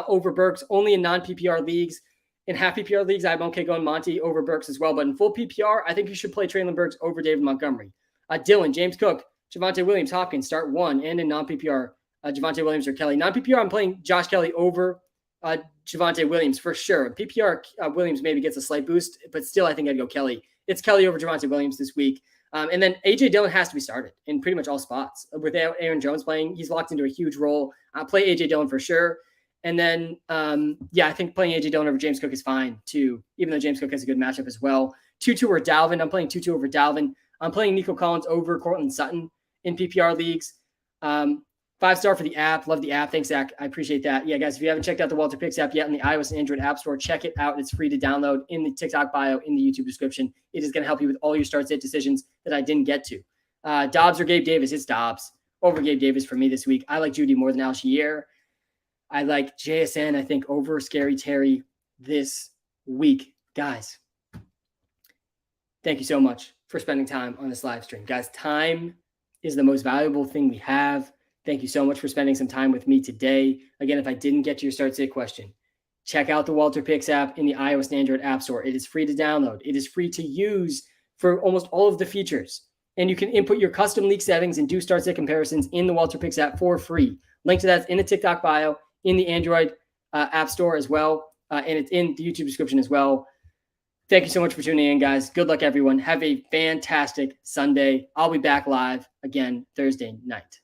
over Burks, only in non-PPR leagues. In half PPR leagues, I'm okay going Monty over Burks as well. But in full PPR, I think you should play Traylon Burks over David Montgomery. Dylan, James Cook, Javonte Williams, Hopkins, start 1. And in non-PPR, Javonte Williams or Kelly. Non-PPR, I'm playing Josh Kelly over Javonte Williams for sure. PPR, Williams maybe gets a slight boost, but still I think I'd go Kelly. It's Kelly over Javonte Williams this week. And then A.J. Dillon has to be started in pretty much all spots. With Aaron Jones playing, he's locked into a huge role. Play A.J. Dillon for sure. And then, I think playing A.J. Dillon over James Cook is fine too, even though James Cook has a good matchup as well. Tutu or Dalvin. I'm playing Tutu over Dalvin. I'm playing Nico Collins over Cortland Sutton in PPR leagues. 5-star for the app. Love the app. Thanks, Zach. I appreciate that. Yeah, guys, if you haven't checked out the WalterPicks app yet in the iOS and Android app store, check it out. It's free to download in the TikTok bio, in the YouTube description. It is going to help you with all your start-sit decisions that I didn't get to. Dobbs or Gabe Davis? It's Dobbs over Gabe Davis for me this week. I like Judy more than Allgeier. I like JSN, I think, over Scary Terry this week. Guys, thank you so much for spending time on this live stream. Guys, time is the most valuable thing we have. Thank you so much for spending some time with me today. Again, if I didn't get to your start-sit question, check out the WalterPicks app in the iOS and Android app store. It is free to download. It is free to use for almost all of the features. And you can input your custom league settings and do start-sit comparisons in the WalterPicks app for free. Link to that's in the TikTok bio, in the Android app store as well, and it's in the YouTube description as well. Thank you so much for tuning in, guys. Good luck, everyone. Have a fantastic Sunday. I'll be back live again Thursday night.